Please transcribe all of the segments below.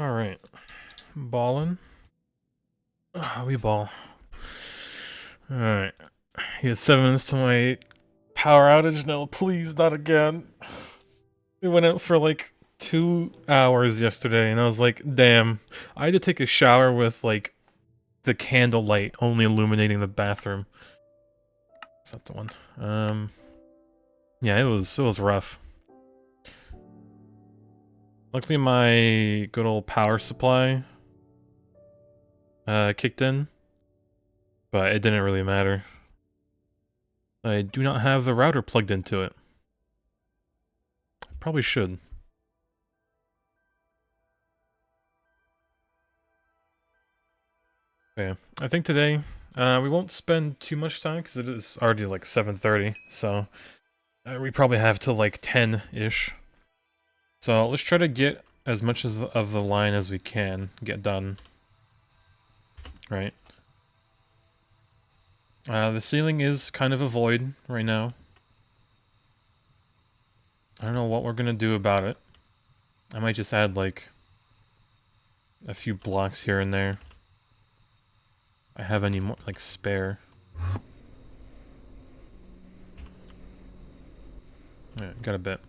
Alright. Ballin'. We ball. Alright. You had 7 minutes to my power outage. No, please, not again. It went out for like 2 hours yesterday, and I was like, damn. I had to take a shower with, like, the candlelight only illuminating the bathroom. That's not the one. Yeah, it was rough. Luckily, my good old power supply kicked in, but it didn't really matter. I do not have the router plugged into it. I probably should. Yeah, I think today we won't spend too much time because it is already like 7:30, so we probably have till like 10-ish. So let's try to get as much of the line as we can get done. Right. The ceiling is kind of a void right now. I don't know what we're gonna do about it. I might just add like a few blocks here and there. I have any more like spare. Yeah, got a bit.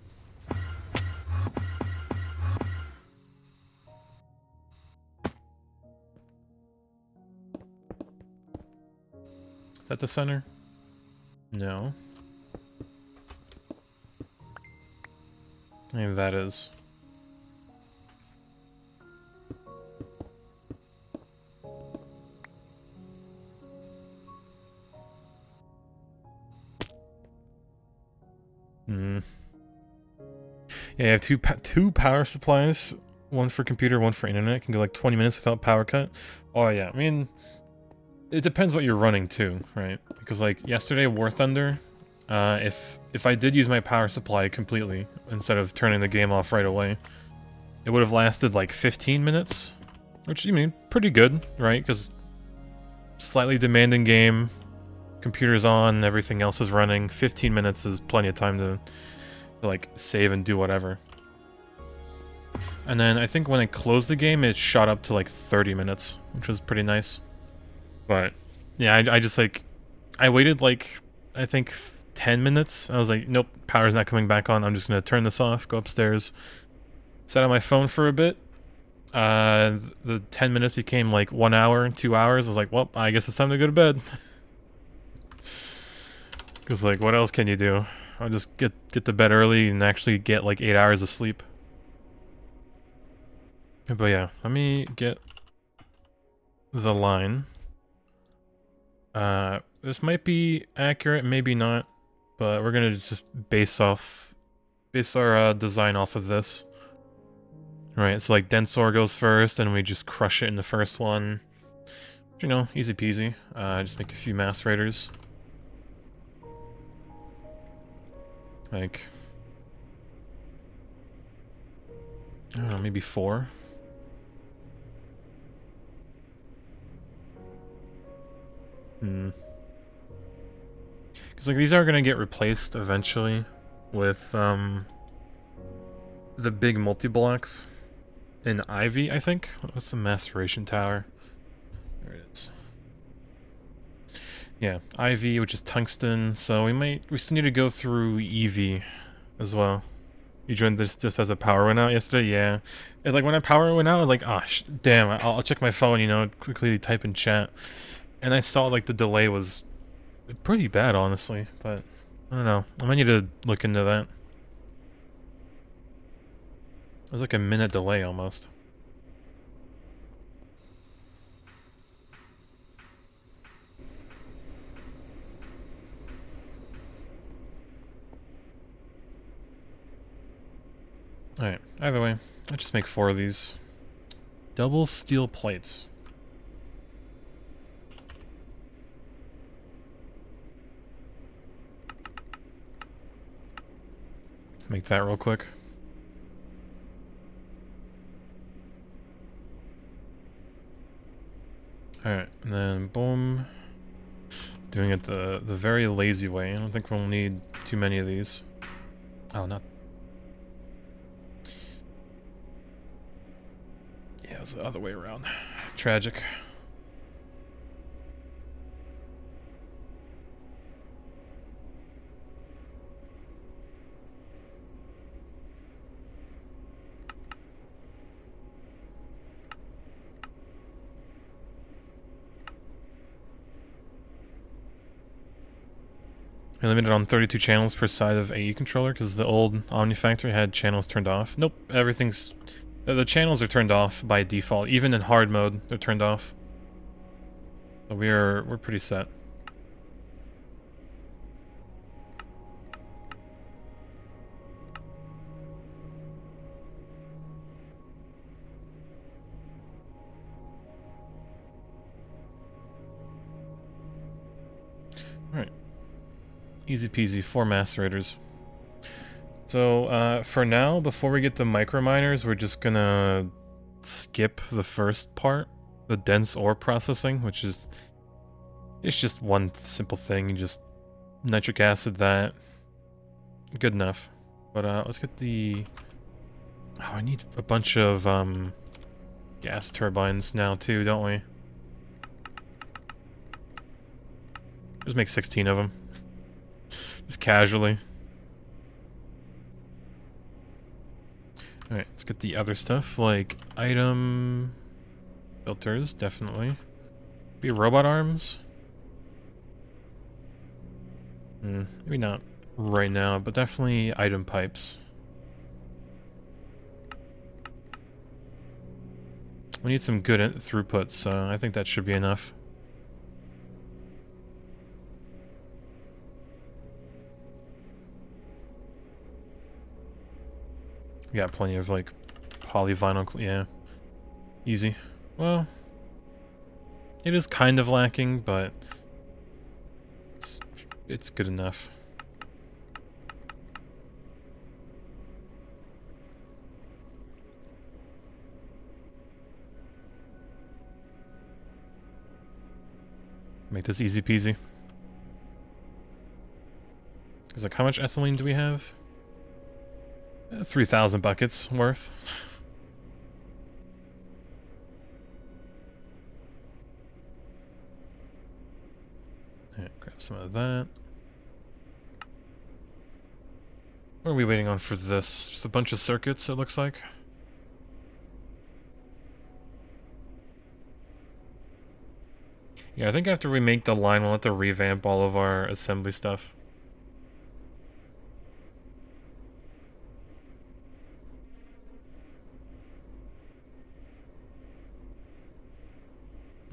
Is that the center? No. Maybe that is. Hmm. Yeah, I have two power supplies. One for computer, one for internet. It can go like 20 minutes without power cut. Oh yeah, I mean, it depends what you're running too, right? Because like yesterday, War Thunder, if I did use my power supply completely instead of turning the game off right away, it would have lasted like 15 minutes, which you mean pretty good, right? Because slightly demanding game, computer's on, everything else is running. 15 minutes is plenty of time to like save and do whatever. And then I think when I closed the game, it shot up to like 30 minutes, which was pretty nice. But yeah, I just like, I waited like, I think 10 minutes. I was like, nope, power's not coming back on. I'm just gonna turn this off, go upstairs, sat on my phone for a bit. The 10 minutes became like 1 hour, 2 hours. I was like, well, I guess it's time to go to bed. Because like, what else can you do? I'll just get to bed early and actually get like 8 hours of sleep. But yeah, let me get the line. This might be accurate, maybe not, but we're gonna just base our design off of this. Right, so like Densor goes first, and we just crush it in the first one. You know, easy peasy. Just make a few mass raiders. Like, I don't know, maybe 4. Because like these are gonna get replaced eventually with the big multi-blocks in Ivy, I think. What's the maceration tower? There it is. Yeah, Ivy, which is tungsten. So we still need to go through EV as well. You joined this just as a power went out yesterday? Yeah. It's like when a power went out, I was like, oh, damn, I'll check my phone, you know, quickly type in chat. And I saw like the delay was pretty bad, honestly, but I don't know. I might need to look into that. It was like a minute delay almost. Alright, either way, I'll just make 4 of these. Double steel plates. Make that real quick. Alright, and then boom. Doing it the very lazy way. I don't think we'll need too many of these. Oh, not... it's the other way around. Tragic. I limited on 32 channels per side of AE controller because the old Monifactory had channels turned off. Nope, everything's... The channels are turned off by default. Even in hard mode, they're turned off. So we're pretty set. Alright. Easy peasy, 4 macerators. So, for now, before we get to microminers, we're just gonna skip the first part, the dense ore processing, which is... It's just one simple thing, you just nitric acid that. Good enough. But, let's get the... Oh, I need a bunch of, gas turbines now, too, don't we? Just make 16 of them. Just casually. Alright, let's get the other stuff, like item filters, definitely. Be robot arms? Maybe not right now, but definitely item pipes. We need some good throughput, so I think that should be enough. We got plenty of, like, polyvinyl, yeah. Easy. Well, it is kind of lacking, but it's good enough. Make this easy peasy. Because, like, how much ethylene do we have? 3,000 buckets worth. Alright, grab some of that. What are we waiting on for this? Just a bunch of circuits, it looks like. Yeah, I think after we make the line, we'll have to revamp all of our assembly stuff.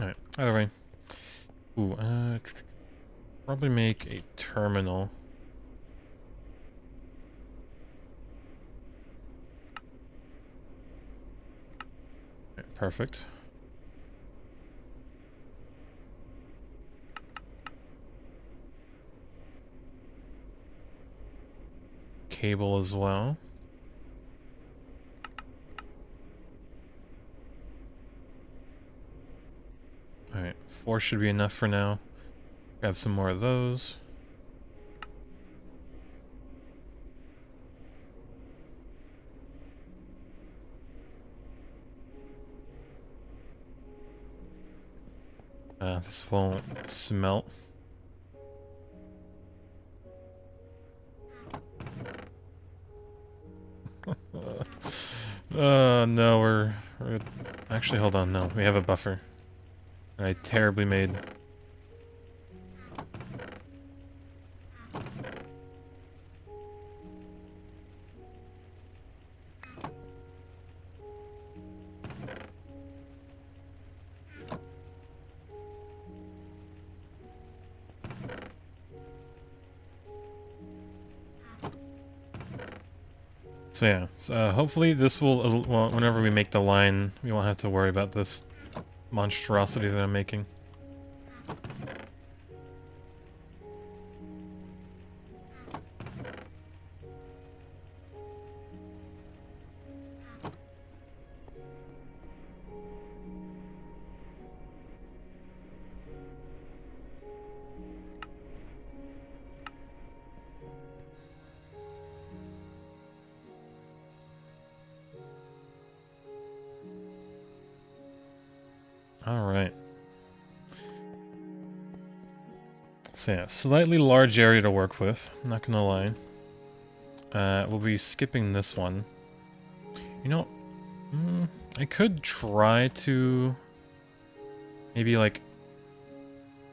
Alright, either way. Ooh, probably make a terminal. Alright, perfect. Cable as well. Alright, 4 should be enough for now. Grab some more of those. This won't smelt. No, we're... Actually, hold on, no. We have a buffer. I terribly made. So yeah, hopefully this will, well, whenever we make the line, we won't have to worry about this monstrosity that I'm making. Alright. So yeah, slightly large area to work with, I'm not gonna lie. We'll be skipping this one. You know, I could try to maybe like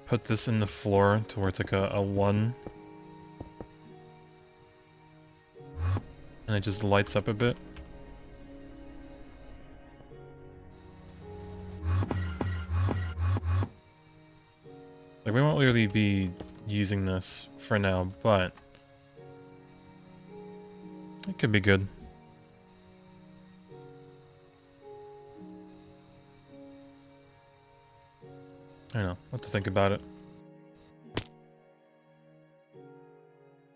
put this in the floor to where it's like a 1. And it just lights up a bit. Like, we won't really be using this for now, but it could be good. I don't know, what to think about it.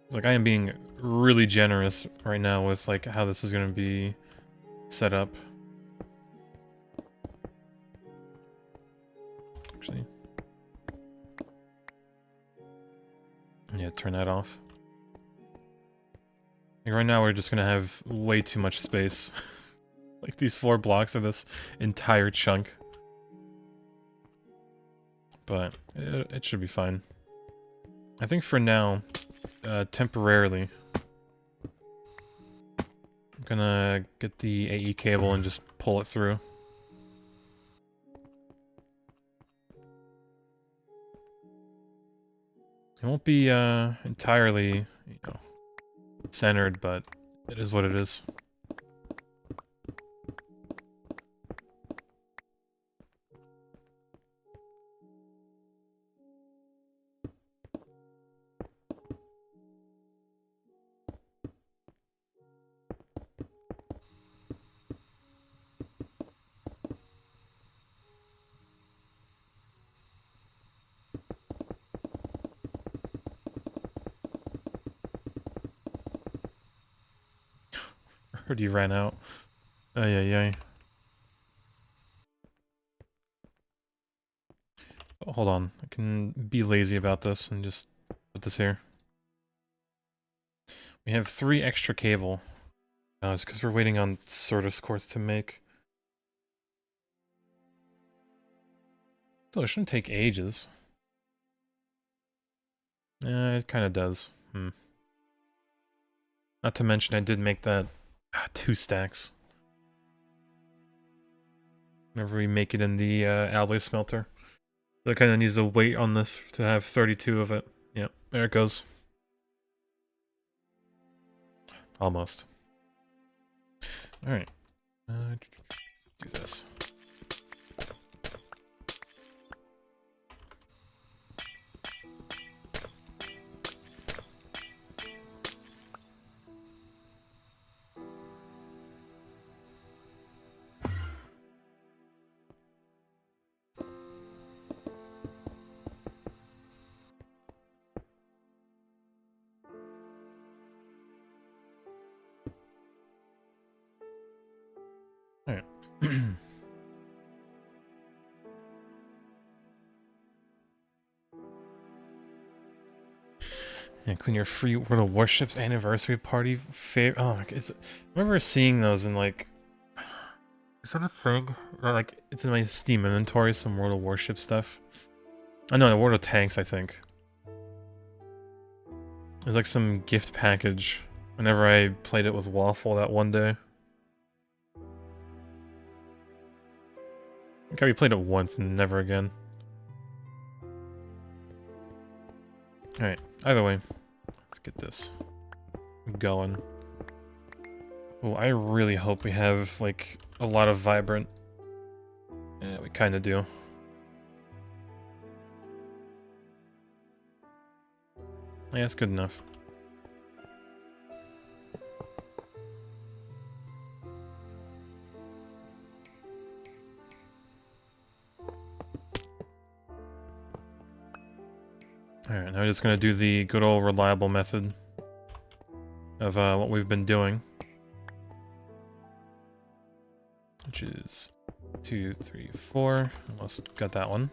It's like I am being really generous right now with like how this is gonna be set up. Actually. Yeah, turn that off. Like right now we're just gonna have way too much space. Like these 4 blocks of this entire chunk. But it should be fine. I think for now, temporarily, I'm gonna get the AE cable and just pull it through. It won't be entirely, you know, centered, but it is what it is. Heard you ran out. Yeah. Oh, hold on, I can be lazy about this and just put this here. We have 3 extra cable. It's because we're waiting on Sortis quartz to make. So it shouldn't take ages. It kind of does. Not to mention I did make that 2 stacks. Whenever we make it in the alloy smelter. So it kind of needs to wait on this to have 32 of it. Yep, there it goes. Almost. Alright. Do this. Alright. Yeah, clean your free World of Warships anniversary party oh my god, I remember seeing those in like... Is that a thing? Or like, it's in my Steam inventory, some World of Warship stuff. Oh no, World of Tanks, I think. There's like some gift package whenever I played it with Waffle that one day. Okay, we played it once and never again. Alright, either way, let's get this going. Oh, I really hope we have, like, a lot of vibrant. Yeah, we kinda do. Yeah, that's good enough. Alright, now we're just gonna do the good old reliable method of what we've been doing. Which is 2, 3, 4. Almost got that one.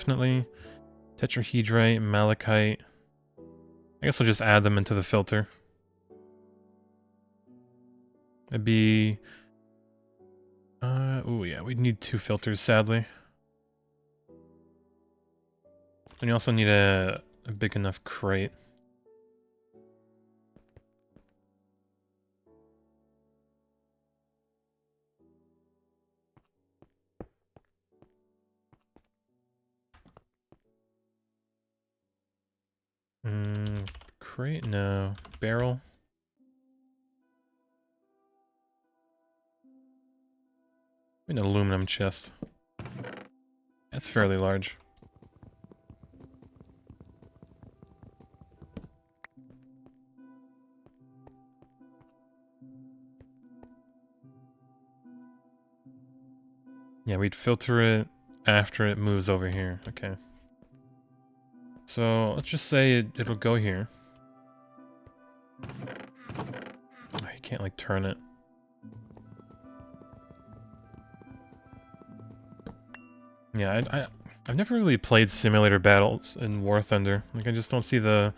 definitely. Tetrahedrite, malachite. I guess I'll just add them into the filter. It'd be... oh yeah, we need 2 filters, sadly. And you also need a big enough crate. Crate? No. Barrel? An aluminum chest. That's fairly large. Yeah, we'd filter it after it moves over here. Okay. So, let's just say it'll go here. Oh, you can't, like, turn it. Yeah, I've never really played simulator battles in War Thunder. Like, I just don't see the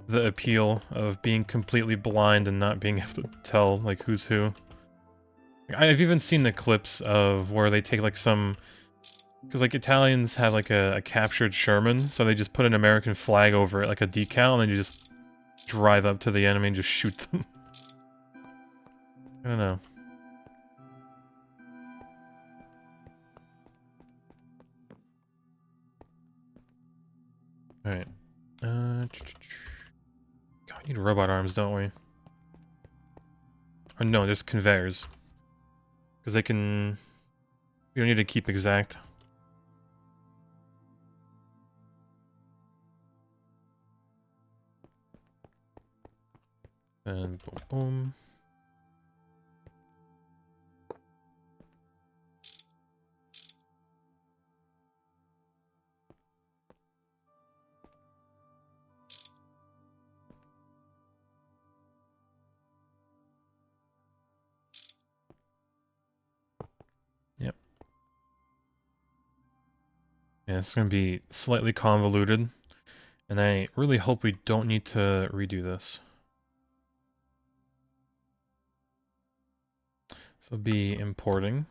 appeal of being completely blind and not being able to tell, like, who's who. I've even seen the clips of where they take, like, some... Because, like, Italians have, like, a captured Sherman, so they just put an American flag over it, like a decal, and then you just drive up to the enemy and just shoot them. I don't know. Alright. God, we need robot arms, don't we? Or no, just conveyors. Because they can... We don't need to keep exact. And boom, boom. Yep. Yeah, it's going to be slightly convoluted. And I really hope we don't need to redo this. So be importing.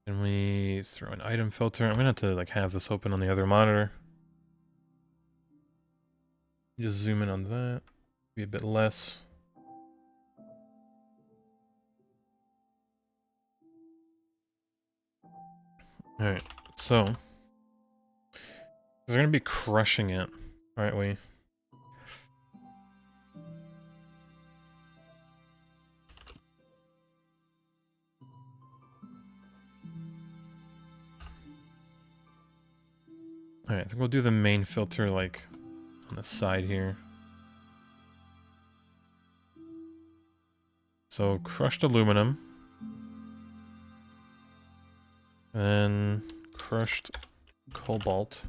And we throw an item filter. I'm gonna have to like have this open on the other monitor. Just zoom in on that. Be a bit less. Alright, so we're gonna be crushing it, aren't we? Alright, I think we'll do the main filter, like, on the side here. So, crushed aluminum. And crushed cobalt.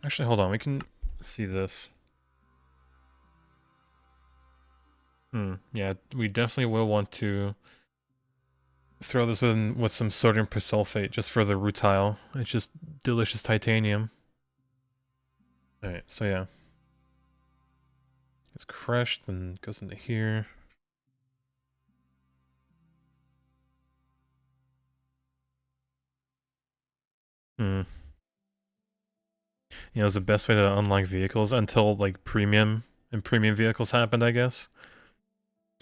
Actually, hold on, we can see this. Yeah, we definitely will want to throw this in with some sodium persulfate just for the rutile. It's just delicious titanium. Alright, so yeah. It's crushed and goes into here. You know, it's the best way to unlock vehicles until, like, premium vehicles happened, I guess.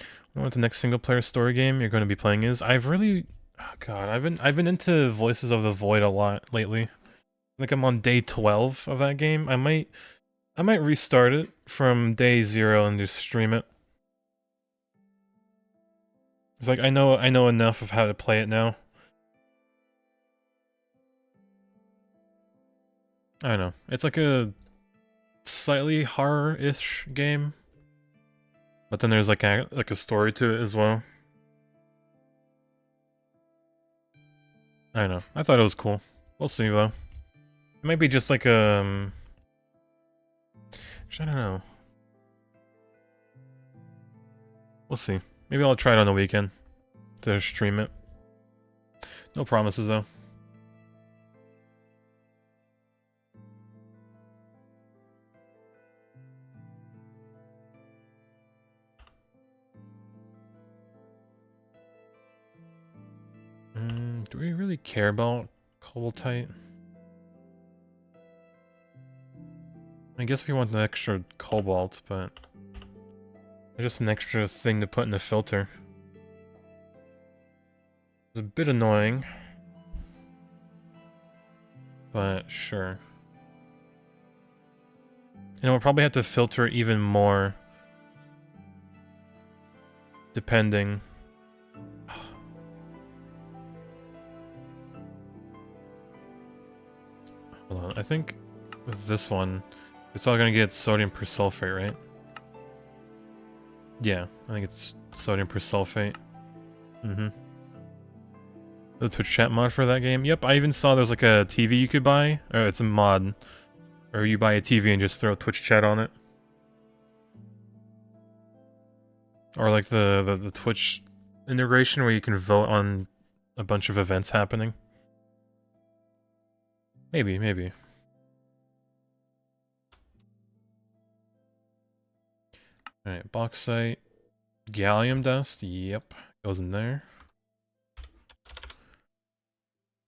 I don't know what the next single-player story game you're going to be playing is. I've really... Oh god, I've been into Voices of the Void a lot lately. Like, I'm on day 12 of that game. I might restart it from day 0 and just stream it. It's like, I know enough of how to play it now. I don't know. It's like a slightly horror-ish game. But then there's like a story to it as well. I don't know. I thought it was cool. We'll see though. It might be just like I don't know. We'll see. Maybe I'll try it on the weekend. to stream it. No promises though. Do we really care about cobaltite? I guess we want the extra cobalt, but it's just an extra thing to put in the filter. It's a bit annoying, but sure. And we'll probably have to filter even more, depending. Hold on, I think with this one, it's all gonna get sodium persulfate, right? Yeah, I think it's sodium persulfate. Mm-hmm. The Twitch chat mod for that game? Yep, I even saw there's like a TV you could buy. Or it's a mod. Or you buy a TV and just throw Twitch chat on it. Or like the Twitch integration where you can vote on a bunch of events happening. Maybe, maybe. Alright, bauxite. Gallium dust, yep. Goes in there.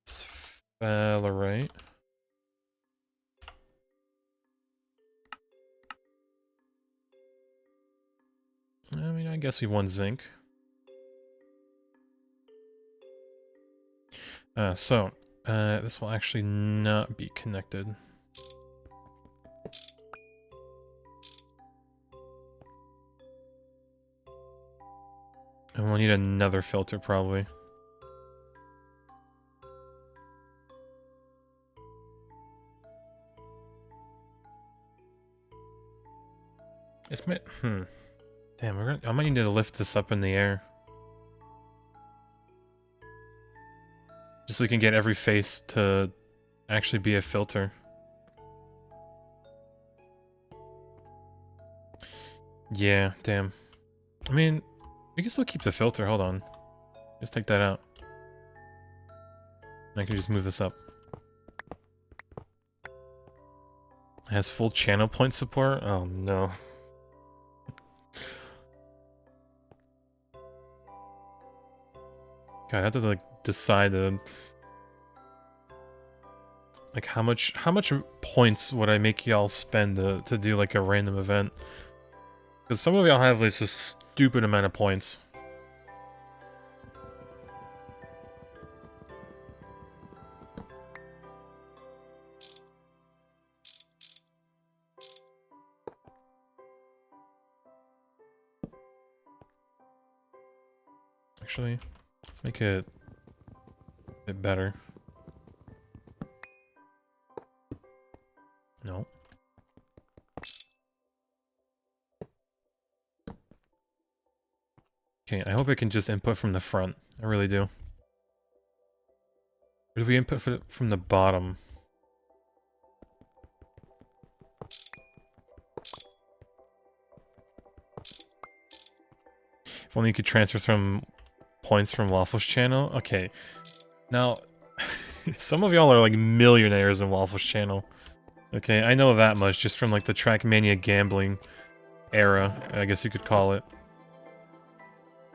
Sphalerite. I mean, I guess we want zinc. This will actually not be connected. And we'll need another filter, probably. It's my... Damn, I might need to lift this up in the air. Just so we can get every face to actually be a filter. Yeah, damn. I mean, we can still keep the filter, hold on. Just take that out. And I can just move this up. It has full channel point support? Oh no. God, I have to like decide like how much points would I make y'all spend to do like a random event? Because some of y'all have like just stupid amount of points. Actually, let's make it a bit better. No. Okay, I hope I can just input from the front. I really do. Or do we input from the bottom? If only you could transfer some points from Waffles channel. Okay. Now, some of y'all are like millionaires in Waffles channel. Okay, I know that much just from like the Trackmania gambling era, I guess you could call it.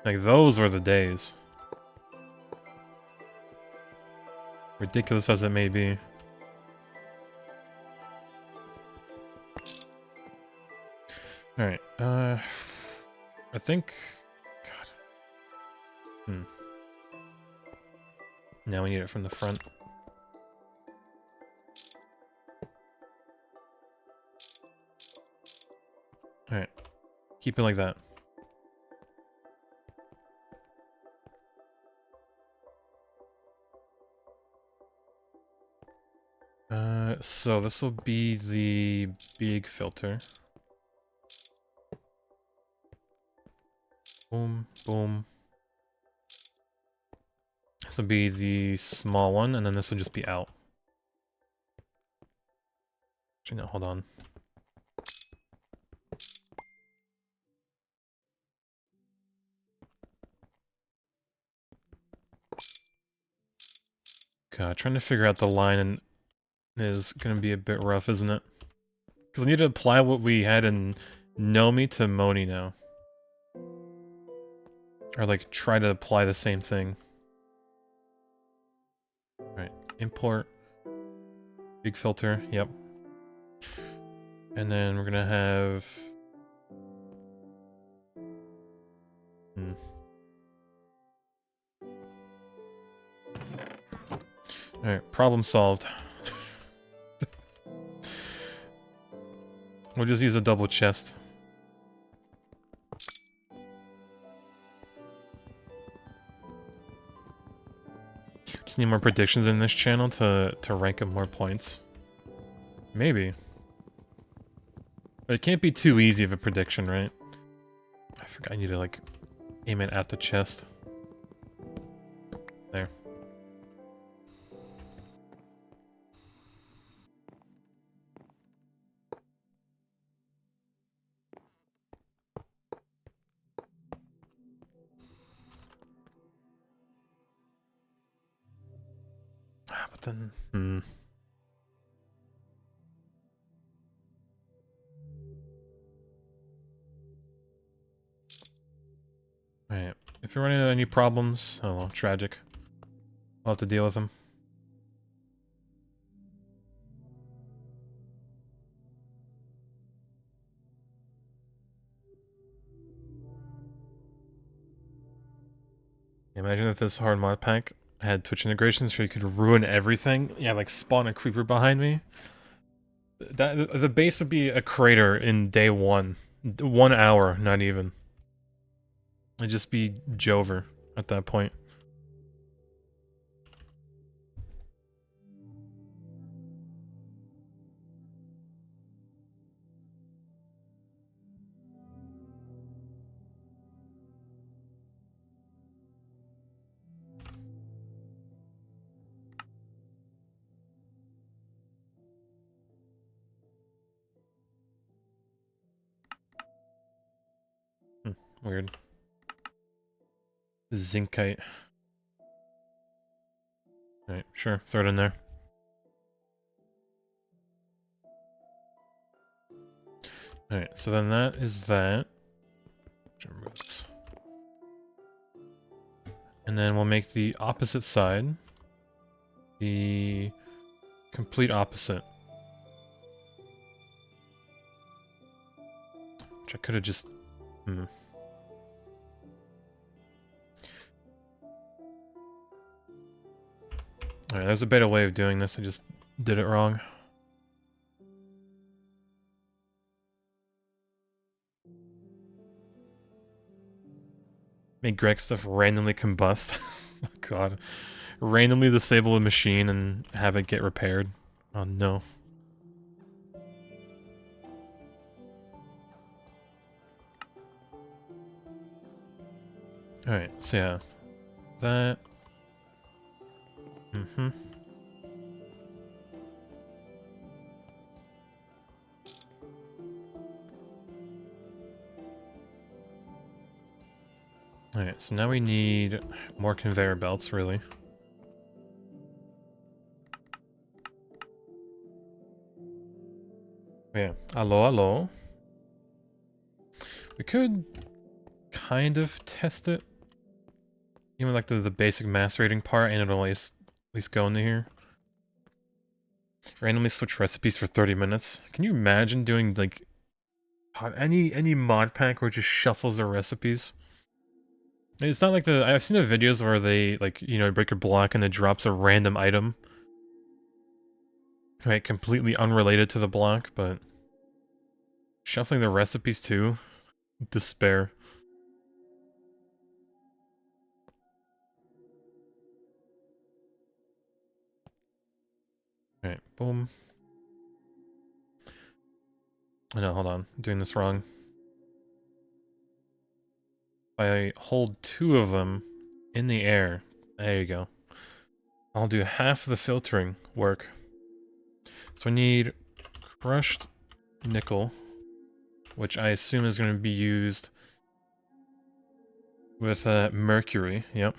Like those were the days. Ridiculous as it may be. Alright, I think... God. Now we need it from the front. Alright. Keep it like that. So this will be the big filter. Boom, boom. This will be the small one, and then this will just be out. Actually, no, hold on. God, trying to figure out the line is gonna be a bit rough, isn't it? Because I need to apply what we had in Nomi to Moni now. Or like try to apply the same thing. Alright, import. Big filter, yep. And then we're gonna have... Alright, problem solved. We'll just use a double chest. Just need more predictions in this channel to rank up more points. Maybe. But it can't be too easy of a prediction, right? I forgot I need to, like, aim it at the chest. There. But then... Alright. If you're running into any problems, oh well, tragic. We'll have to deal with them. Imagine if this hard mod pack had Twitch integrations so you could ruin everything. Yeah, like spawn a creeper behind me. The base would be a crater in day 1. 1 hour, not even. It'd just be Jover at that point. Weird. Zincite. Alright, sure, throw it in there. Alright, so then that is that. Remove this. And then we'll make the opposite side the complete opposite. Which I could have just... Alright, there's a better way of doing this, I just did it wrong. Make Greg stuff randomly combust. Oh god. Randomly disable a machine and have it get repaired. Oh no. Alright, so yeah. That... Alright, so now we need more conveyor belts, really. Yeah, hello. We could kind of test it. Even like the basic mass rating part, and it'll at least go into here. Randomly switch recipes for 30 minutes. Can you imagine doing like any mod pack where it just shuffles the recipes? It's not like I've seen the videos where they like, you know, break a block and it drops a random item. Right, completely unrelated to the block, but shuffling the recipes too? Despair. Alright, boom. Oh, no, hold on. I'm doing this wrong. I hold 2 of them in the air. There you go. I'll do half the filtering work. So I need crushed nickel, which I assume is going to be used with mercury. Yep.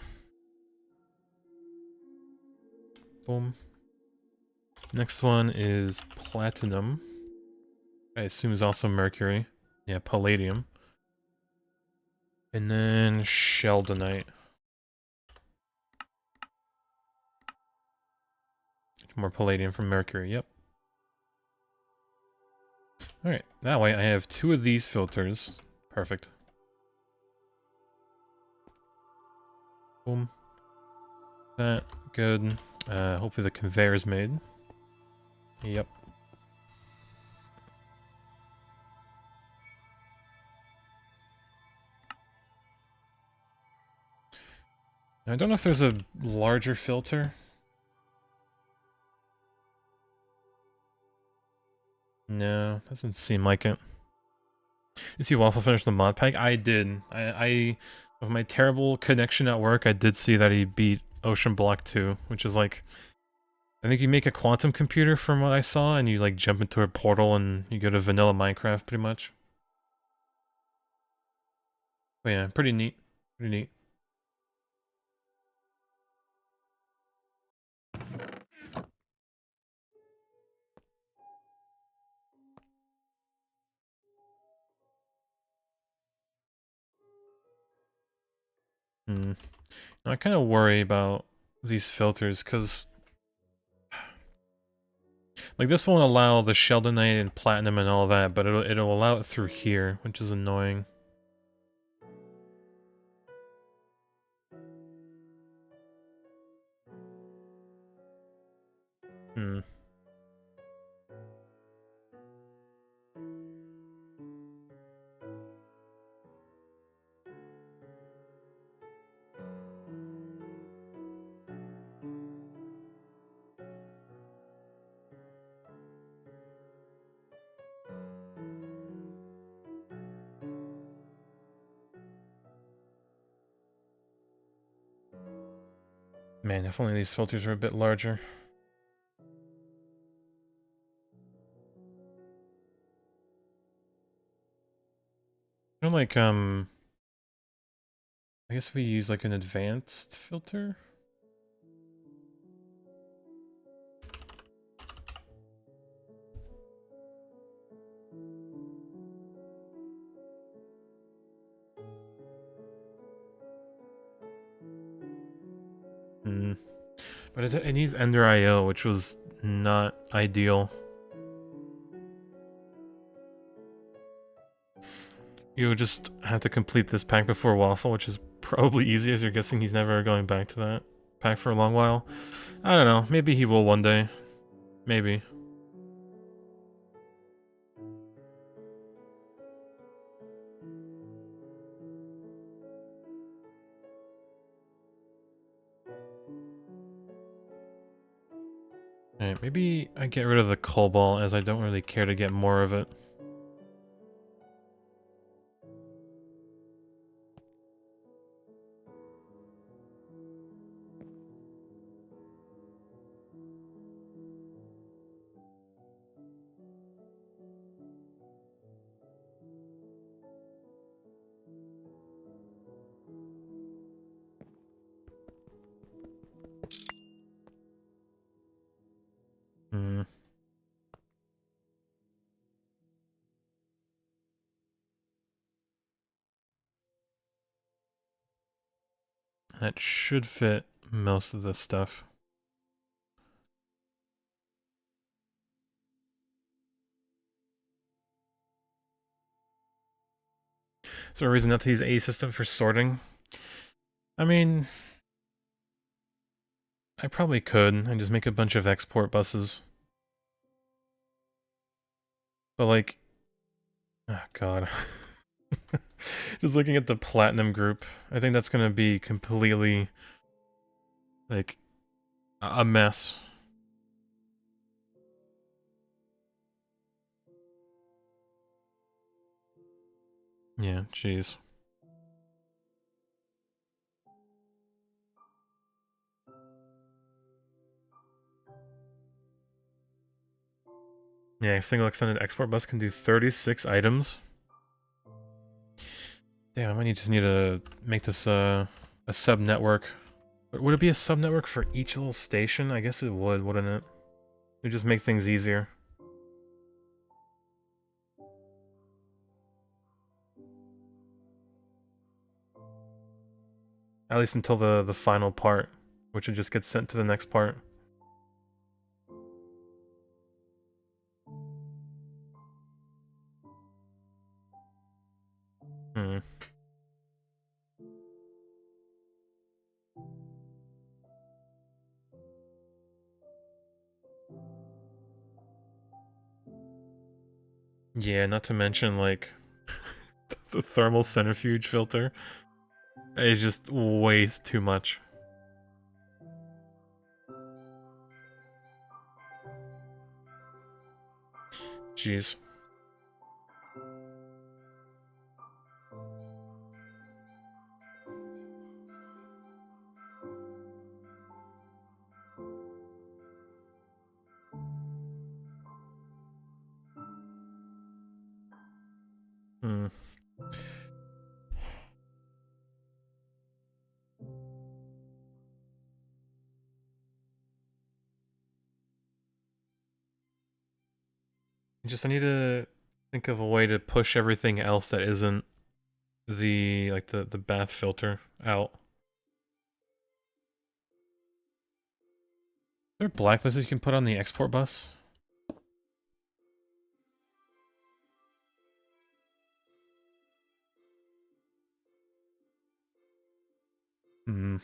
Boom. Next one is platinum. I assume is also mercury. Yeah, palladium. And then sheldonite. More palladium from mercury, yep. Alright, that way I have 2 of these filters. Perfect. Boom. That, good. Hopefully the conveyor is made. Yep. I don't know if there's a larger filter. No, doesn't seem like it. You see Waffle finish the mod pack? I did. I with my terrible connection at work, I did see that he beat Ocean Block 2, which is like, I think you make a quantum computer from what I saw, and you like jump into a portal and you go to vanilla Minecraft pretty much. But yeah, pretty neat. Pretty neat. I kind of worry about these filters, because like this won't allow the sheldonite and platinum and all that, but it'll allow it through here, which is annoying. Man, if only these filters were a bit larger. I feel like, I guess we use like an advanced filter? But it needs Ender IO, which was not ideal. You would just have to complete this pack before Waffle, which is probably easy, as you're guessing he's never going back to that pack for a long while. I don't know, maybe he will one day. Maybe. Alright, maybe I get rid of the cobalt, as I don't really care to get more of it. That should fit most of this stuff. Is there a reason not to use A system for sorting? I mean, I probably could, and just make a bunch of export buses. But like, oh god. Just looking at the platinum group, I think that's gonna be completely, like, a mess. Yeah, jeez. Yeah, a single extended export bus can do 36 items. Damn, I might just need to make this a sub network. But would it be a subnetwork for each little station? I guess it would, wouldn't it? It would just make things easier. At least until the final part, which would just get sent to the next part. Hmm. Yeah, not to mention, like, the thermal centrifuge filter is just way too much. Jeez. Hmm. I need to think of a way to push everything else that isn't the bath filter out. Are there blacklists you can put on the export bus? Hmm.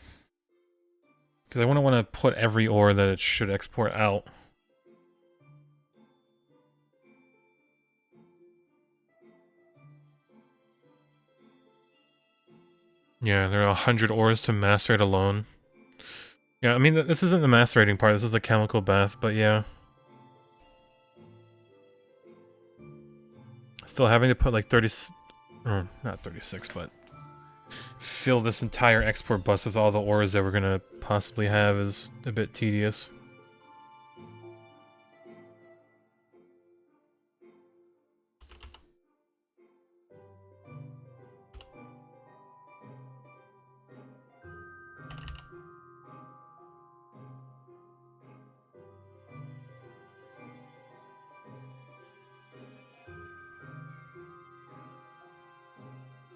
Because I wouldn't want to put every ore that it should export out. Yeah, there are 100 ores to macerate alone. Yeah, I mean, this isn't the macerating part, this is the chemical bath, but yeah. Still having to put like 30... or not 36, but... fill this entire export bus with all the ores that we're gonna possibly have is a bit tedious.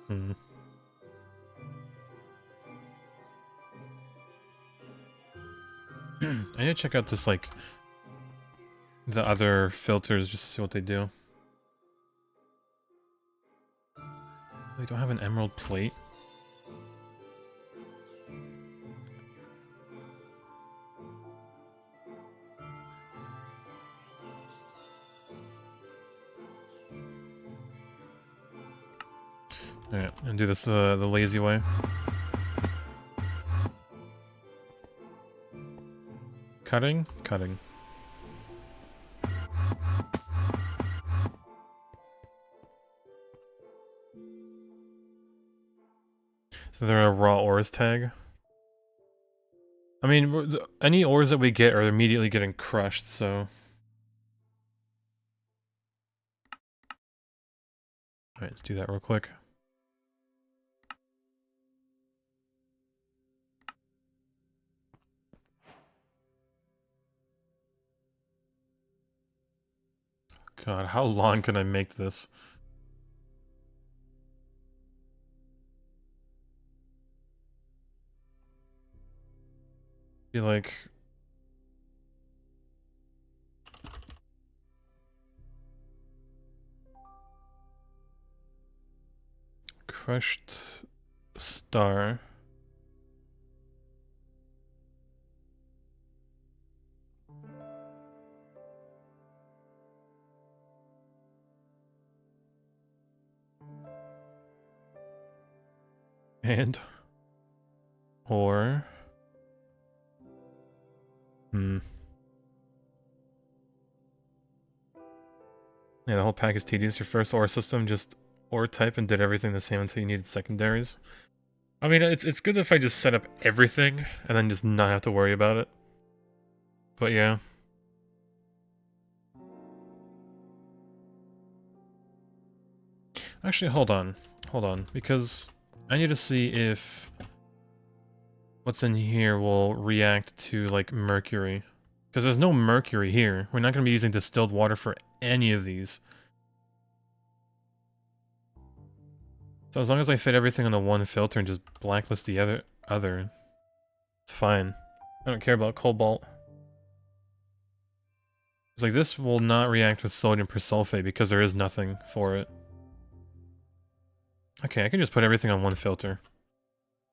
Hmm. I need to check out this, like, the other filters just to see what they do. They don't have an emerald plate. Alright, and do this the lazy way. Cutting? Cutting. So they're a raw ores tag. I mean, any ores that we get are immediately getting crushed, so... Alright, let's do that real quick. God, how long can I make this? Be like... crushed star. And... or... Hmm. Yeah, the whole pack is tedious. Your first ore system just ore type and did everything the same until you needed secondaries. I mean, it's good if I just set up everything and then just not have to worry about it. But yeah. Actually, hold on. Hold on, because I need to see if what's in here will react to, like, mercury. Because there's no mercury here. We're not going to be using distilled water for any of these. So as long as I fit everything on the one filter and just blacklist the other, it's fine. I don't care about cobalt. It's like, this will not react with sodium persulfate because there is nothing for it. Okay, I can just put everything on one filter.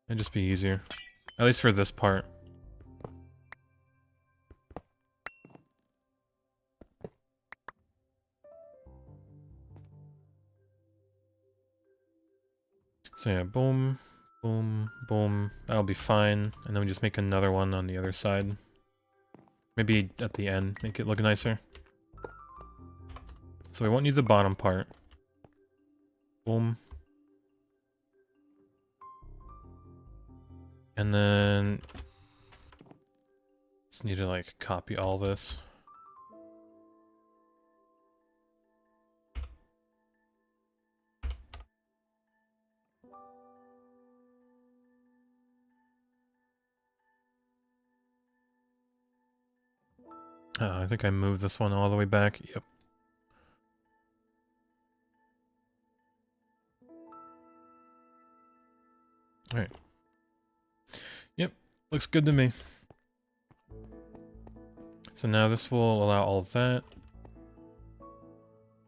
It'd just be easier. At least for this part. So yeah, boom, boom, boom. That'll be fine. And then we just make another one on the other side. Maybe at the end, make it look nicer. So we won't need the bottom part. Boom. And then just need to like copy all this. I think I moved this one all the way back. Yep. Alright. Yep, looks good to me. So now this will allow all of that.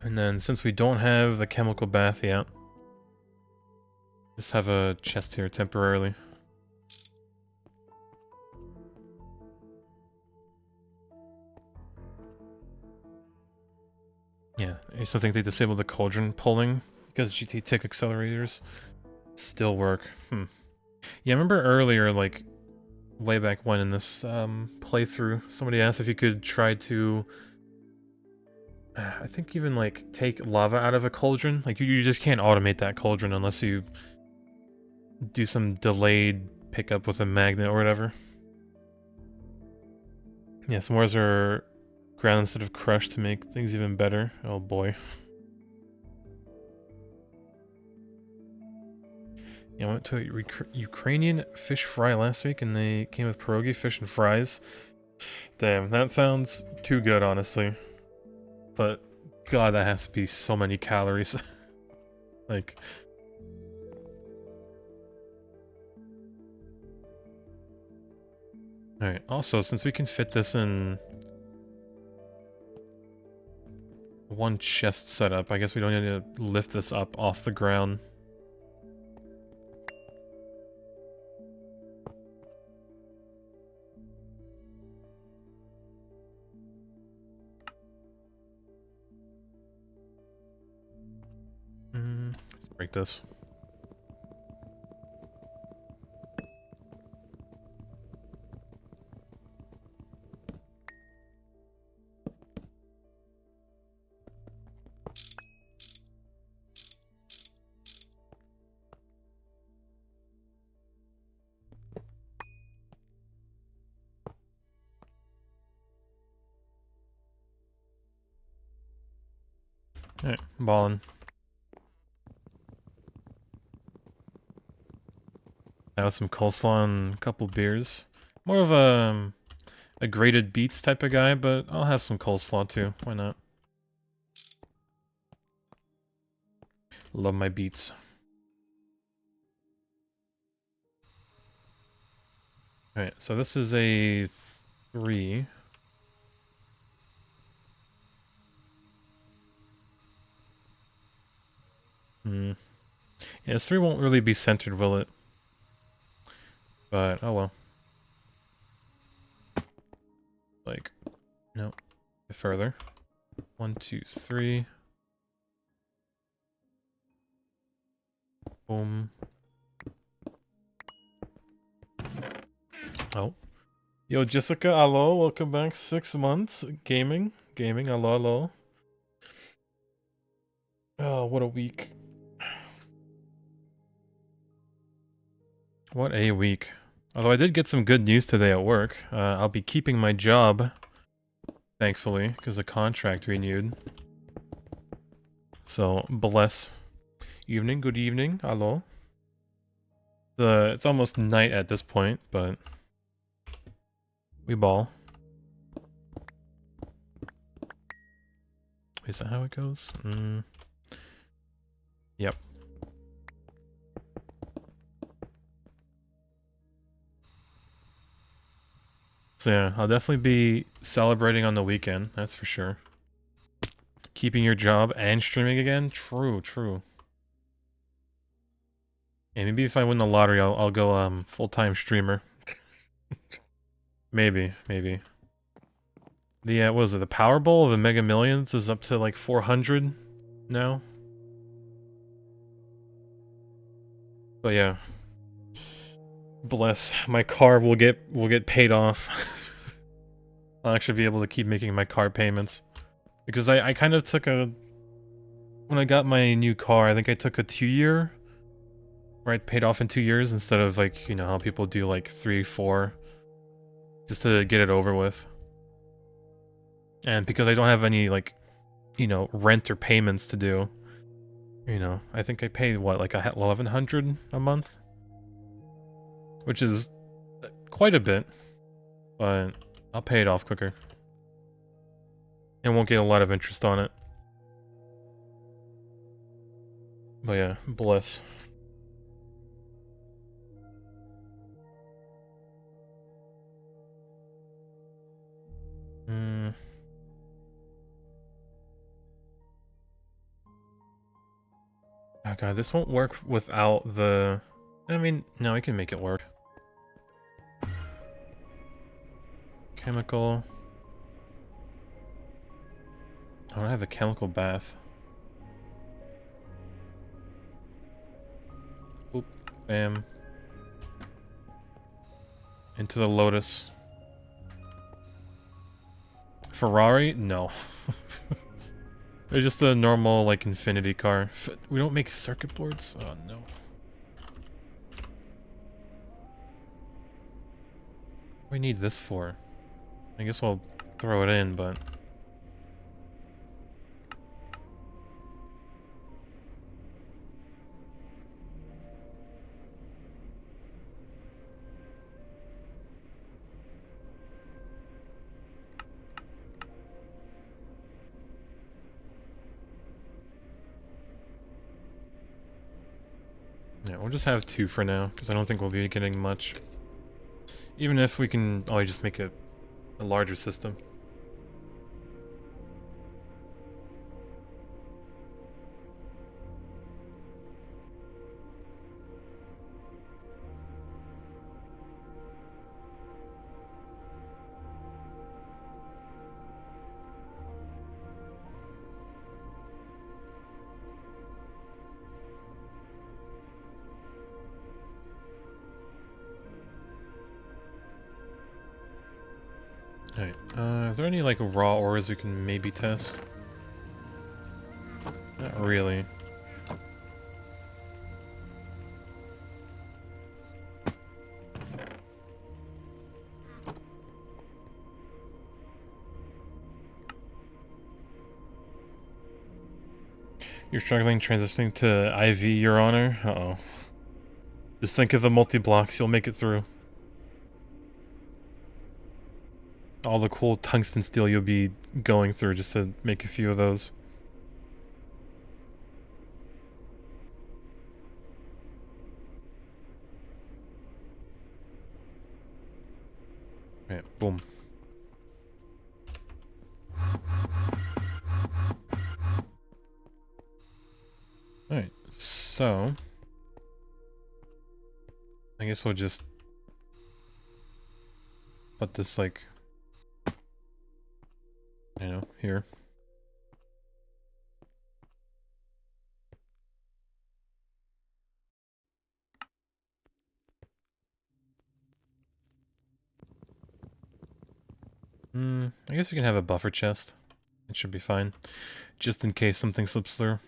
And then since we don't have the chemical bath yet, just have a chest here temporarily. Yeah, I used to think they disabled the cauldron pulling because GT tick accelerators still work. Yeah, I remember earlier, like, way back when in this playthrough, somebody asked if you could try to, I think even, like, take lava out of a cauldron. Like, you just can't automate that cauldron unless you do some delayed pickup with a magnet or whatever. Yeah, some ores are ground instead of crushed to make things even better. Oh boy. Yeah, I went to a Ukrainian fish fry last week and they came with pierogi, fish, and fries. Damn, that sounds too good, honestly. But, god, that has to be so many calories. Like... Alright, also, since we can fit this in one chest setup, I guess we don't need to lift this up off the ground. Let's break this. Alright, ballin'. Have some coleslaw and a couple beers. More of a grated beets type of guy, but I'll have some coleslaw too. Why not? Love my beets. Alright, so this is a 3. Yeah, this 3 won't really be centered, will it? But, oh well. Like, no. Further. 1, 2, 3. Boom. Oh. Yo, Jessica, hello, welcome back. 6 months. Gaming, hello, hello. Oh, what a week. What a week. Although I did get some good news today at work. I'll be keeping my job, thankfully, because the contract renewed. So, bless. Evening, good evening, hello. It's almost night at this point, but we ball. Is that how it goes? Yep. So yeah, I'll definitely be celebrating on the weekend, that's for sure. Keeping your job and streaming again? True, true. And maybe if I win the lottery, I'll go full-time streamer. Maybe, maybe. The what was it? The Powerball of the Mega Millions is up to like 400 now. But yeah. Bless. My car will get paid off. I'll actually be able to keep making my car payments. Because I kind of took a... When I got my new car, I think I took a 2-year... Right, paid off in 2 years instead of like, you know, how people do like 3, 4. Just to get it over with. And because I don't have any like, you know, rent or payments to do. You know, I think I paid what, like $1,100 a month? Which is quite a bit. But I'll pay it off quicker. And won't get a lot of interest on it. But yeah, bliss. Oh god, this won't work without the... I mean, no, I can make it work. Chemical... I don't have the chemical bath. Boop. Bam. Into the Lotus. Ferrari? No. They're just a normal, like, Infinity car. We don't make circuit boards? Oh, no. What do we need this for? I guess I'll throw it in, but... yeah, we'll just have 2 for now, because I don't think we'll be getting much. Even if we can always just make a larger system. Alright, is there any, like, raw ores we can maybe test? Not really. You're struggling transitioning to IV, Your Honor? Uh-oh. Just think of the multi-blocks, you'll make it through. All the cool tungsten steel you'll be going through just to make a few of those. Right, boom. Alright, so... I guess we'll just... put this, like... you know, here. I guess we can have a buffer chest. It should be fine. Just in case something slips through.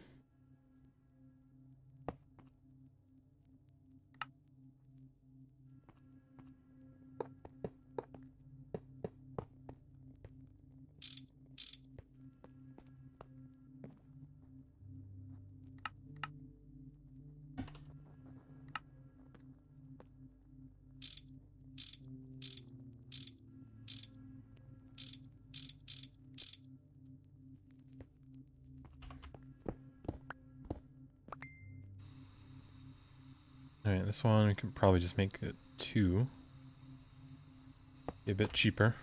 Alright, this one we can probably just make it 2. Be a bit cheaper.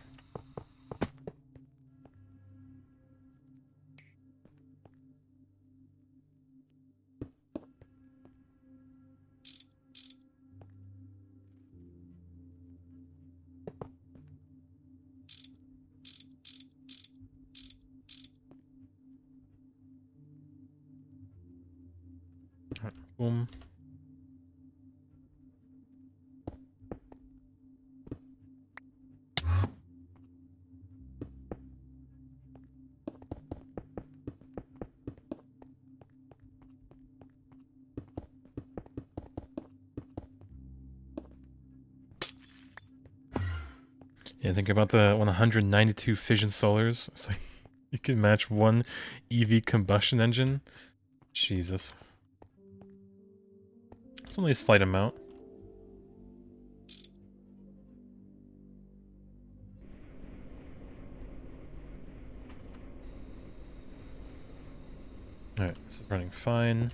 Alright, boom. Yeah, think about the 192 fission solars. It's like you can match one EV combustion engine. Jesus. It's only a slight amount. Alright, this is running fine.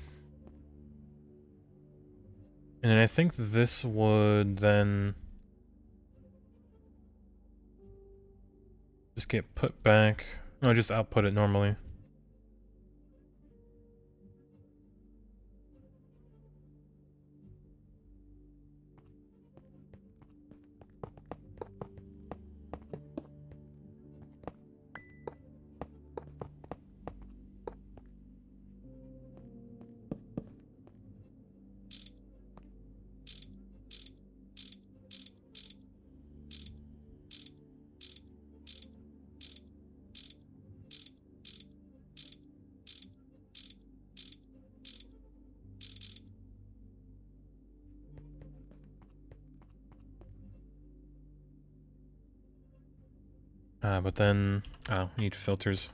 And then I think this would then just get put back. No, just output it normally. But then, oh, we need filters.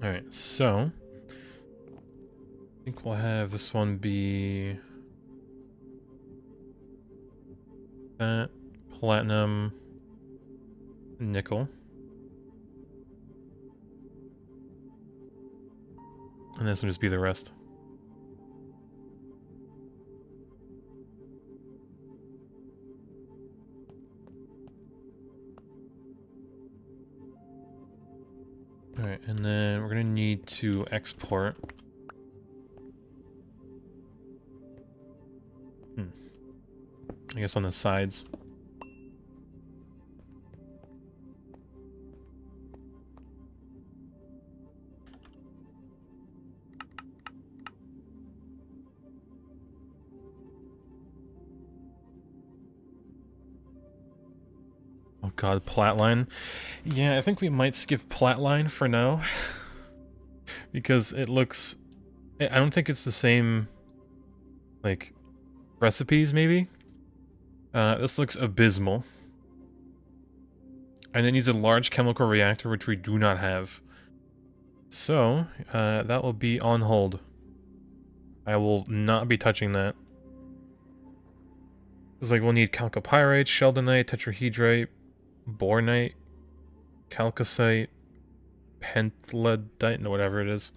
Alright, so I think we'll have this one be that, platinum, nickel. And this will just be the rest. Alright, and then we're gonna need to export. I guess on the sides. Oh god, Platline. Yeah, I think we might skip Platline for now. Because it looks... I don't think it's the same, like, recipes, maybe? This looks abysmal. And it needs a large chemical reactor, which we do not have. So, that will be on hold. I will not be touching that. It's like we'll need chalcopyrite, sheldonite, tetrahedrite, bornite, chalcocite, pentlandite, no, whatever it is.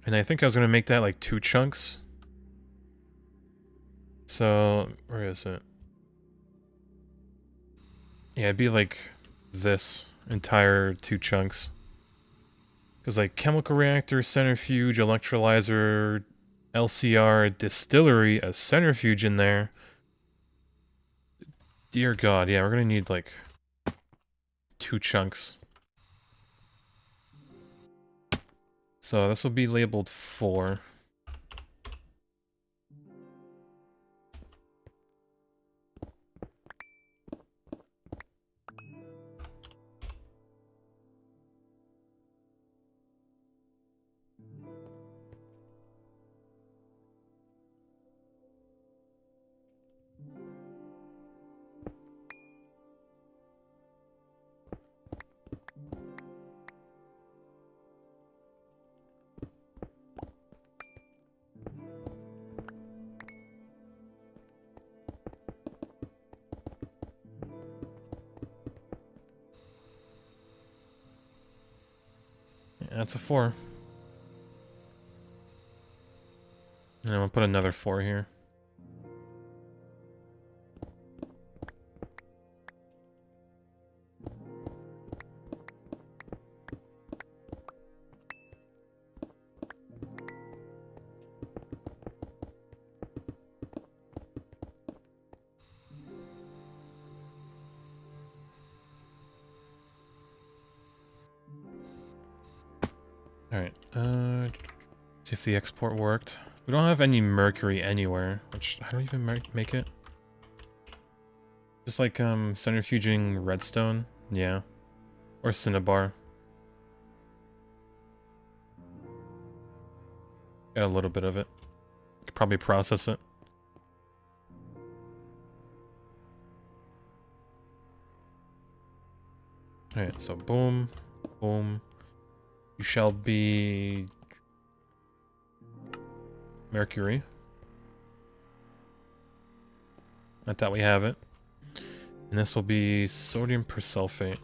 And I think I was going to make that like 2 chunks. So, where is it? Yeah, it'd be like this entire 2 chunks. Because like chemical reactor, centrifuge, electrolyzer, LCR, distillery, a centrifuge in there. Dear God, yeah, we're gonna need like 2 chunks. So this will be labeled 4. Yeah, that's a 4. And I'm gonna put another 4 here. Alright, see if the export worked. We don't have any mercury anywhere, which, how do we even make it? Just like, centrifuging redstone? Yeah. Or cinnabar. Got a little bit of it. Could probably process it. Alright, so boom, boom. You shall be mercury. Not that we have it. And this will be sodium persulfate.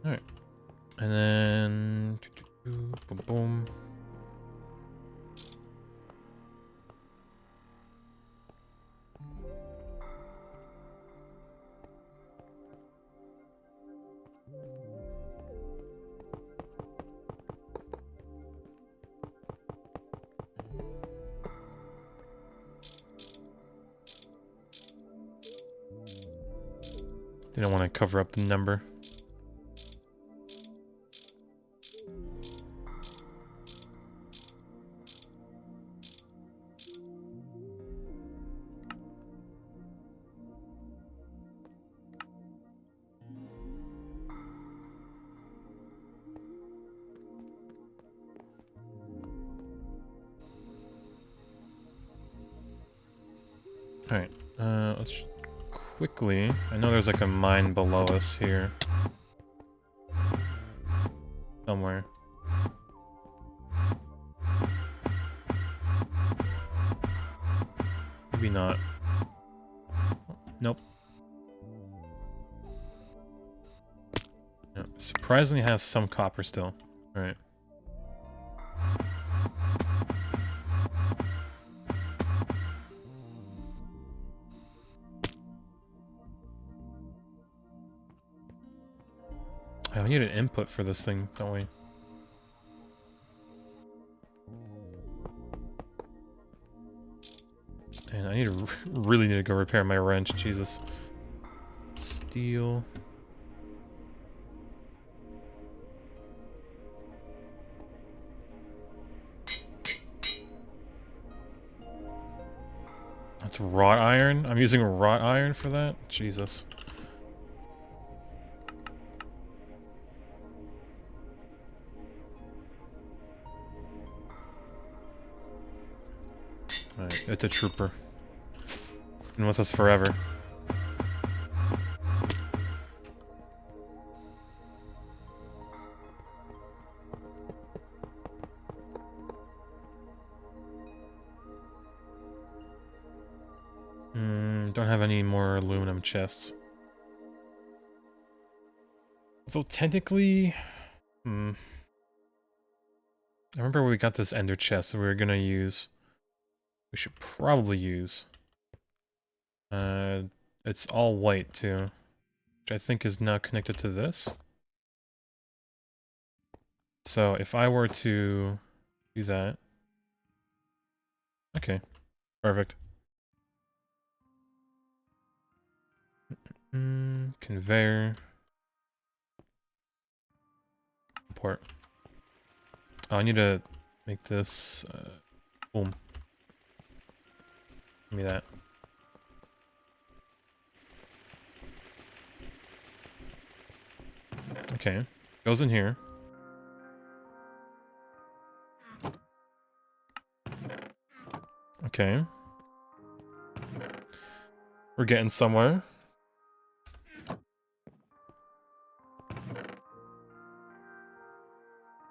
Alright. And then... boom, boom. Didn't want to cover up the number. Alright, let's quickly... I know there's like a mine below us here. Somewhere. Maybe not. Nope. No, surprisingly has some copper still. Alright. Oh, we need an input for this thing, don't we? And I need to really need to go repair my wrench, Jesus. Steel. That's wrought iron? I'm using wrought iron for that? Jesus. Alright, it's a trooper. Been with us forever. Don't have any more aluminum chests. So technically, I remember we got this ender chest that we were gonna use. We should probably use. It's all white too, which I think is now connected to this. So if I were to do that, okay, perfect. Conveyor. Import. Oh, I need to make this, boom. Give me that. Okay, goes in here. Okay. We're getting somewhere.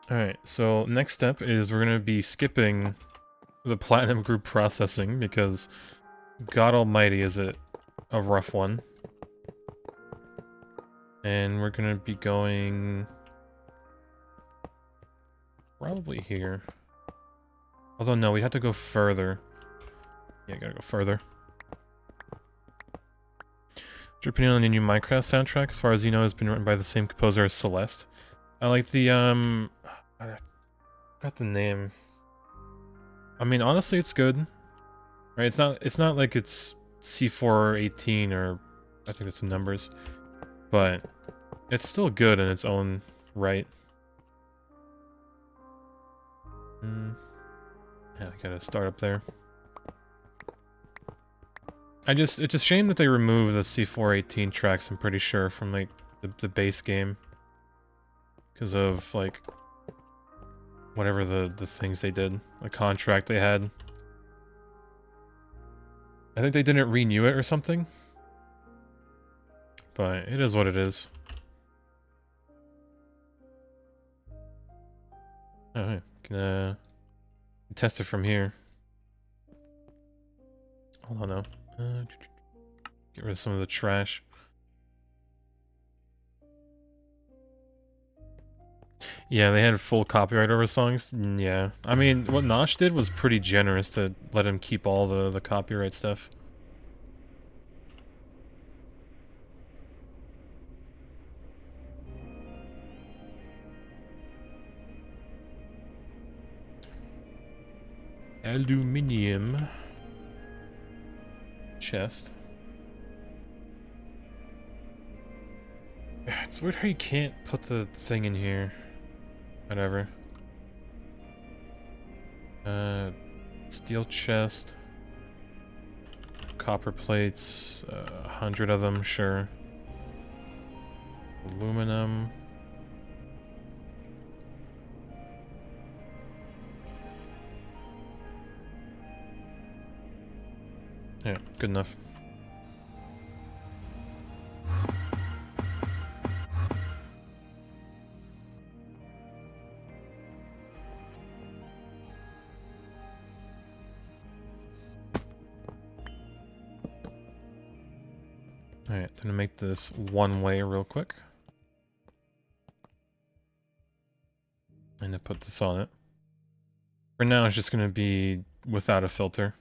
Alright, so next step is we're gonna be skipping the platinum group processing because God almighty is it a rough one. And we're gonna be going probably here. Although no, we'd have to go further. Yeah, gotta go further. What's your opinion on the new Minecraft soundtrack? As far as you know, it's been written by the same composer as Celeste. I like the, I forgot the name. I mean, honestly, it's good. Right? It's not like it's C418 or I think that's the numbers. But it's still good in its own right. Yeah, I gotta start up there. It's a shame that they removed the C418 tracks, I'm pretty sure, from, like, the base game. Because of, like, whatever the things they did. The contract they had. I think they didn't renew it or something. But it is what it is. Alright, can test it from here. Hold on now. Get rid of some of the trash. Yeah, they had full copyright over songs. Yeah. I mean, what Nosh did was pretty generous to let him keep all the copyright stuff. Aluminium. Chest. It's weird how you can't put the thing in here. Whatever. Steel chest. Copper plates. 100 of them, sure. Aluminum. Yeah, good enough. Alright, gonna make this one way real quick. And to put this on it. For now, it's just gonna be without a filter.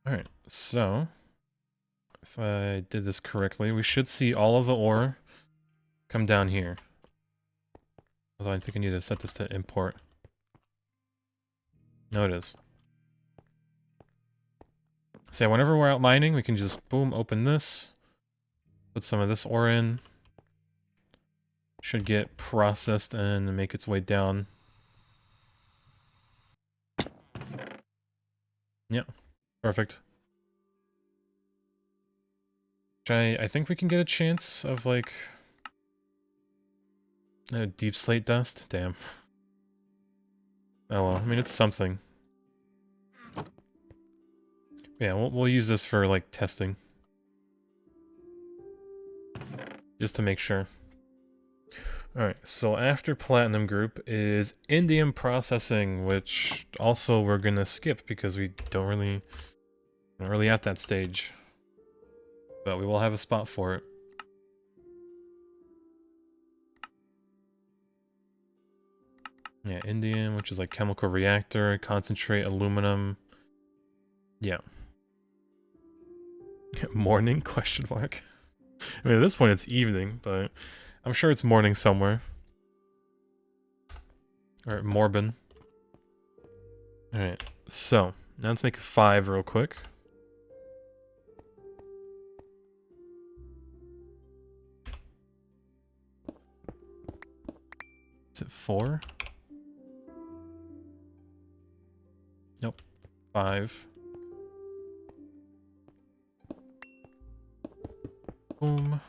Alright, so if I did this correctly, we should see all of the ore come down here. Although I think I need to set this to import. No, it is. So yeah, whenever we're out mining, we can just, boom, open this. Put some of this ore in. Should get processed and make its way down. Yep, perfect. I think we can get a chance of, like... deep slate dust? Damn. Oh well, I mean, it's something. Yeah, we'll use this for, like, testing. Just to make sure. Alright, so after Platinum Group is Indium Processing, which also we're gonna skip because we don't really, not really at that stage. But we will have a spot for it. Yeah, indium, which is like chemical reactor, concentrate, aluminum. Yeah. Morning, question mark. I mean, at this point it's evening, but I'm sure it's morning somewhere. Alright, Morbin. Alright, so, now let's make 5 real quick. Is it 4? Nope. 5. Boom.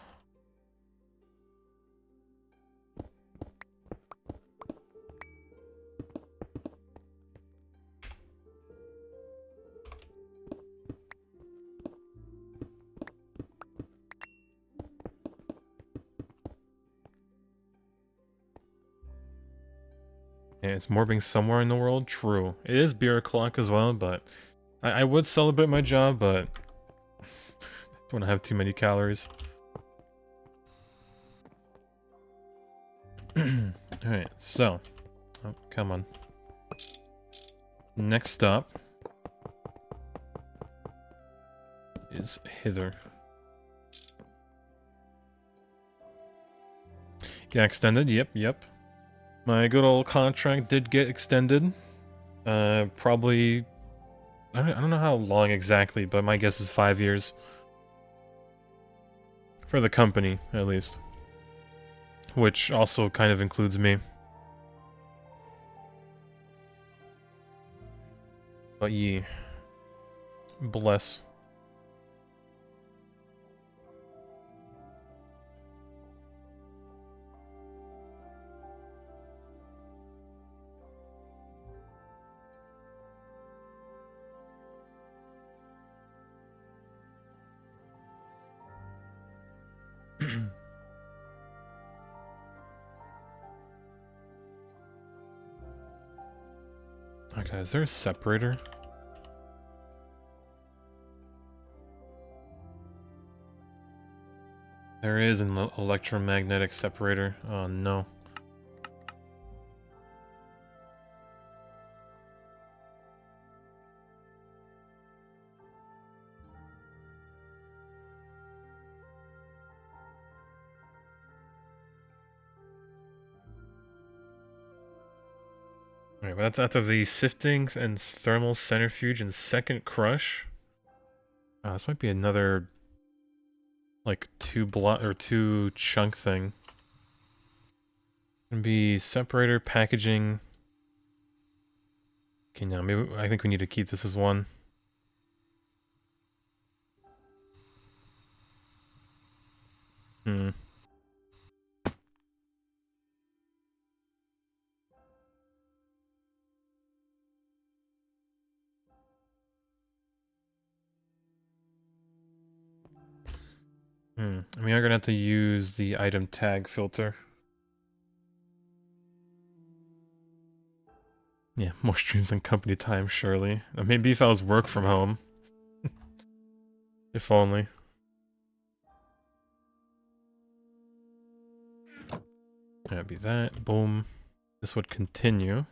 Yeah, it's morbing somewhere in the world. True. It is beer o'clock as well, but I would celebrate my job, but I don't want to have too many calories. Alright, so. Oh, come on. Next stop is hither. Yeah, extended. Yep. My good old contract did get extended. Probably... I don't know how long exactly, but my guess is 5 years. For the company, at least. Which also kind of includes me. But ye. Bless. Okay, is there a separator? There is an electromagnetic separator. Oh no. Alright, but that's after the sifting and thermal centrifuge and second crush. This might be another like 2 chunk thing. Gonna be separator, packaging. Okay, now maybe I think we need to keep this as one. Hmm. I mean, I'm gonna have to use the item tag filter. Yeah, more streams than company time, surely. Maybe if I was work from home. If only. That'd be that. Boom. This would continue.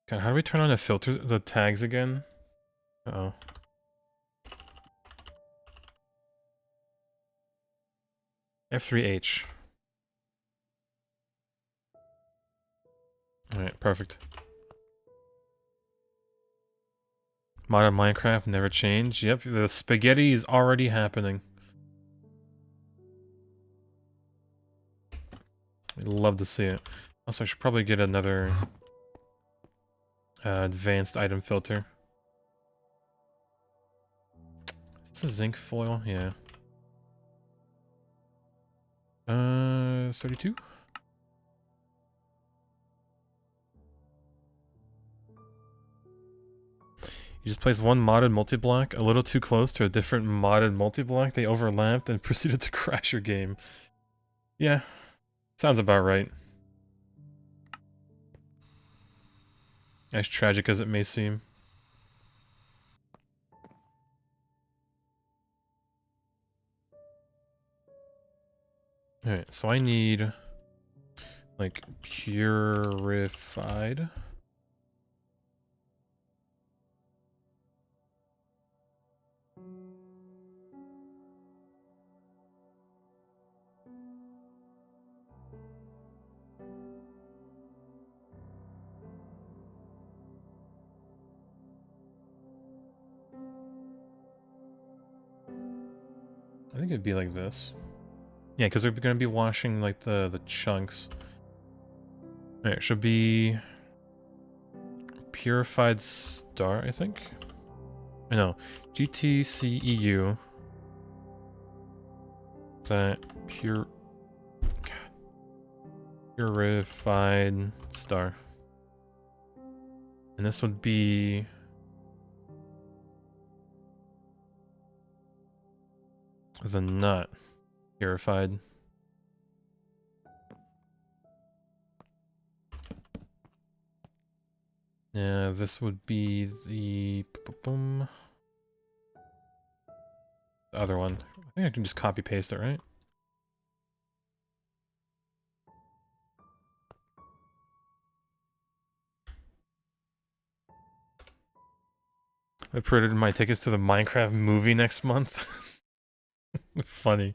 God, how do we turn on the tags again? Uh-oh. F3H. Alright, perfect. Modern Minecraft never changed. Yep, the spaghetti is already happening. We'd love to see it. Also, I should probably get another advanced item filter. Is this a zinc foil? Yeah. 32? You just placed one modded multi-block a little too close to a different modded multi-block. They overlapped and proceeded to crash your game. Yeah, sounds about right. As tragic as it may seem. Alright, so I need... like, purified. I think it'd be like this. Yeah, because we're gonna be washing like the chunks. Alright, should be purified star, I think. I know. GTCEU. That purified star. And this would be the not purified. Yeah, this would be the other one. I think I can just copy paste it, right? I printed my tickets to the Minecraft movie next month. Funny.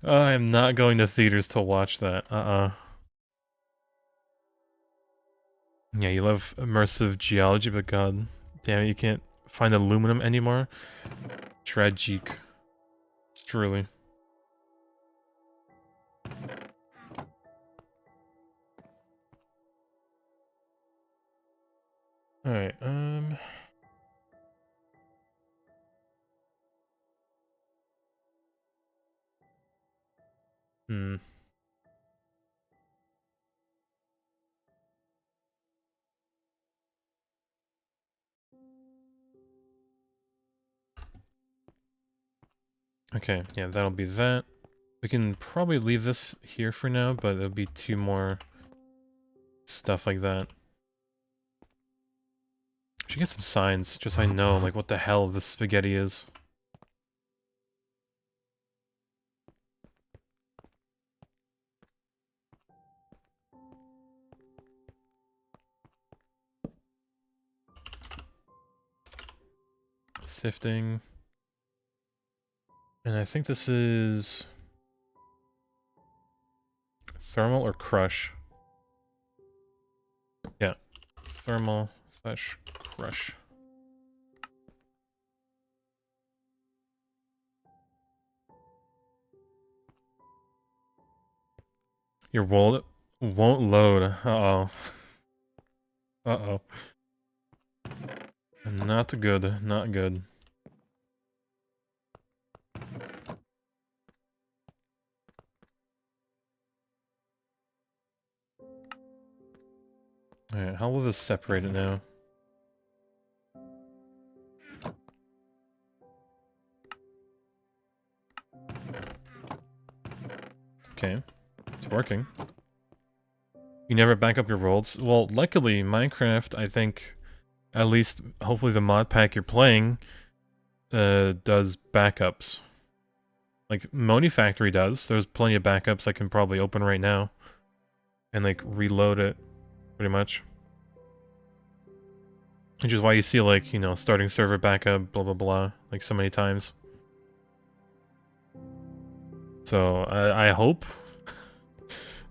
I am not going to theaters to watch that. Yeah, you love immersive geology, but god damn it, you can't find aluminum anymore. Tragic. Truly. Alright, Okay, yeah, that'll be that. We can probably leave this here for now, but there'll be 2 more stuff like that. Should get some signs, just so I know, like, what the hell this spaghetti is. Sifting. And I think this is... thermal or crush? Yeah. Thermal / crush. Your wallet won't load. Uh-oh. Uh-oh. Not good. Not good. Alright, how will this separate it now? Okay. It's working. You never back up your worlds? Well, luckily, Minecraft, I think, at least, hopefully the mod pack you're playing, does backups. Like, Monifactory does. There's plenty of backups I can probably open right now. And, like, reload it, pretty much. Which is why you see, like, you know, starting server backup, blah blah blah, like, so many times. So, I hope...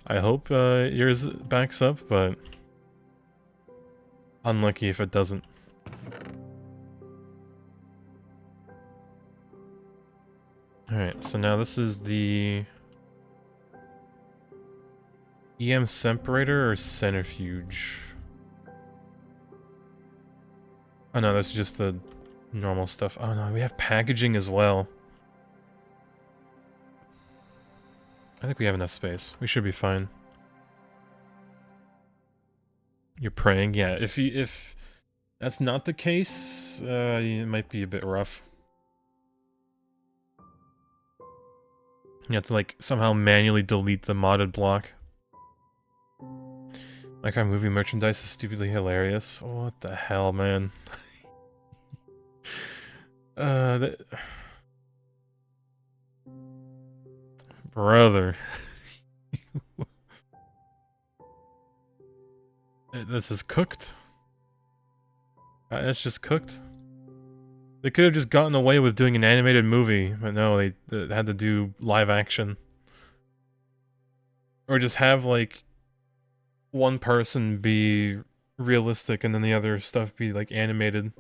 I hope yours backs up, but... unlucky if it doesn't. Alright, so now this is the... EM separator or centrifuge? Oh no, that's just the normal stuff. Oh no, we have packaging as well. I think we have enough space. We should be fine. You're praying? Yeah, if that's not the case, it might be a bit rough. You have to, like, somehow manually delete the modded block. Like, our movie merchandise is stupidly hilarious. What the hell, man? Brother. This is cooked. It's just cooked. They could have just gotten away with doing an animated movie, but no, they had to do live action. Or just have, like, one person be realistic and then the other stuff be, like, animated.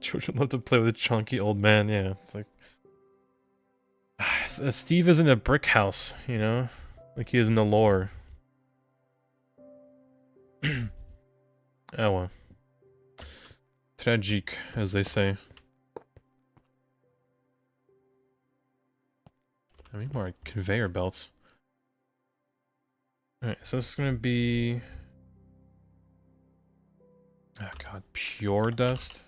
Children love to play with a chunky old man, yeah. It's like... Steve is in a brick house, you know? Like he is in the lore. Oh well. Tragique, as they say. I need more conveyor belts. Alright, so this is gonna be... Oh god, pure dust?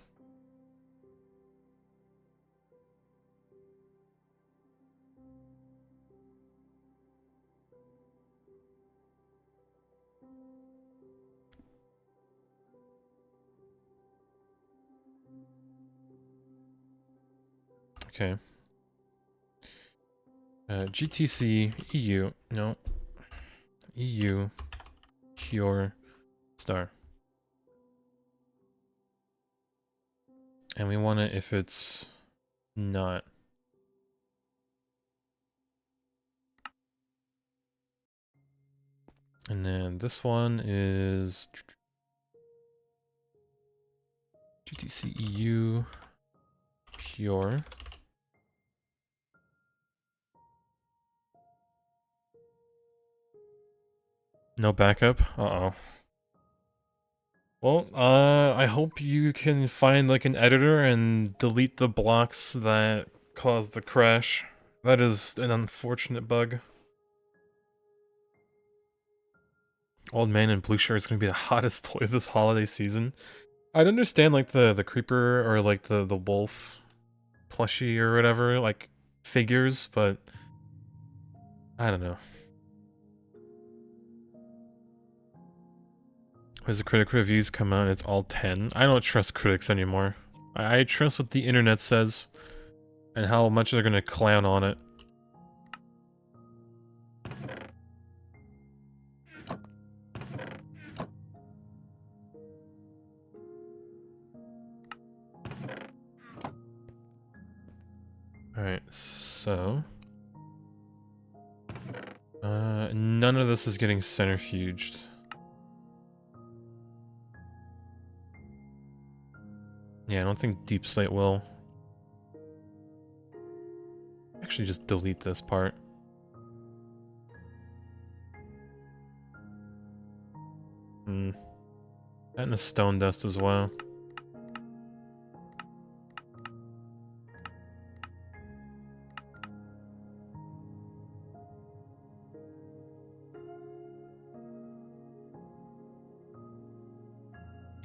Okay. GTC, EU, no. EU, pure star. And we want it if it's not. And then this one is GTC EU pure. No backup? Uh-oh. Well, I hope you can find, like, an editor and delete the blocks that caused the crash. That is an unfortunate bug. Old man in blue shirt is gonna be the hottest toy this holiday season. I'd understand, like, the creeper or, like, the wolf plushie or whatever, like, figures, but... I don't know. As the critic reviews come out, it's all 10. I don't trust critics anymore. I trust what the internet says, and how much they're gonna clown on it. Alright, so... none of this is getting centrifuged. Yeah, I don't think Deep Slate will. Actually, just delete this part. That and the stone dust as well.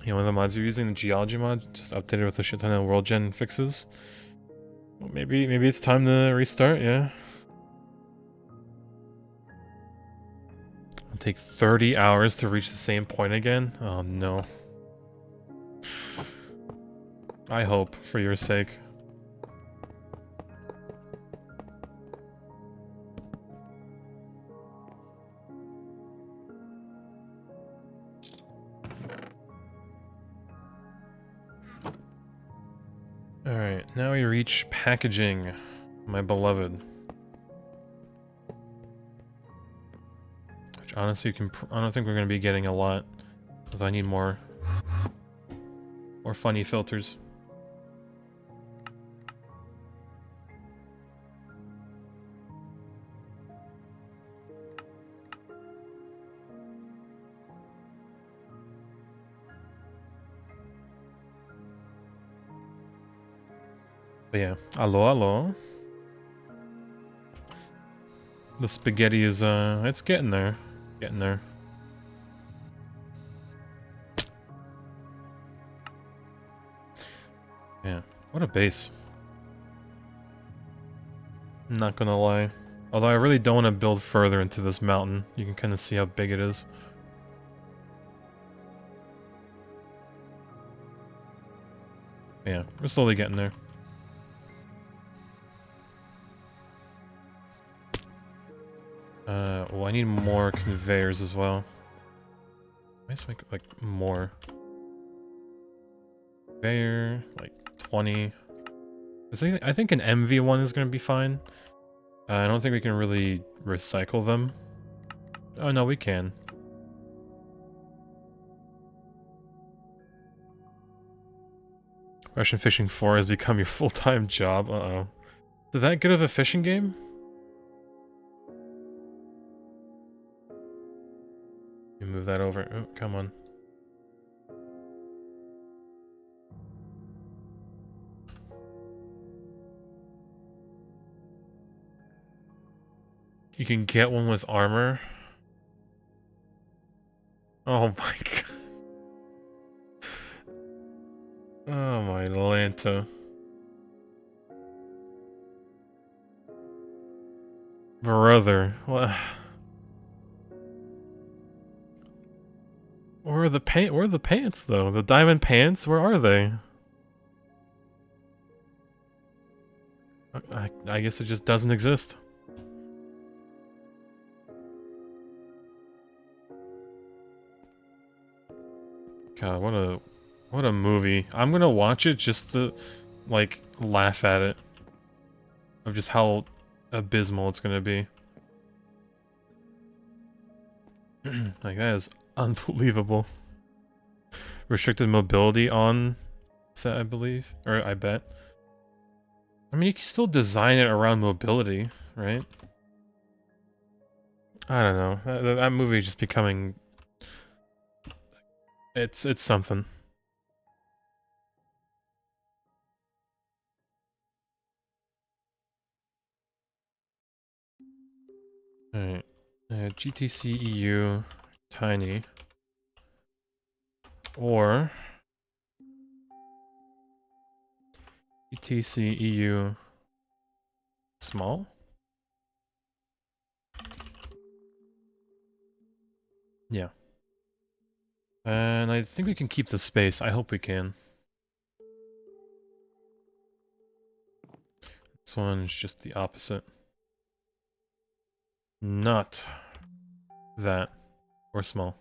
Yeah, one of the mods you're using, the geology mod, just updated with a shit ton of world gen fixes. Well, maybe it's time to restart, yeah. It'll take 30 hours to reach the same point again? Oh no. I hope, for your sake. Alright, now we reach packaging, my beloved. Which honestly, I don't think we're going to be getting a lot, because I need more funny filters. But yeah, allo. The spaghetti is, it's getting there. Getting there. Yeah, what a base. Not gonna lie. Although I really don't want to build further into this mountain. You can kind of see how big it is. Yeah, we're slowly getting there. Well, I need more conveyors as well. Let's make, like, more. Conveyor, like, 20. I think an MV1 is gonna be fine. I don't think we can really recycle them. Oh, no, we can. Russian Fishing 4 has become your full-time job. Uh-oh. Is that good of a fishing game? You move that over. Oh, come on. You can get one with armor. Oh my god. Oh my Lanta. Brother, what? Where are the pants though? The diamond pants? Where are they? I guess it just doesn't exist. God, what a movie. I'm gonna watch it just to, like, laugh at it. Of just how abysmal it's gonna be. Like, that is unbelievable. Restricted mobility on set, I believe. Or I bet. I mean, you can still design it around mobility, right? I don't know. That movie is just becoming... It's something. Alright. GTC EU tiny. Or GTC EU small? Yeah. And I think we can keep the space. I hope we can. This one's just the opposite. Not that. Or small.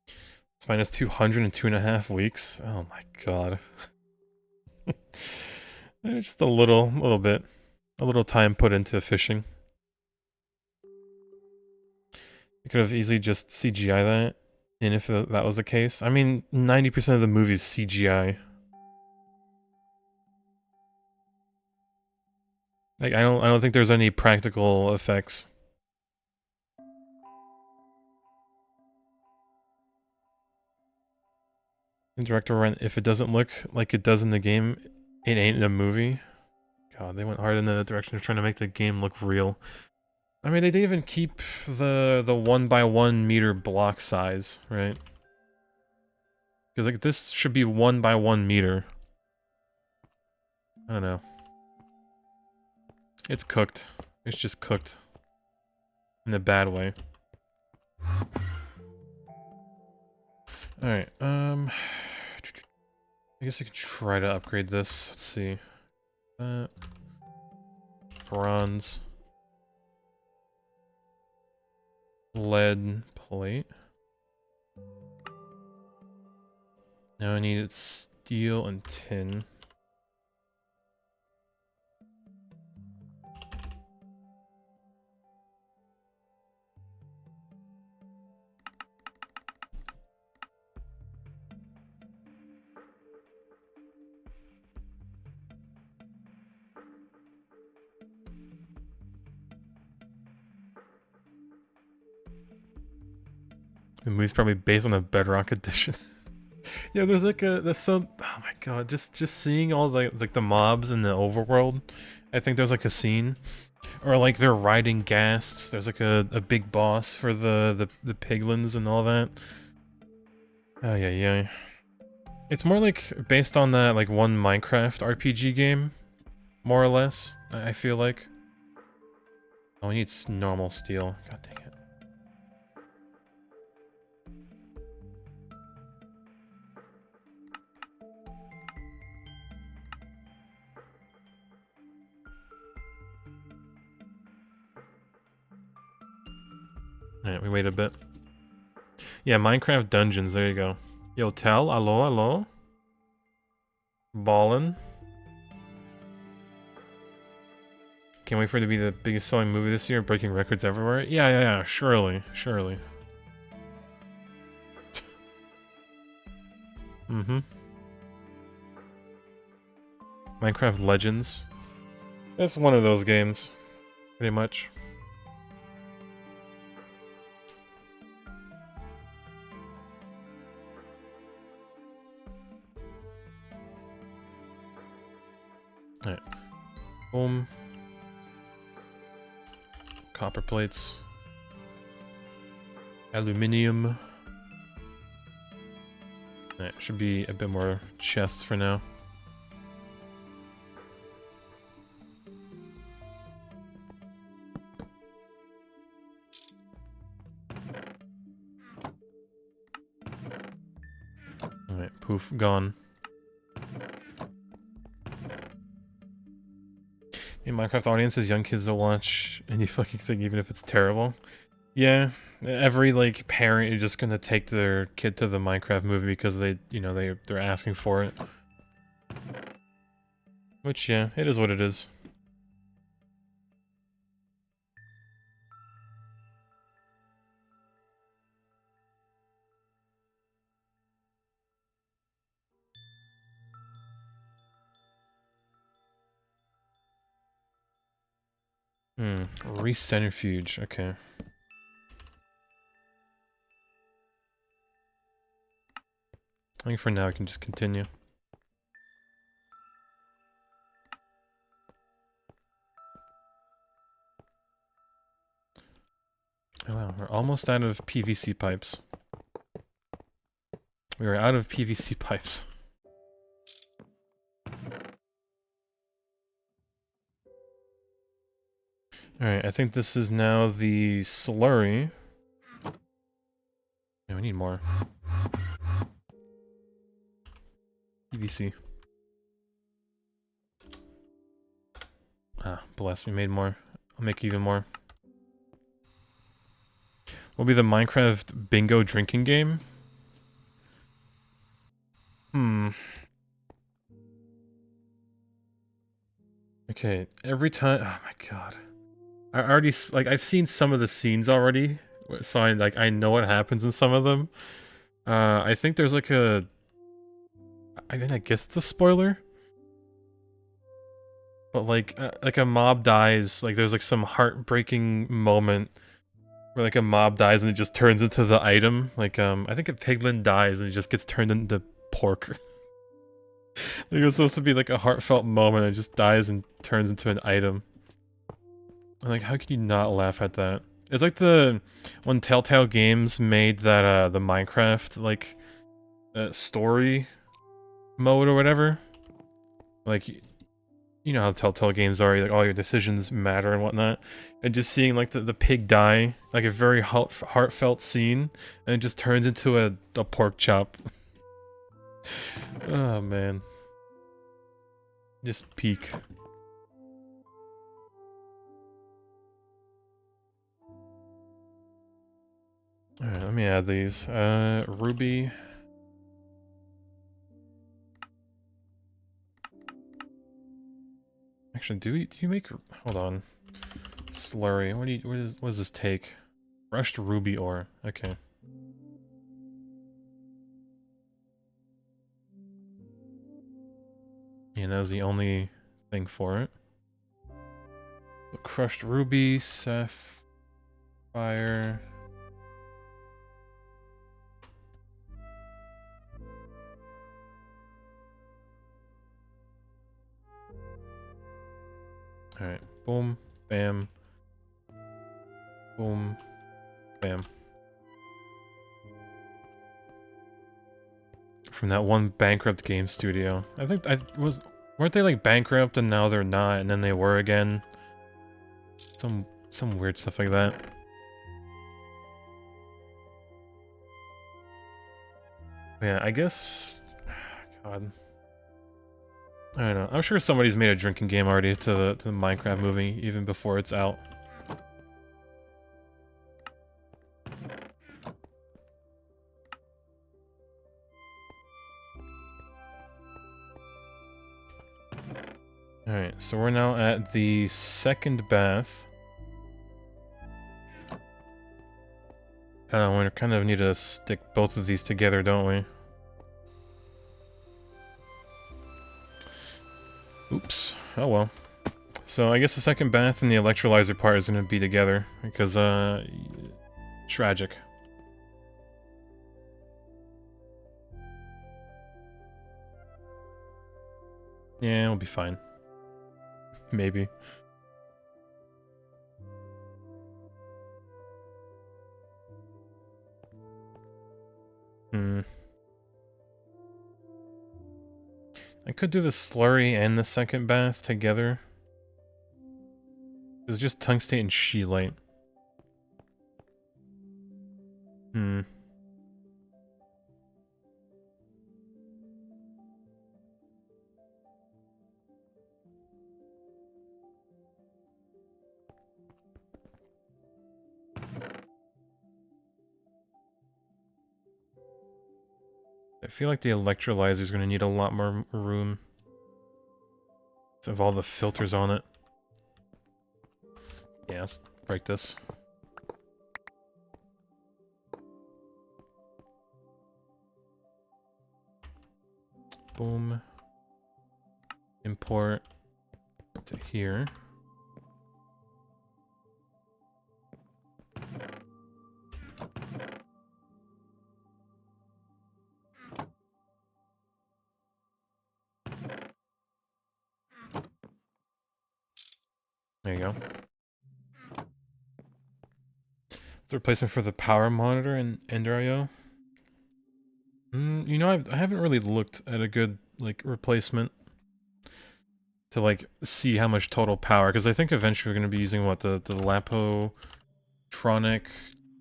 It's minus 200 in 2.5 weeks. Oh my god. Just a little bit. A little time put into fishing. You could have easily just CGI that. And if that was the case. I mean, 90% of the movie's CGI. Like, I don't think there's any practical effects. The director went, if it doesn't look like it does in the game, it ain't in a movie. God, they went hard in the direction of trying to make the game look real. I mean, they didn't even keep the 1x1 meter block size, right? Because, like, this should be 1x1 meter. I don't know. It's cooked. It's just cooked. In a bad way. Alright, I guess we could try to upgrade this. Let's see. Bronze. Lead plate. Now I need steel and tin. The movie's probably based on a Bedrock edition. Yeah, there's like a oh my god, just seeing all the the mobs in the overworld I think there's like a scene, or like they're riding ghasts. There's like a big boss for the piglins and all that. Oh yeah, yeah. It's more like based on that like one Minecraft RPG game, more or less. I feel like. Oh, we need normal steel. God dang it. Alright, we wait a bit. Yeah, Minecraft Dungeons, there you go. Yo, Tell, hello, hello. Ballin'. Can't wait for it to be the biggest selling movie this year, breaking records everywhere. Yeah, yeah, yeah, surely, surely. Mm-hmm. Minecraft Legends. That's one of those games, pretty much. Alright. Boom. Copper plates. Aluminium. Alright, should be a bit more chests for now. Alright, poof, gone. In Minecraft audiences, young kids will watch any fucking thing, even if it's terrible. Yeah, every like parent is just gonna take their kid to the Minecraft movie because they, you know, they're asking for it. Which, yeah, it is what it is. Recentrifuge, okay. I think for now I can just continue. Oh wow, we're almost out of PVC pipes. We are out of PVC pipes. Alright, I think this is now the slurry. Yeah, we need more. PVC. Ah, bless, we made more. I'll make even more. Will be the Minecraft bingo drinking game? Okay, every time- oh my god. I already, like, I've seen some of the scenes already, so I know what happens in some of them. I think there's like a... I mean, I guess it's a spoiler? But like a mob dies, like there's like some heartbreaking moment where like a mob dies and it just turns into the item. Like, I think a piglin dies and it just gets turned into pork. Like, it was supposed to be like a heartfelt moment and it just dies and turns into an item. Like, how can you not laugh at that? It's like when Telltale Games made that, the Minecraft, like, story mode or whatever. Like, you know how Telltale Games are, like, all your decisions matter and whatnot. And just seeing, like, the pig die, like, a very heartfelt scene, and it just turns into a pork chop. Oh, man. Just peak. Alright, let me add these. Ruby. Actually, do you make... Hold on. Slurry. What does this take? Brushed ruby ore. Okay. Yeah, that was the only thing for it. Crushed ruby, sapphire. Alright, boom, bam, boom, bam. From that one bankrupt game studio. I think weren't they like bankrupt and now they're not and then they were again? Some weird stuff like that. Yeah, I guess God. I don't know. I'm sure somebody's made a drinking game already to the Minecraft movie even before it's out. Alright, so we're now at the second bath. We kind of need to stick both of these together, don't we? Oops. Oh well. So I guess the second bath and the electrolyzer part is going to be together, because, tragic. Yeah, it'll be fine. Maybe. I could do the slurry and the second bath together. It's just tungstate and scheelite. I feel like the electrolyzer is going to need a lot more room. To have all the filters on it. Yeah, let's break this. Boom. Import to here. There you go. It's a replacement for the power monitor in Ender.io. You know, I haven't really looked at a good, like, replacement to, like, see how much total power, because I think eventually we're going to be using, what, the Lapotronic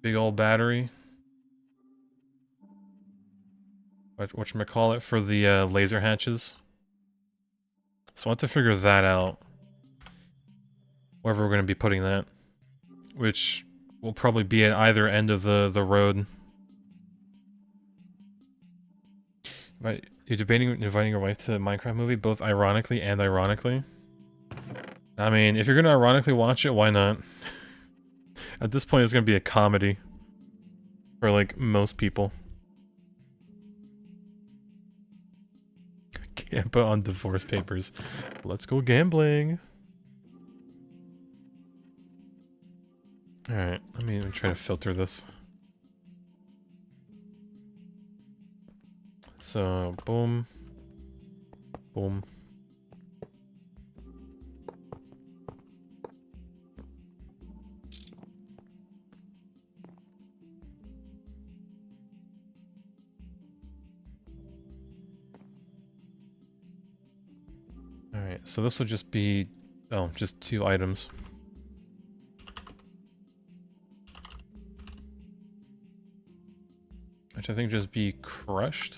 big old battery? Whatchamacallit, for the, laser hatches. So I want to figure that out. Wherever we're going to be putting that. Which will probably be at either end of the road. Right, you're debating inviting your wife to a Minecraft movie, both ironically and ironically? I mean, if you're gonna ironically watch it, why not? At this point, it's gonna be a comedy. For, like, most people. Gampa on divorce papers. Let's go gambling! Alright, let me try to filter this. So, boom. Boom. Alright, so this will just be... oh, just 2 items. Which I think just be crushed.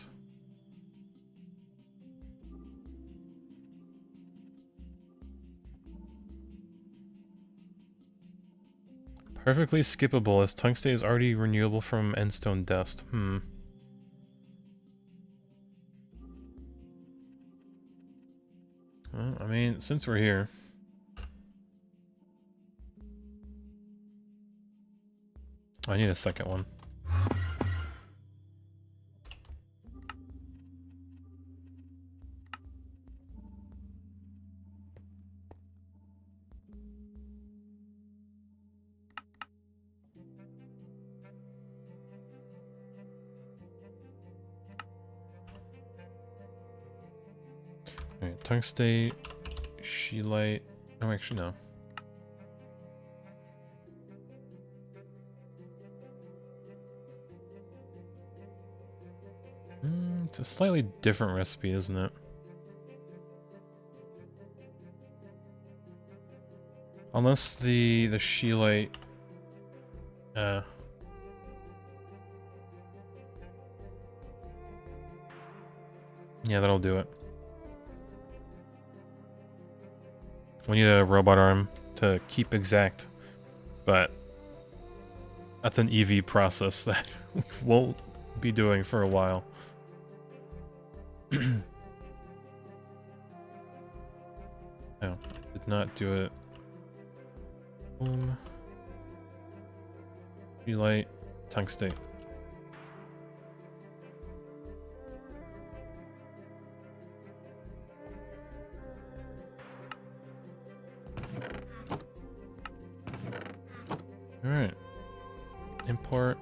Perfectly skippable, as tungstate is already renewable from endstone dust. Well, I mean, since we're here... I need a second one. Alright, tungstate, scheelite, No, actually, no. It's a slightly different recipe, isn't it? Unless the Sheelite... Yeah, that'll do it. We need a robot arm to keep exact, but that's an EV process that we won't be doing for a while. No, did not do it. Boom. Relight, tungstate. Alright. Import.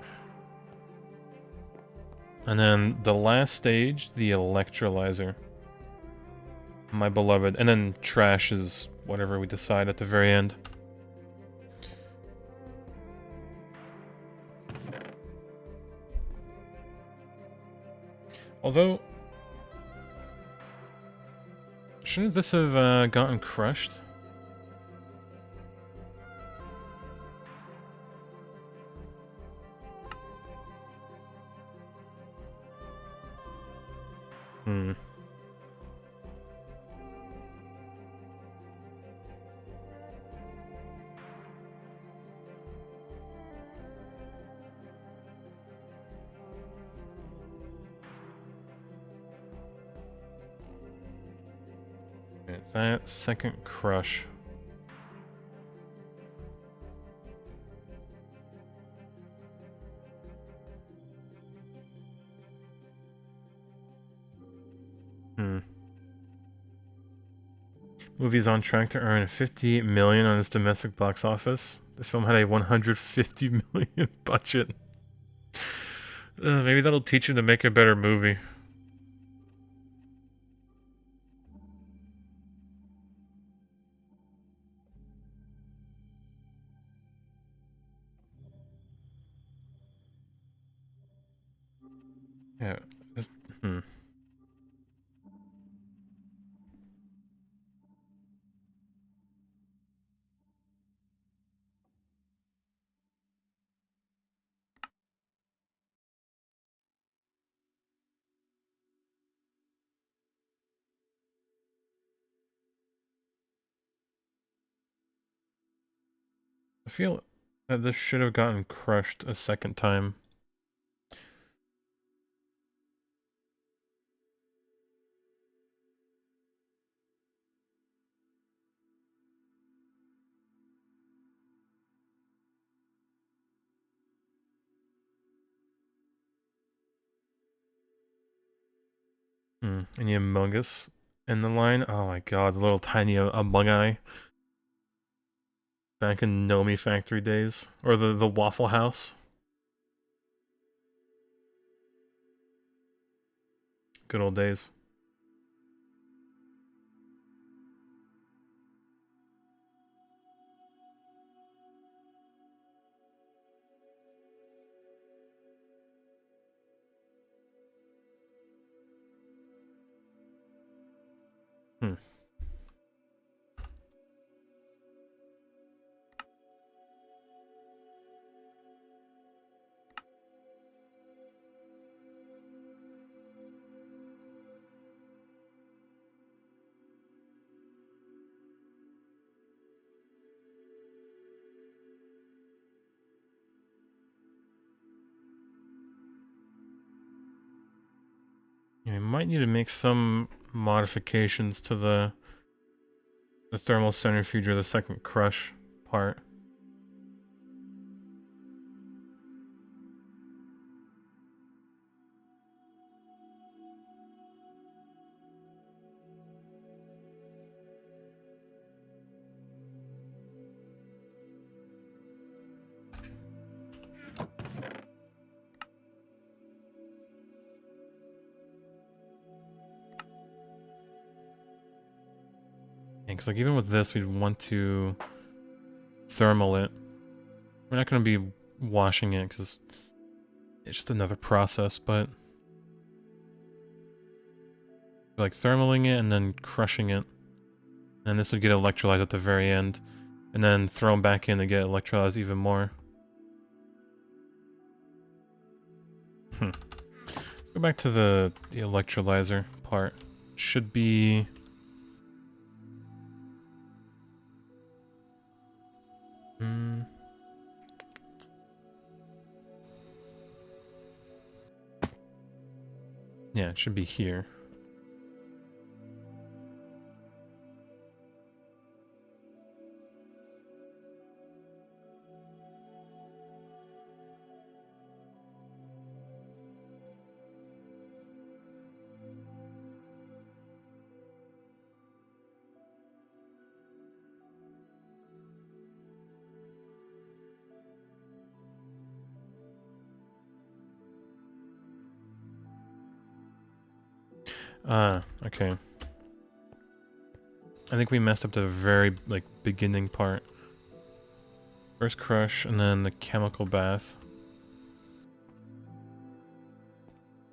And then the last stage, the electrolyzer. My beloved. And then trash is whatever we decide at the very end. Although... shouldn't this have gotten crushed? Hmm. Right, that second crush. Movie's on track to earn 58 million on its domestic box office. The film had a 150 million budget. Maybe that'll teach him to make a better movie. Yeah. I feel that this should have gotten crushed a second time. Any Among Us in the line? Oh my god, the little tiny Among Eye. Back in Monifactory days. Or the Waffle House. Good old days. Yeah, we might need to make some modifications to the thermal centrifuge or the second crush part. Because like even with this, we'd want to thermal it. We're not going to be washing it because it's just another process, but like thermaling it and then crushing it. And this would get electrolyzed at the very end. And then thrown back in to get electrolyzed even more. Let's go back to the electrolyzer part. Should be... Yeah, it should be here. Ah, okay. I think we messed up the very, like, beginning part. First crush, and then the chemical bath.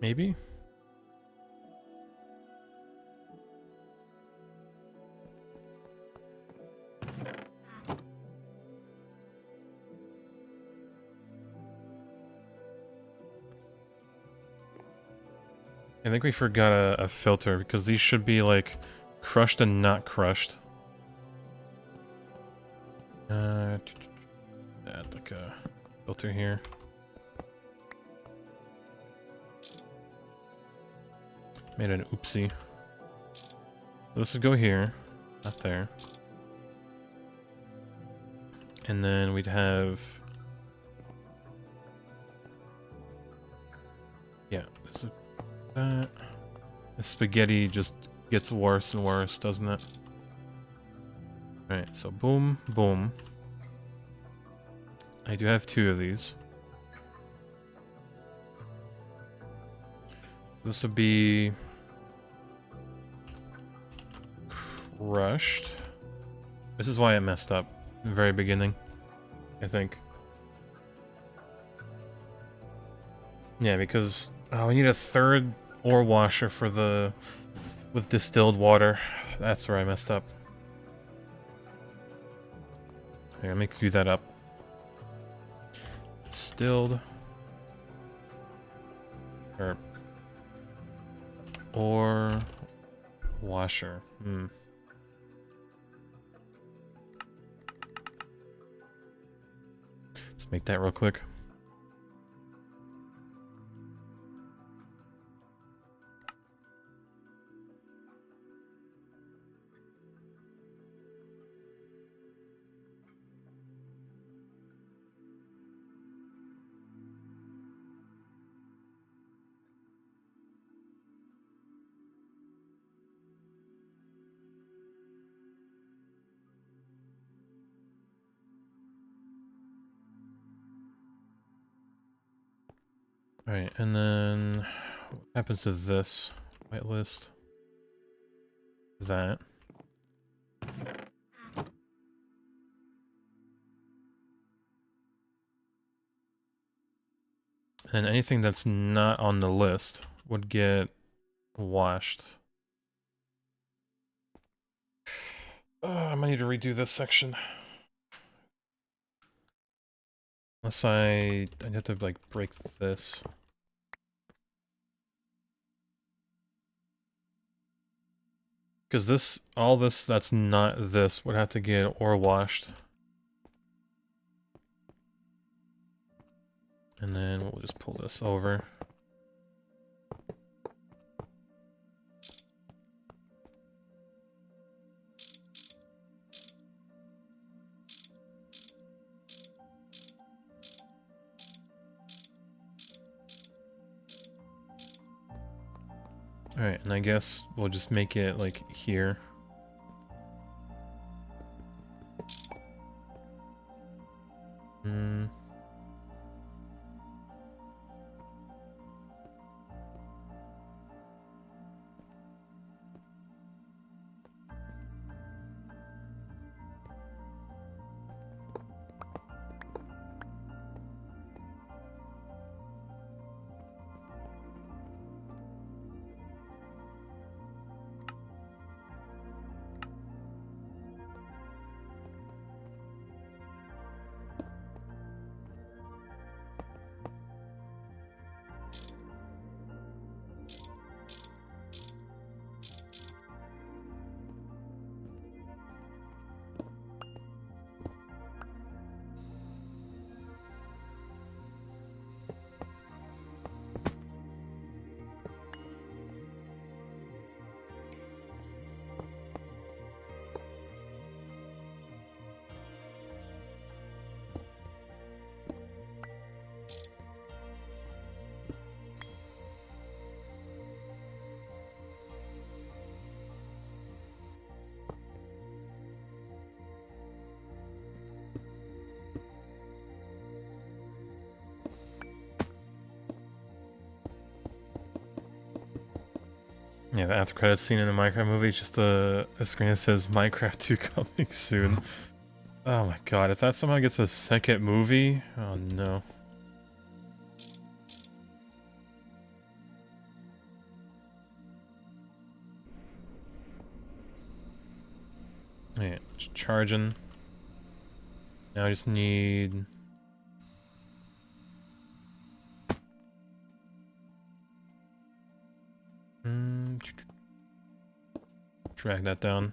Maybe? I think we forgot a filter, because these should be, like, crushed and not crushed. Add like a filter here. Made an oopsie. This would go here, not there. And then we'd have... Yeah, this is that. The spaghetti just gets worse and worse, doesn't it? Alright, so boom, boom. I do have 2 of these. This would be... crushed. This is why it messed up in the very beginning, I think. Yeah, because we need a third ore washer for the... with distilled water. That's where I messed up. Here, let me cue that up. Distilled. Or washer. Let's make that real quick. Alright, and then what happens to this white list? That. And anything that's not on the list would get washed. I might need to redo this section. Unless I'd have to like break this. Because this, all this that's not this would have to get ore washed. And then we'll just pull this over. Alright, and I guess we'll just make it like here. Yeah, the after credits scene in the Minecraft movie, just a screen that says Minecraft 2 coming soon. Oh my god, if that somehow gets a second movie, oh no. Yeah, just charging. Now I just need... drag that down.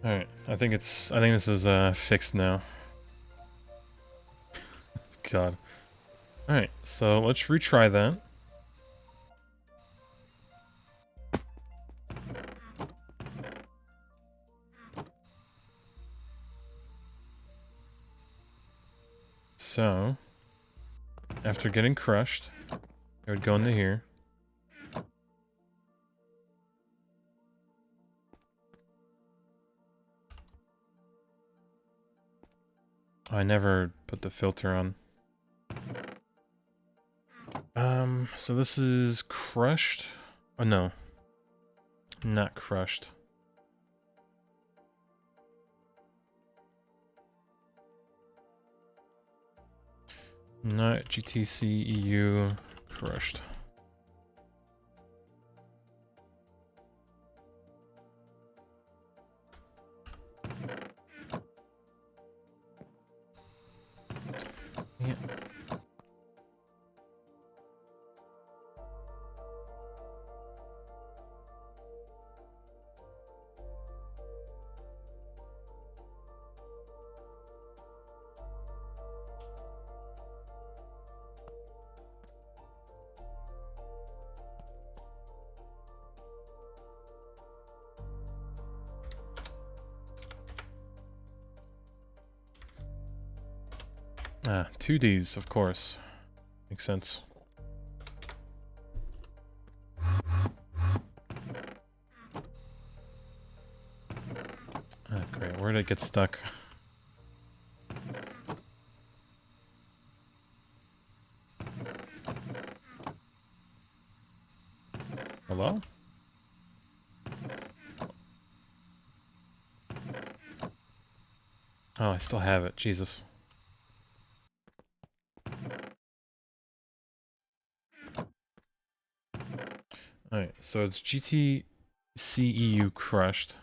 Alright, I think this is fixed now. God. Alright, so let's retry that. So, after getting crushed, it would go into here. I never put the filter on. So this is crushed? Oh no. Not crushed. Not GTC EU crushed. Yeah. Ah, 2Ds, of course. Makes sense. Ah, great. Where did it get stuck? Hello? Oh, I still have it. Jesus. Alright, so it's GTCEU crushed.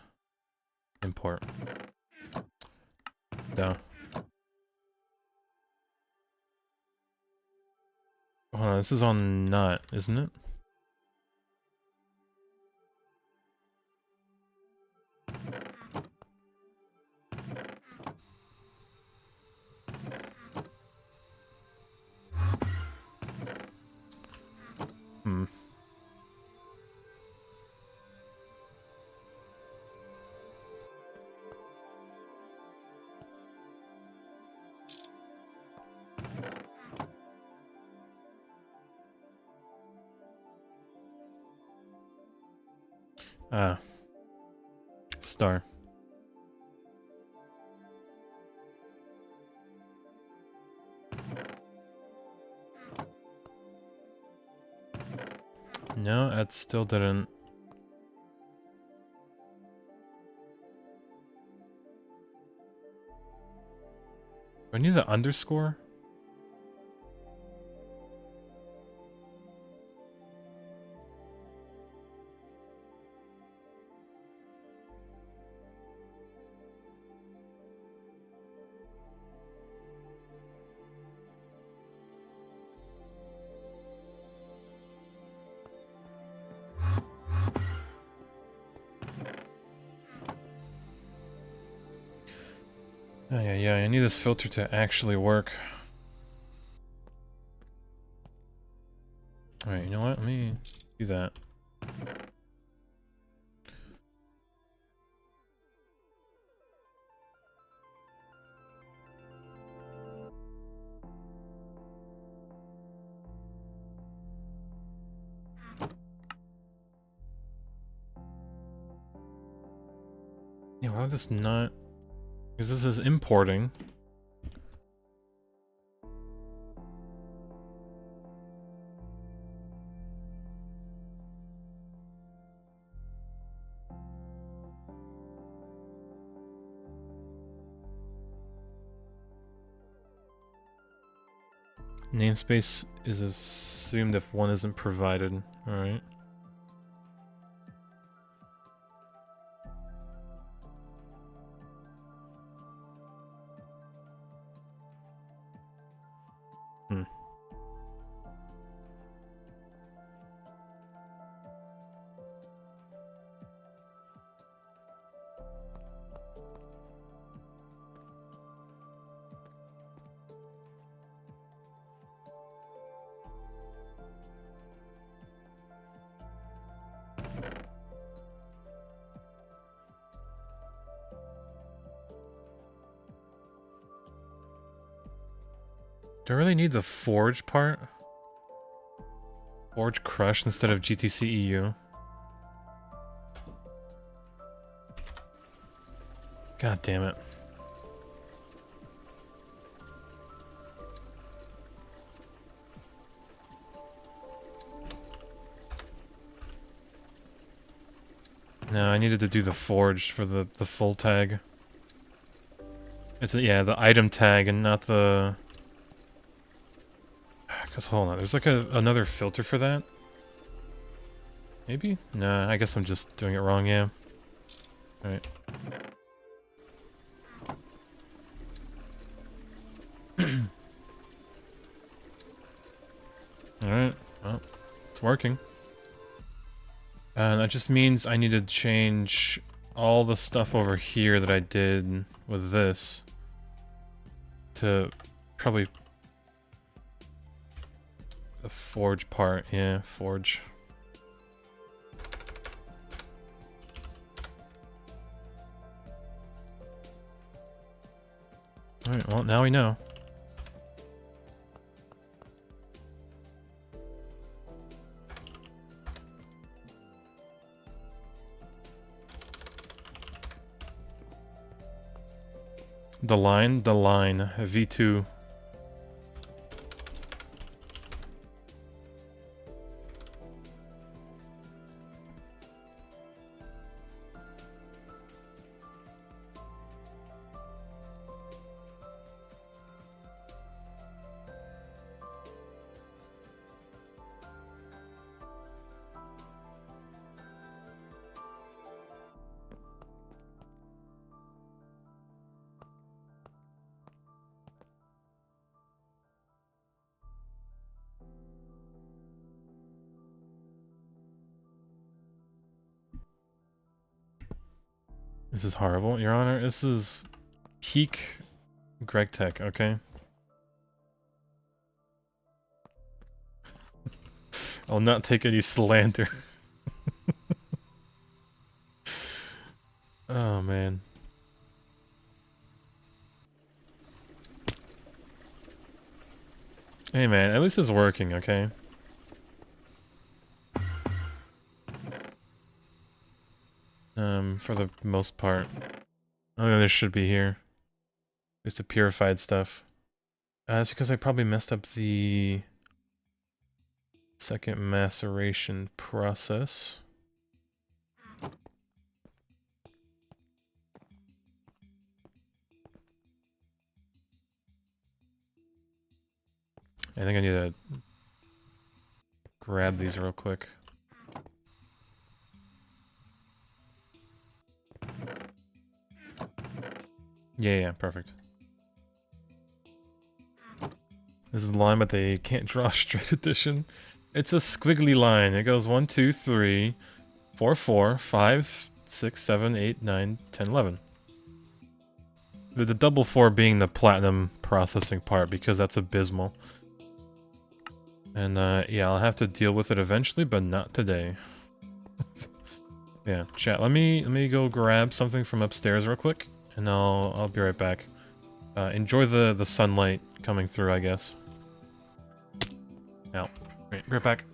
Import. Duh. Hold on, this is on nut, isn't it? Hmm. Ah. Star. No, that still didn't. Do I need the underscore? Oh, yeah, I need this filter to actually work. Alright, you know what? Let me do that. Yeah, why would this not... Because this is importing. Namespace is assumed if one isn't provided. Alright. Do I really need the Forge part? Forge Crush instead of GTC EU? God damn it. No, I needed to do the Forge for the full tag. It's, yeah, the item tag and not the... Because, hold on, there's like another filter for that? Maybe? Nah, I guess I'm just doing it wrong, yeah. Alright. Alright, well, it's working. And that just means I need to change all the stuff over here that I did with this to probably the Forge part, yeah, Forge. Alright, well, now we know. The line, V2. This is horrible, Your Honor. This is peak Greg Tech, okay? I'll not take any slander. Oh, man. Hey, man, at least it's working, okay? For the most part. Oh, there should be here. Just the purified stuff. That's because I probably messed up the second maceration process. I think I need to grab these real quick. Yeah, perfect. This is the line, but they can't draw straight edition. It's a squiggly line. It goes 1, 2, 3, 4, 4, 5, 6, 7, 8, 9, 10, 11. The double 4 being the platinum processing part, because that's abysmal. And yeah, I'll have to deal with it eventually, but not today. Yeah, chat. Let me go grab something from upstairs real quick, and I'll be right back. Enjoy the sunlight coming through, I guess. Now, right back.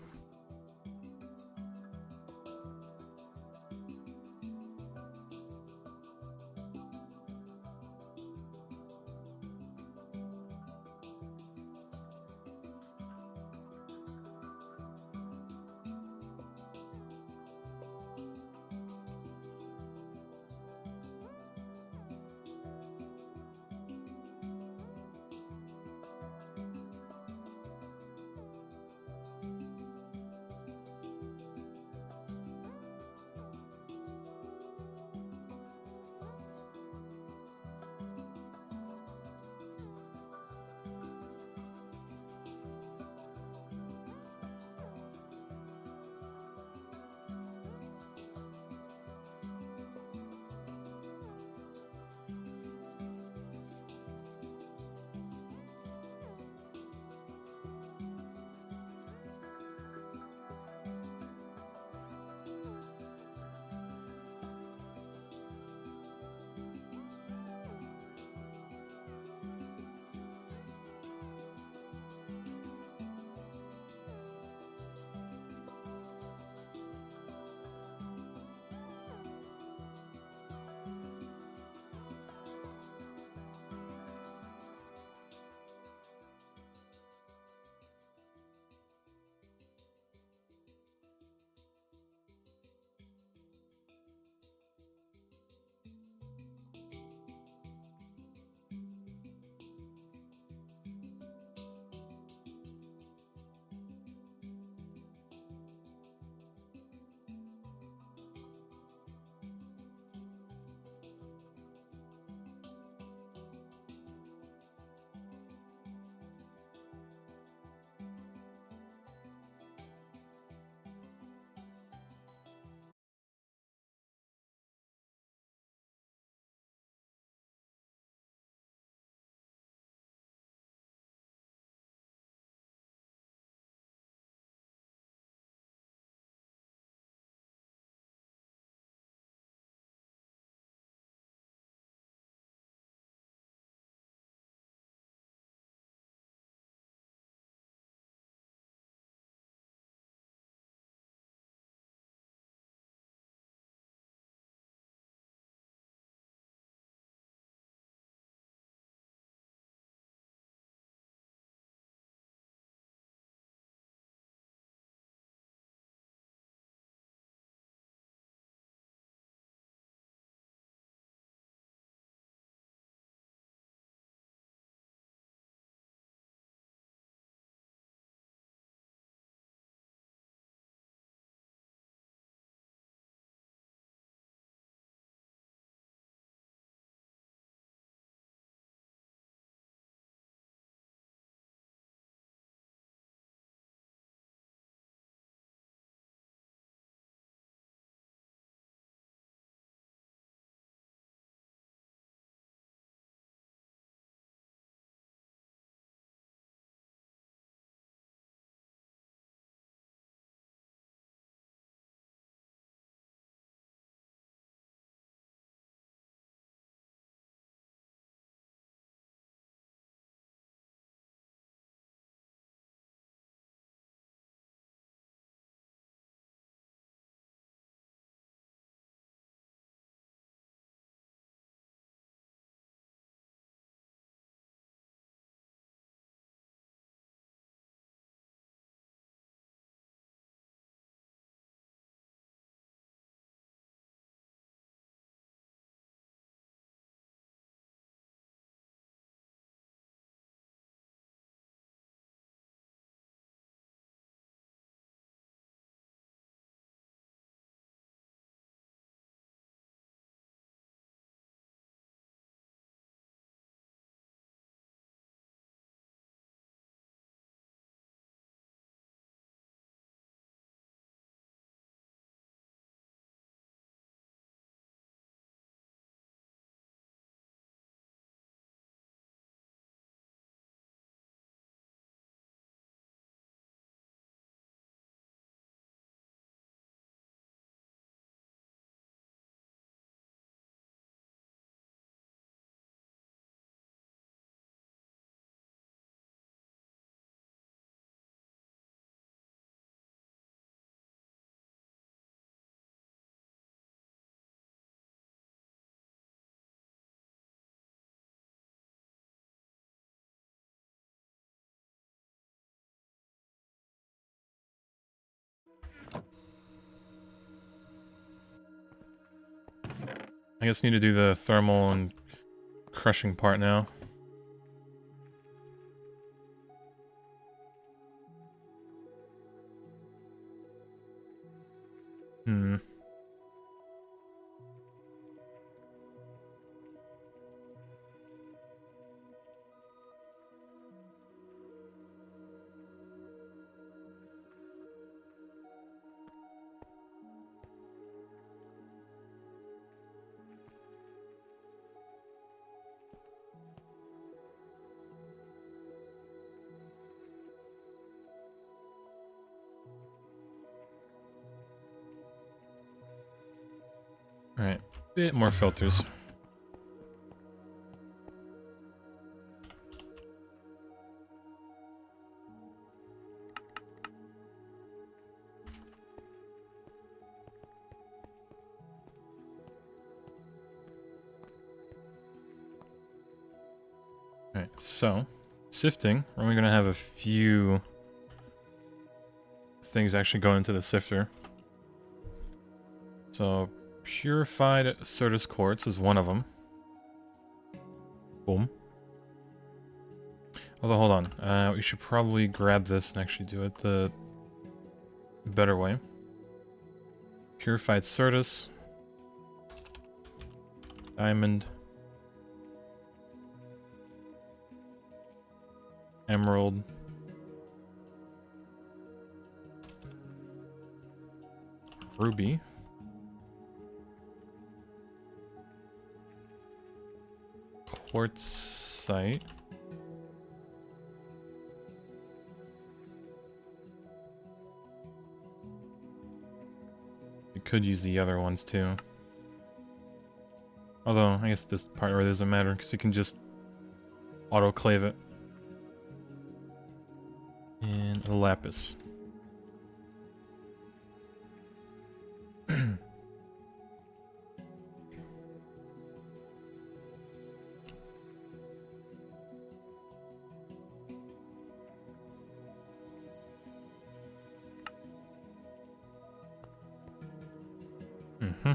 I guess need to do the thermal and crushing part now. Hmm. Alright, bit more filters. Alright, so, sifting, we're only gonna have a few things actually go into the sifter. So, purified Certus quartz is one of them. Boom. Although, hold on. We should probably grab this and actually do it the better way. Purified Certus. Diamond. Emerald. Ruby. Quartzite. You could use the other ones too. Although, I guess this part really doesn't matter because you can just autoclave it. And a lapis. Mm-hmm.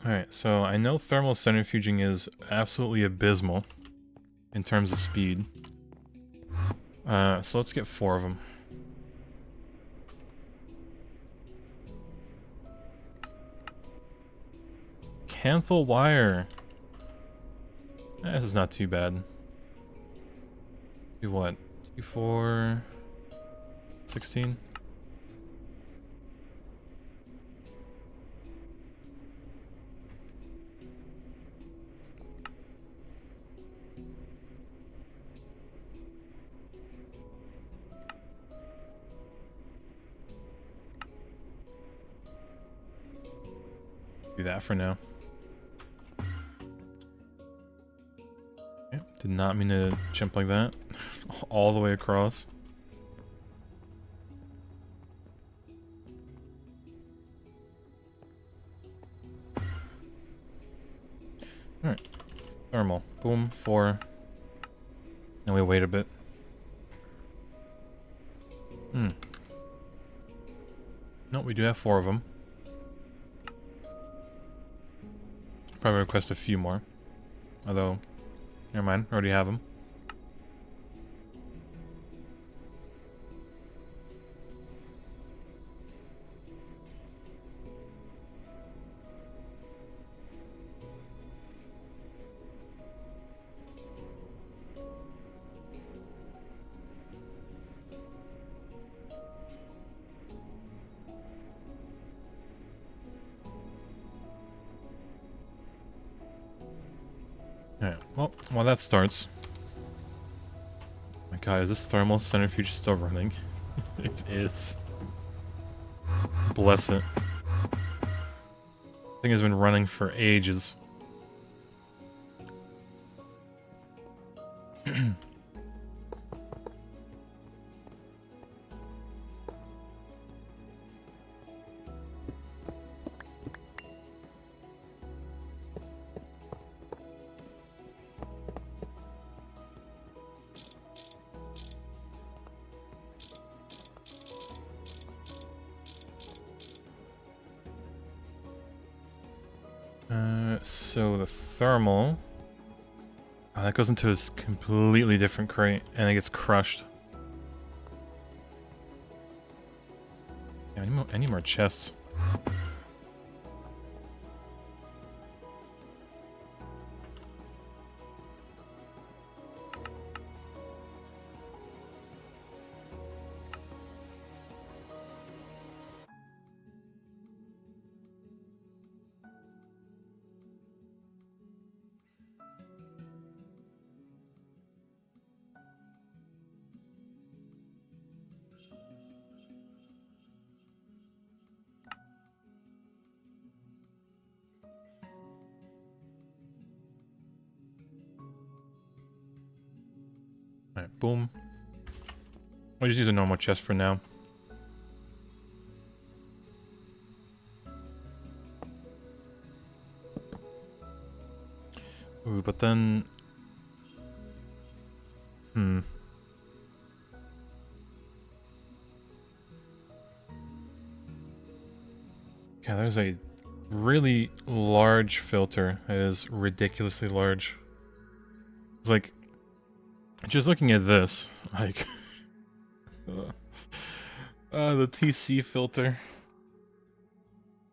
Alright, so I know thermal centrifuging is absolutely abysmal in terms of speed. So let's get 4 of them. Canthal wire. This is not too bad. Do what? 2, 4, 16? Do that for now. Okay, did not mean to jump like that. All the way across. Alright. Thermal. Boom, 4. Then we wait a bit. No, we do have 4 of them. Probably request a few more. Although, never mind, already have them. Alright, well, while that starts... My god, is this thermal centrifuge still running? It is. Bless it. Thing has been running for ages. So the thermal... Oh, that goes into a completely different crate, and it gets crushed. Yeah, I need more chests. Alright, boom. I'll just use a normal chest for now. Ooh, but then... Yeah, there's a really large filter. It is ridiculously large. It's like... Just looking at this, like... the TC filter.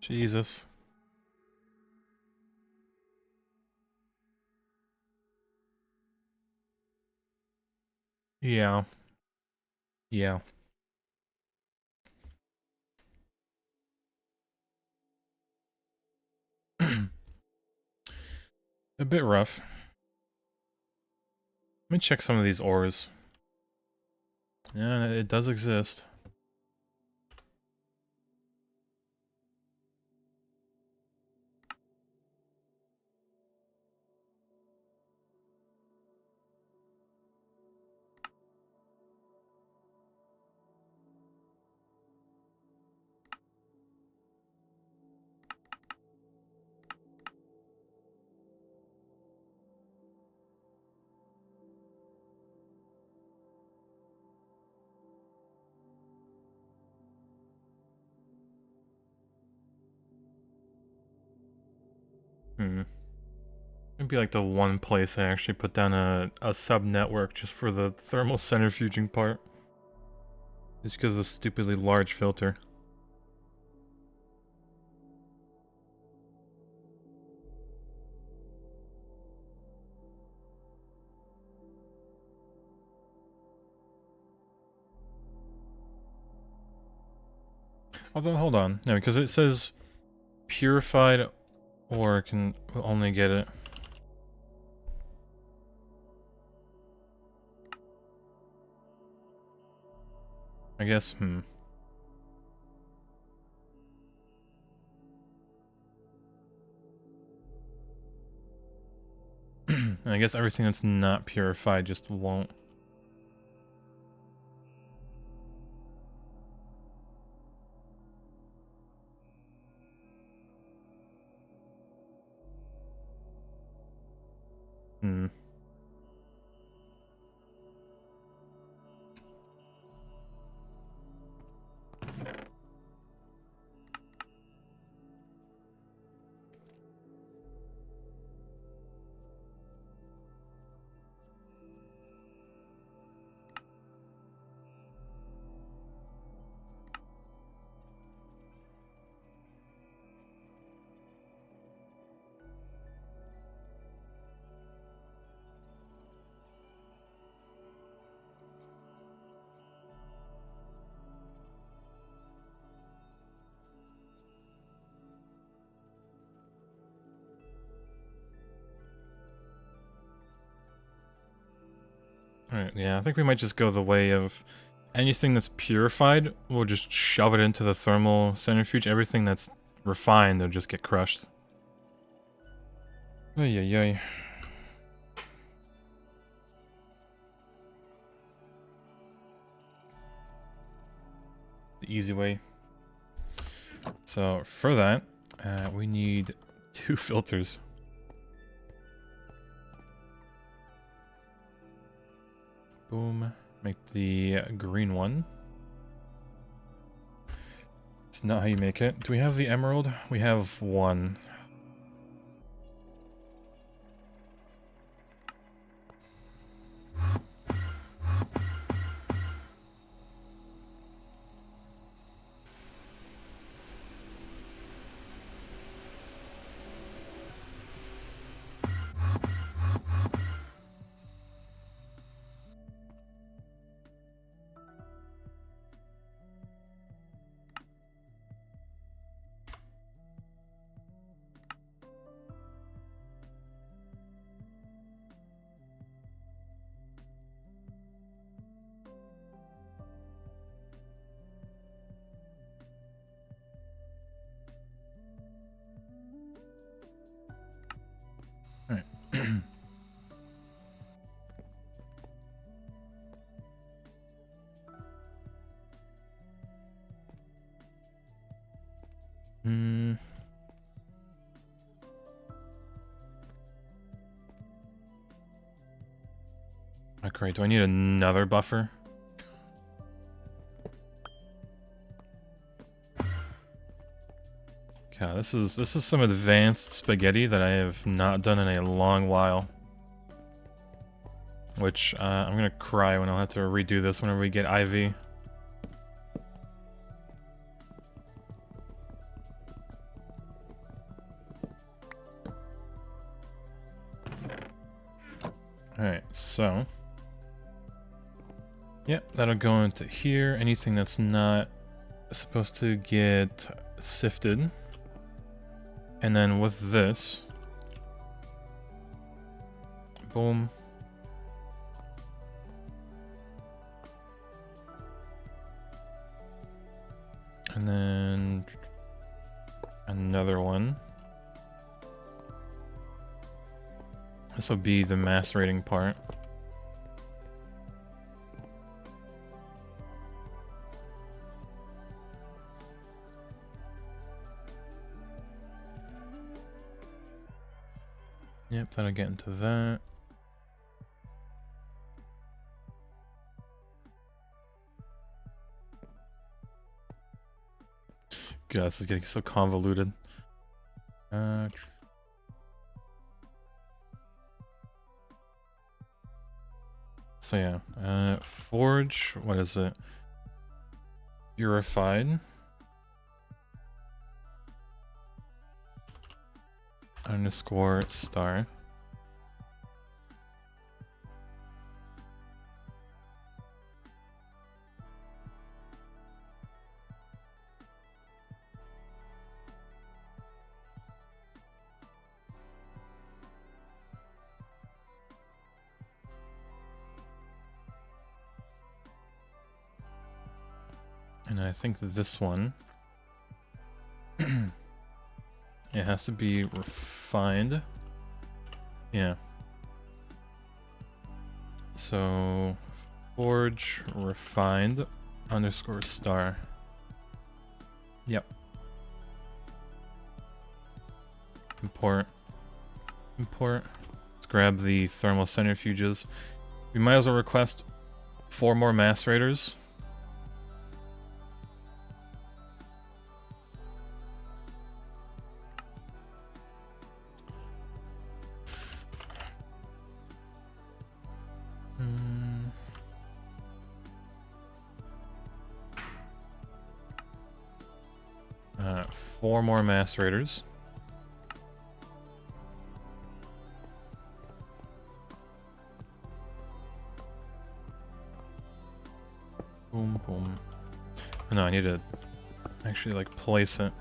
Jesus. Yeah. Yeah. A bit rough. Let me check some of these ores. Yeah, it does exist. It'd be like the one place I actually put down a sub-network just for the thermal centrifuging part. Just because of the stupidly large filter. Although, hold on. No, because it says purified ore can only get it. I guess, And I guess everything that's not purified just won't. Alright, yeah, I think we might just go the way of anything that's purified, we'll just shove it into the thermal centrifuge. Everything that's refined will just get crushed. Ay, ay, ay. The easy way. So, for that, we need 2 filters. Boom. Make the green one. It's not how you make it. Do we have the emerald? We have 1. Hmm. Oh, great. Do I need another buffer? Okay, this is some advanced spaghetti that I have not done in a long while. Which, I'm gonna cry when I'll have to redo this whenever we get Ivy. Alright, so... Yep, that'll go into here. Anything that's not supposed to get sifted. And then with this... Boom. And then... Another one. This will be the macerating part. Yep, that'll get into that. God, this is getting so convoluted. So yeah, forge, what is it? Purified. Underscore star. And I think this one, it has to be refined. Yeah. So, forge refined underscore star. Yep. Import. Import. Let's grab the thermal centrifuges. We might as well request 4 more macerators. Four more macerators. Boom, boom. No, I need to actually, like, place it.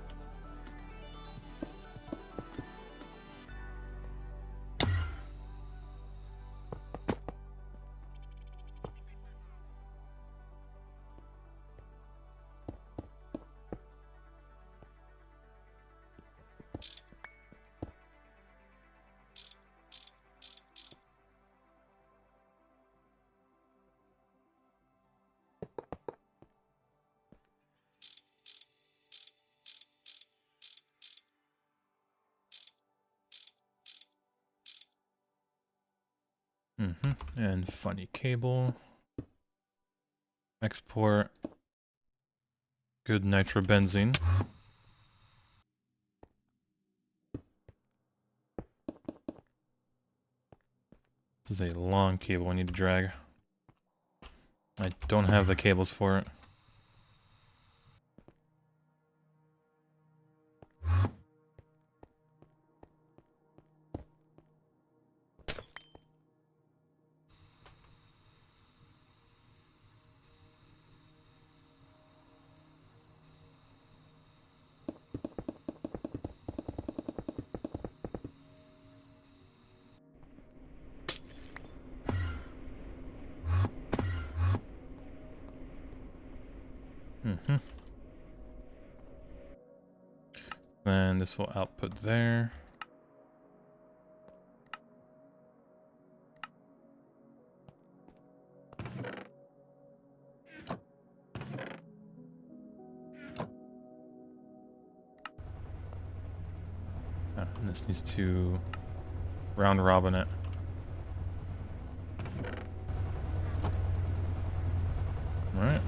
And funny cable. Export. Good nitrobenzene. This is a long cable I need to drag. I don't have the cables for it. Then this will output there. And this needs to round robin it. Alright.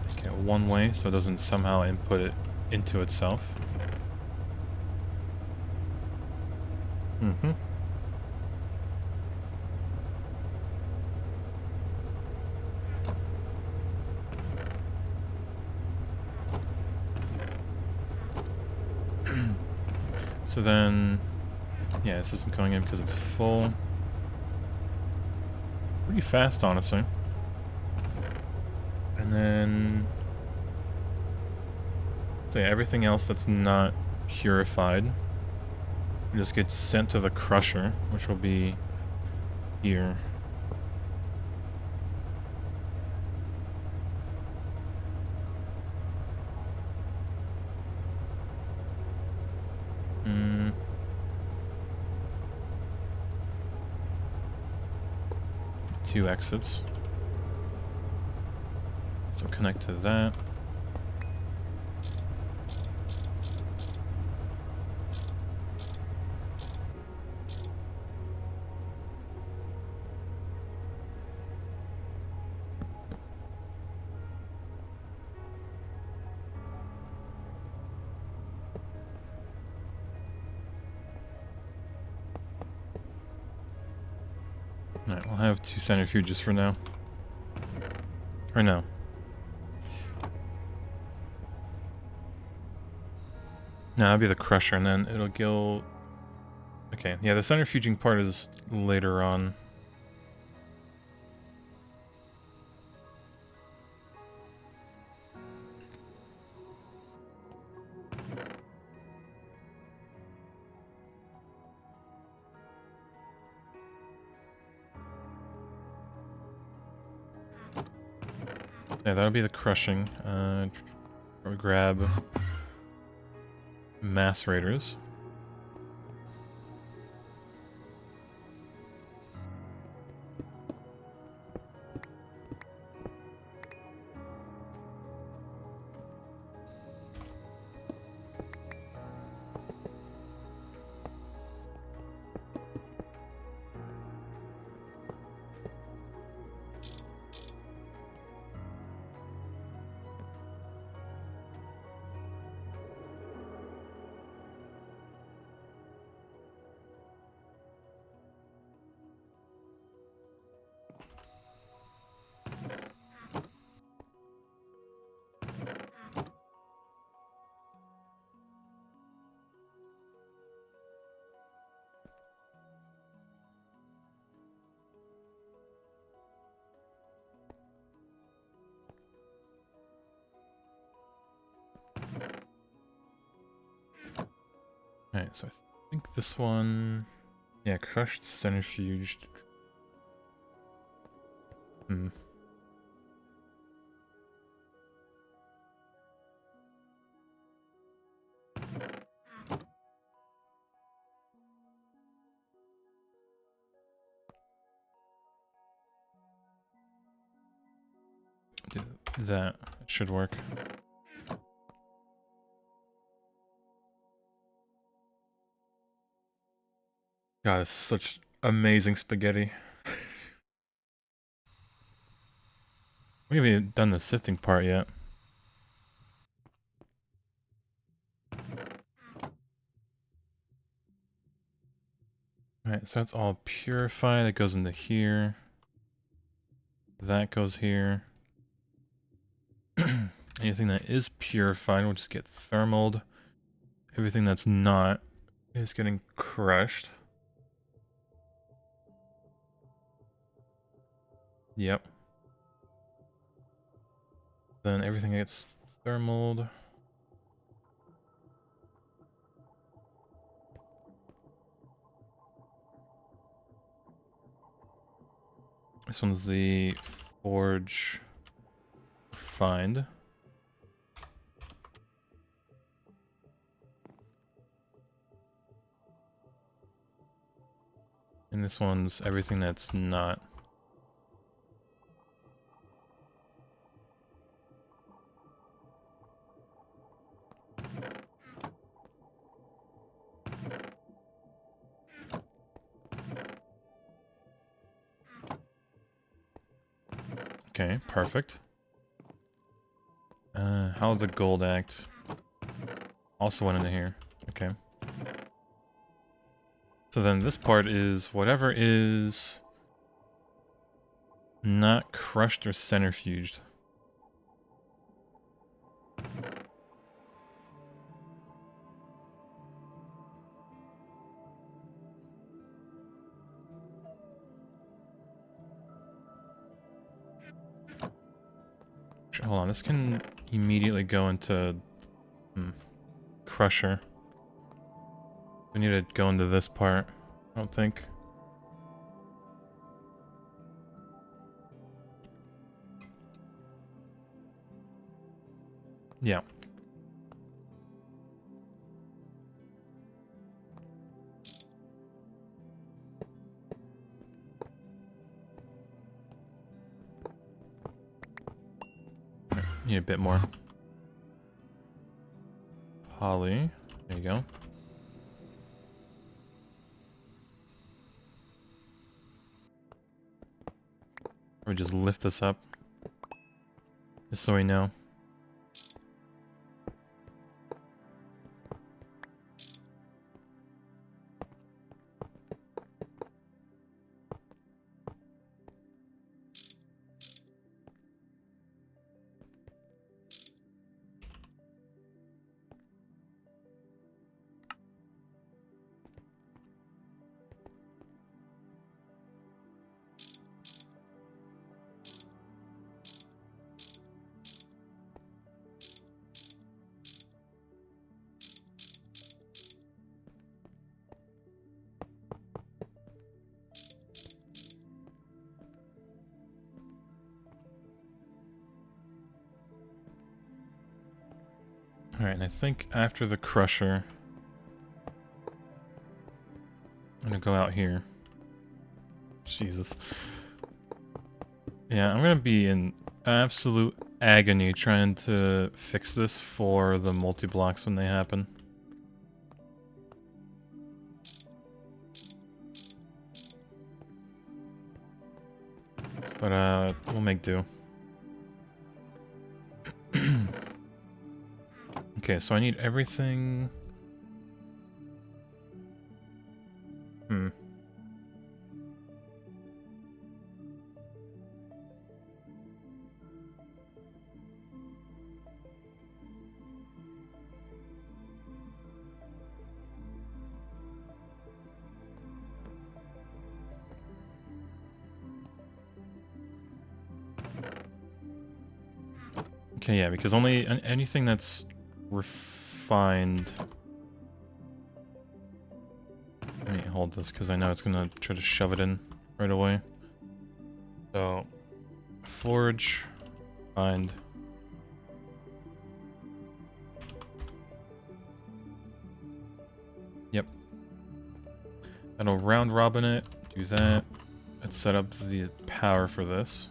Make it one way so it doesn't somehow input it into itself. Mm-hmm. So then, yeah, this isn't going in because it's full. Pretty fast, honestly. And then, so yeah, everything else that's not purified just gets sent to the crusher, which will be here. Two exits. So connect to that. Alright, we'll have two centrifuges for now. Or no. No, that'll be the crusher, and then it'll go... Okay, yeah, the centrifuging part is later on. Yeah, that'll be the crushing. We'll grab macerators. Alright, so I think this one... Yeah, crushed, centrifuged. Hmm. Do that. It should work. God, it's such amazing spaghetti. We haven't even done the sifting part yet. Alright, so that's all purified. It goes into here. That goes here. Anything that is purified will just get thermaled. Everything that's not is getting crushed. Yep. Then everything gets thermaled. This one's the forge find. And this one's everything that's not. Okay, perfect. How the gold act? Also went into here. Okay. So then this part is whatever is not crushed or centrifuged. Hold on, this can immediately go into crusher. We need to go into this part, I don't think. Yeah. Need a bit more. Holly. There you go. Or just lift this up. Just so we know. Alright, and I think after the crusher, I'm gonna go out here. Jesus. Yeah, I'm gonna be in absolute agony trying to fix this for the multi-blocks when they happen. But, we'll make do. Okay, so I need everything... Okay, yeah, because only anything that's refined... Let me hold this, because I know it's gonna try to shove it in right away. So, forge, find... Yep. That'll round robin it, do that. Let's set up the power for this.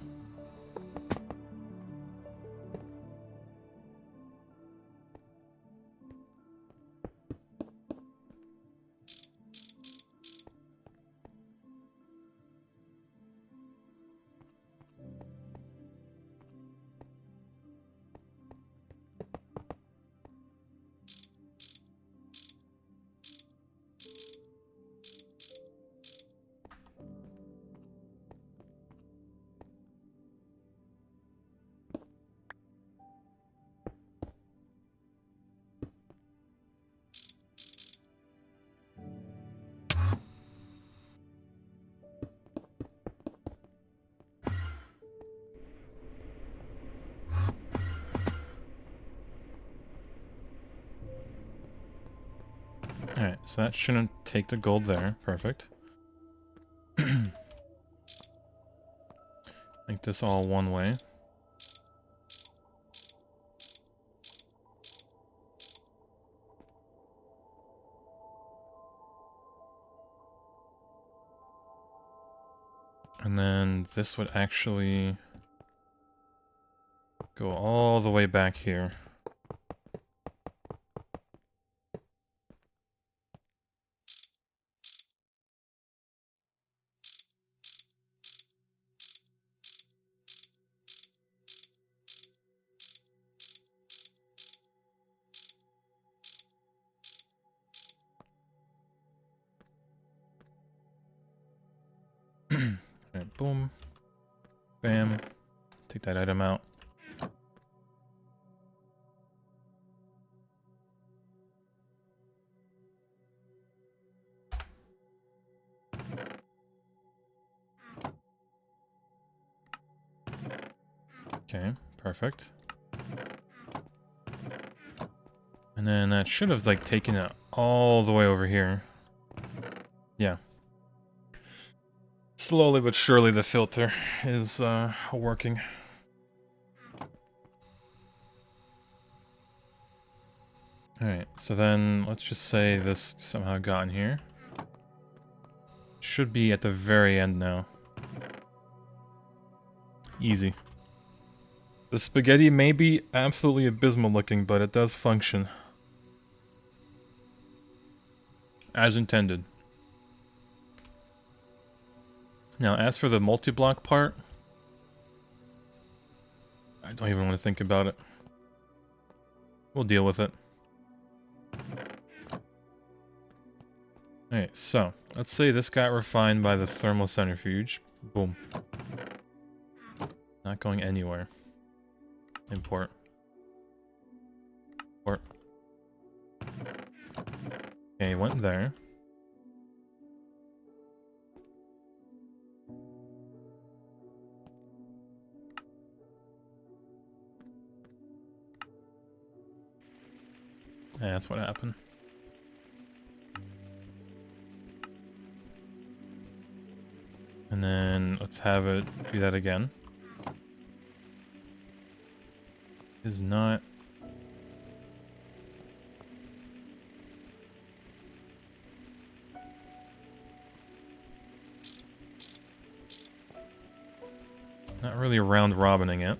Alright, so that shouldn't take the gold there. Perfect. Make this all one way. And then this would actually go all the way back here. boom. Bam. Take that item out. Okay, perfect. And then that should have, like, taken it all the way over here. Yeah. Slowly but surely the filter is working. Alright, so then let's just say this somehow got in here. Should be at the very end now. Easy. The spaghetti may be absolutely abysmal looking, but it does function. As intended. Now, as for the multi-block part, I don't even want to think about it. We'll deal with it. Alright, so, let's say this got refined by the thermal centrifuge. Boom. Not going anywhere. Import. Import. Okay, went there. Yeah, that's what happened. And then let's have it do that again. Is not... Not really round-robining it.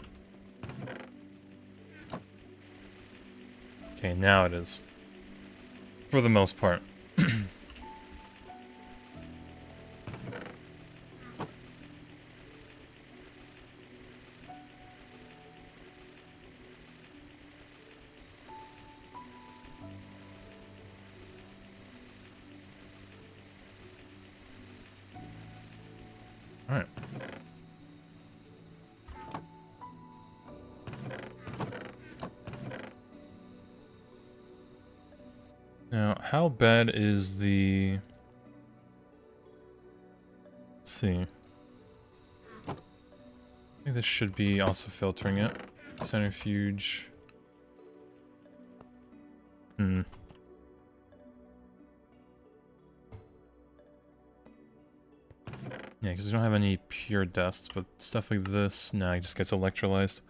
Okay, now it is. For the most part. Alright. Now, how bad is the... Let's see. I think this should be also filtering it. Centrifuge. Hmm. Yeah, because we don't have any pure dusts, but stuff like this, nah, it just gets electrolyzed.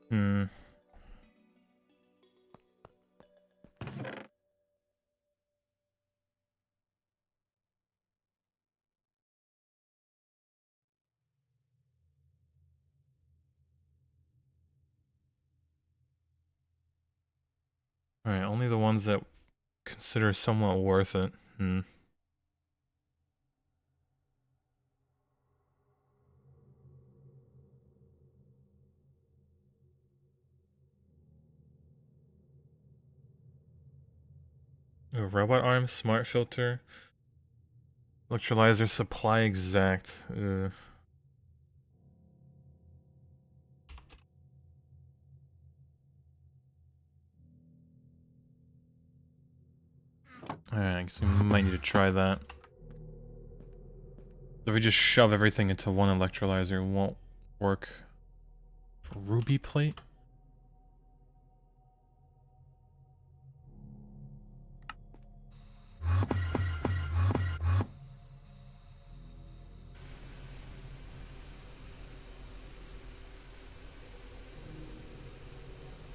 Hmm. Alright, only the ones that consider somewhat worth it. Hmm. Ooh, robot arm, smart filter. Electrolyzer supply exact. Alright, I guess we might need to try that. If we just shove everything into one electrolyzer, it won't work. Ruby plate?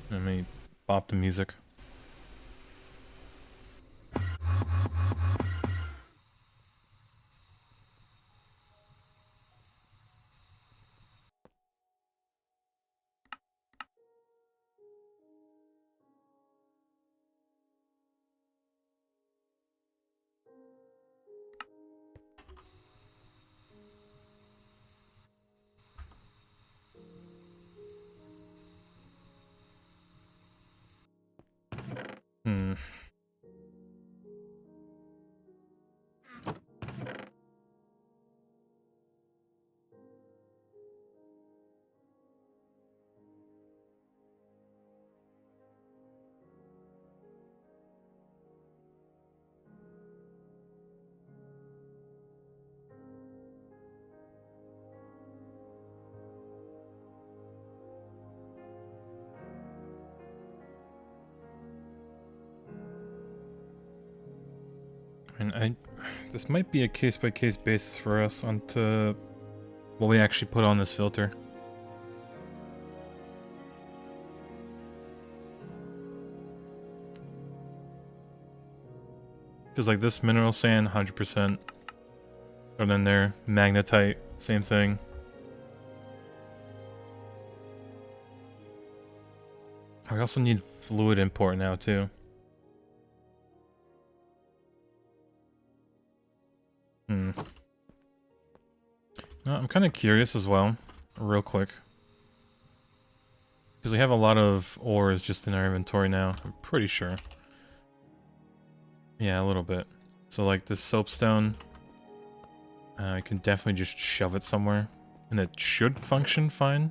Let me bop the music. Hmm. And this might be a case-by-case basis for us onto what we actually put on this filter. Because like this mineral sand, 100%. And then there, magnetite, same thing. I also need fluid import now too. Hmm. I'm kind of curious as well, real quick. Because we have a lot of ores just in our inventory now, I'm pretty sure. Yeah, a little bit. So like this soapstone, I can definitely just shove it somewhere. And it should function fine.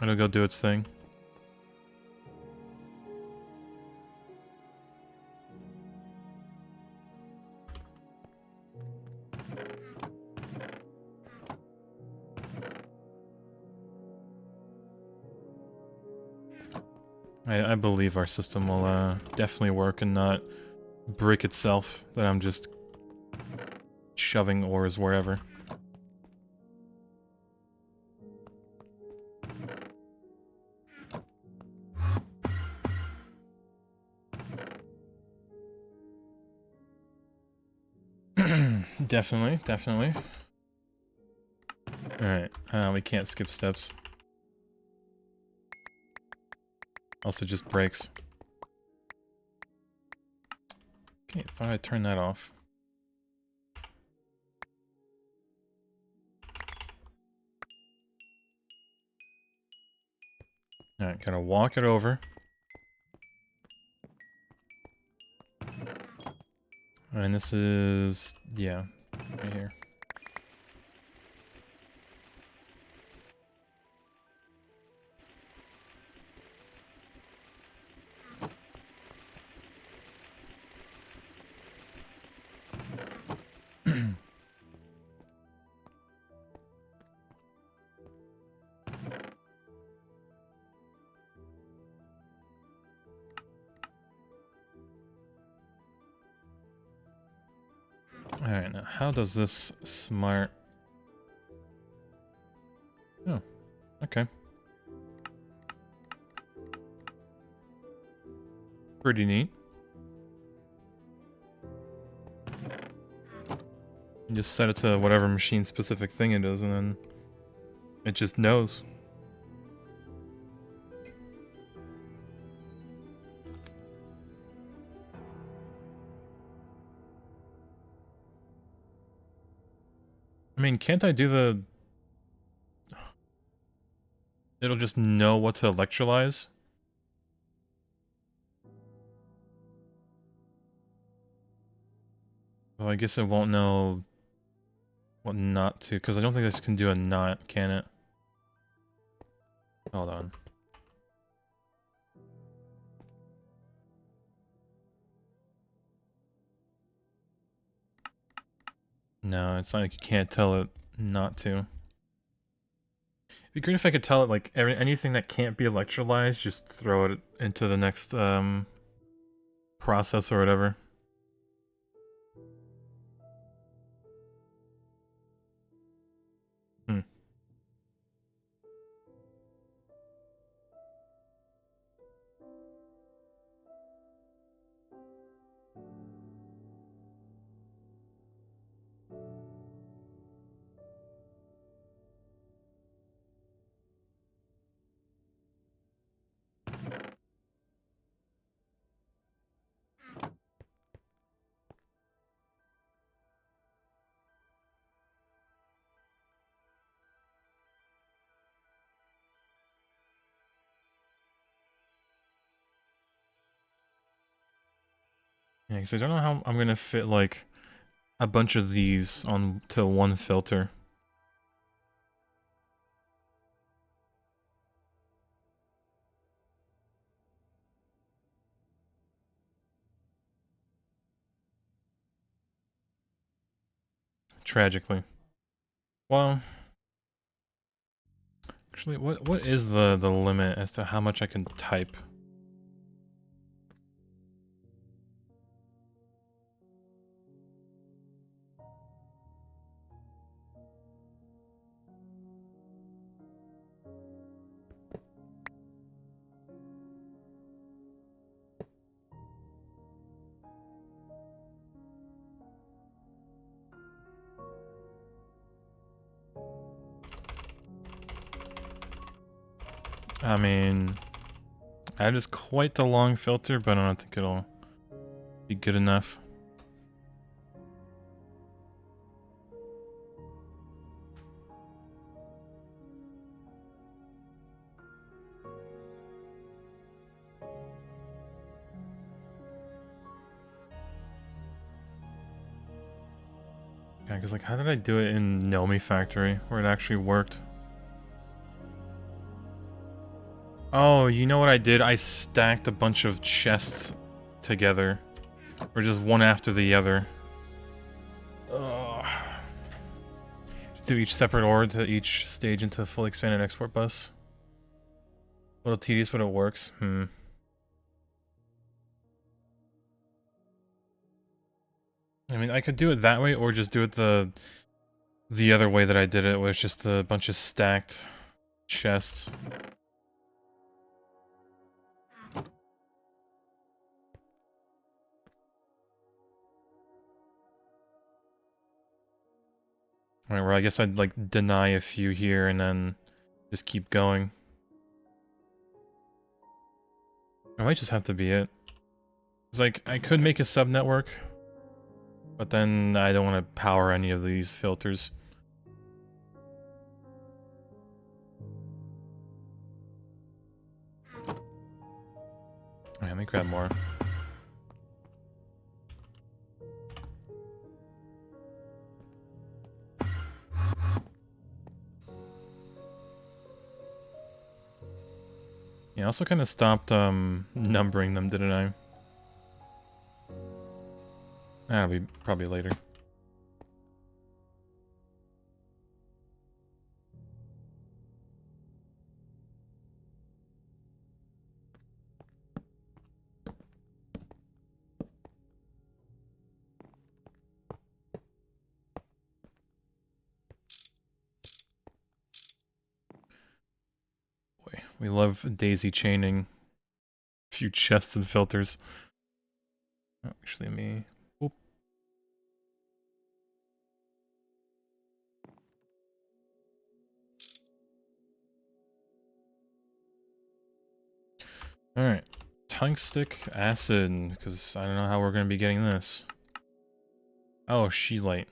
It'll go do its thing. I believe our system will definitely work and not break itself, that I'm just shoving ores wherever. Definitely, definitely. Alright, we can't skip steps. Also just breaks. Okay, thought I'd turn that off. Alright, gotta walk it over. And this is... yeah, right here. Alright, now how does this smart... oh, okay. Pretty neat. You just set it to whatever machine-specific thing it is, and then it just knows. I mean, can't I do the... it'll just know what to electrolyze? Well, I guess it won't know what not to, because I don't think this can do a not, can it? Hold on. No, it's not like you can't tell it not to. It'd be great if I could tell it, like, anything that can't be electrolyzed, just throw it into the next, process or whatever. Hmm. Yeah, because I don't know how I'm gonna fit, like, a bunch of these onto one filter. Tragically. Well, actually, what is the limit as to how much I can type? I mean, that is quite the long filter, but I don't think it'll be good enough. Yeah, because, like, how did I do it in Monifactory where it actually worked? Oh, you know what I did? I stacked a bunch of chests together. Or just one after the other. Ugh. Do each separate ore to each stage into a fully expanded export bus. A little tedious, but it works. I mean, I could do it that way, or just do it the other way that I did it, was just a bunch of stacked chests. Alright, well, I guess I'd, like, deny a few here and then just keep going. It might just have to be it. It's like, I could make a sub-network, but then I don't want to power any of these filters. Alright, let me grab more. Yeah, I also kind of stopped, numbering them, didn't I? That'll be probably later. Boy, we love daisy chaining a few chests and filters. Oh, actually, me. Oop. Alright. Tungstic acid, because I don't know how we're going to be getting this. Oh, sheelite.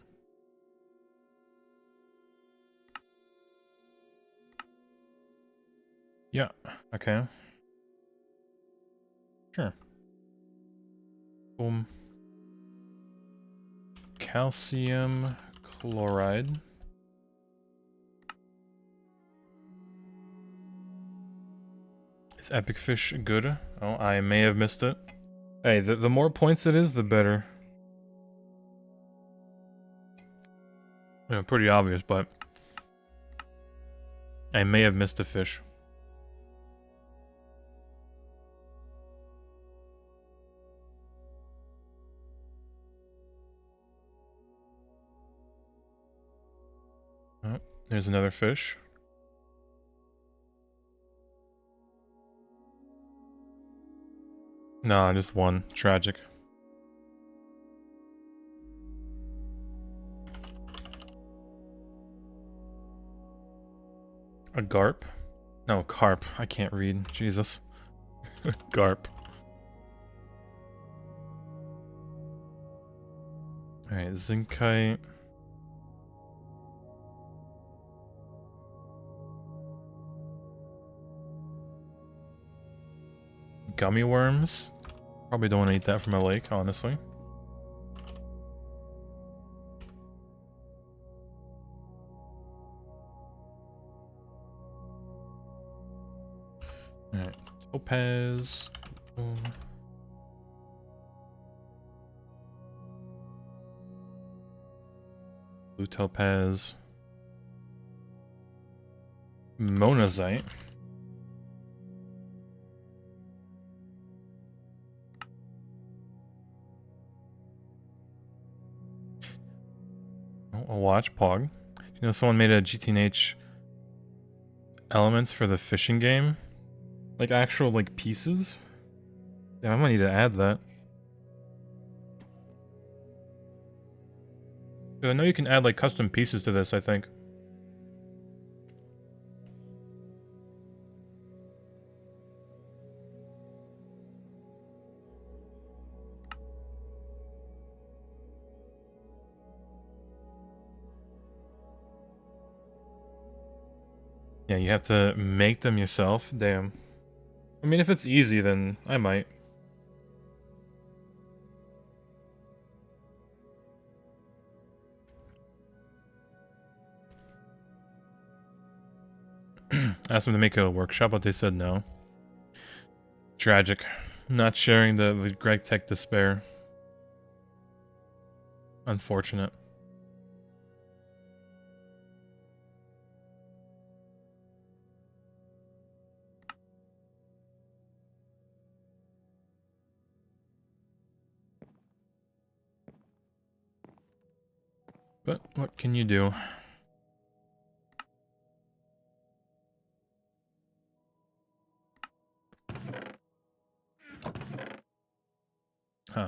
Yeah, okay. Sure. Boom. Calcium chloride. Is Epic Fish good? Oh, I may have missed it. Hey, the more points it is, the better. Yeah, pretty obvious, but I may have missed a fish. Oh, there's another fish. No, just one. Tragic. A garp? No, carp. I can't read. Jesus. Garp. Alright, zincite. Gummy worms? Probably don't want to eat that from a lake, honestly. Alright, topaz. Blue topaz. Monazite. Oh, a watch pog. You know, someone made a GTNH elements for the fishing game. Like actual like pieces. Yeah, I might need to add that. I know you can add like custom pieces to this, I think. Yeah, you have to make them yourself. Damn. I mean, if it's easy, then I might. Asked them to make a workshop, but they said no. Tragic. Not sharing the Greg Tech despair. Unfortunate. But what can you do?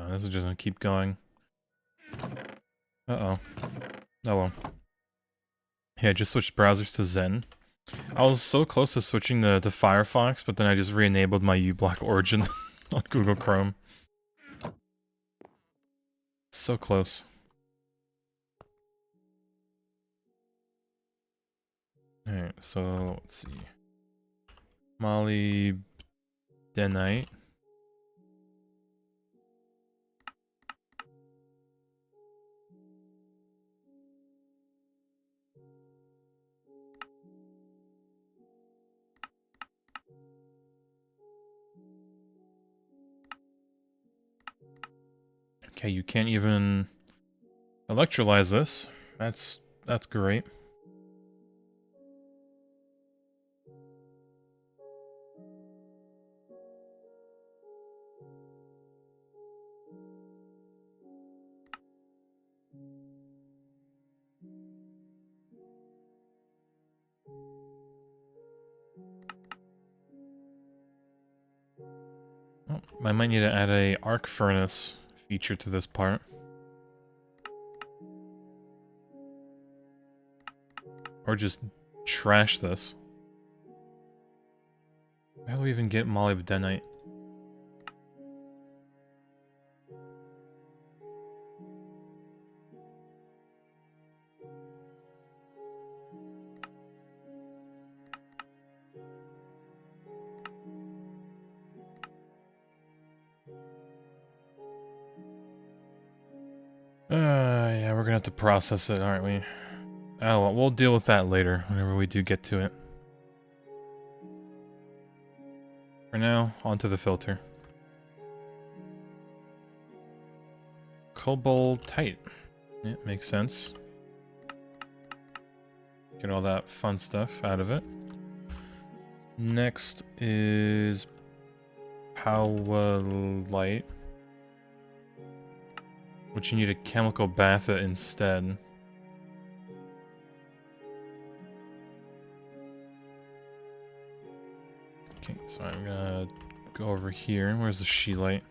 This is just gonna keep going. Uh-oh. Oh well. Yeah, I just switched browsers to Zen. I was so close to switching to Firefox, but then I just re-enabled my uBlock origin on Google Chrome. So close. Alright, so let's see. Molybdenite. Okay, you can't even electrolyze this. That's great. Oh, I might need to add a arc furnace feature to this part. Or just trash this. How do we even get molybdenite? Yeah, we're gonna have to process it, aren't we? Oh, well, we'll deal with that later, whenever we do get to it. For now, onto the filter. Cobaltite. Yeah, makes sense. Get all that fun stuff out of it. Next is Powellite, which you need a chemical bath it instead. Okay, so I'm gonna go over here. Where's the scheelite?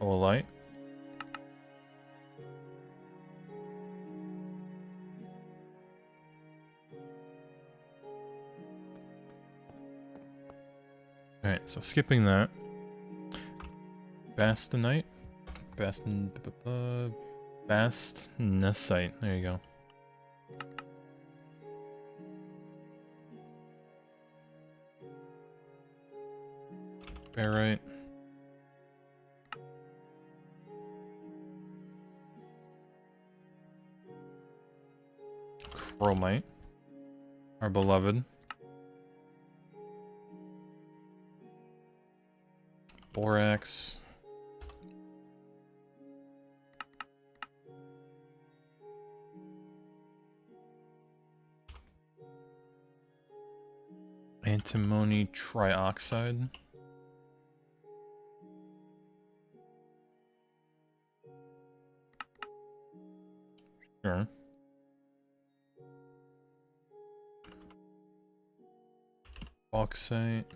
Powellite. Alright, so skipping that. Bastonite? Bastnasite. There you go. Barite. chromite, our beloved. Borax. Antimony trioxide. Sure. Bauxite.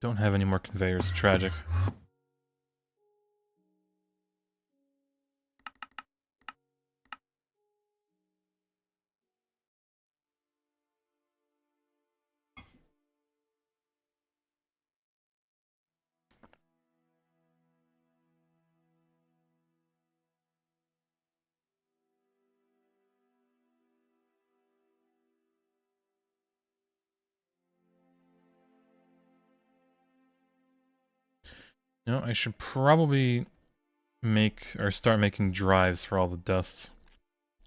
Don't have any more conveyors. Tragic. No, I should probably make or start making drives for all the dusts.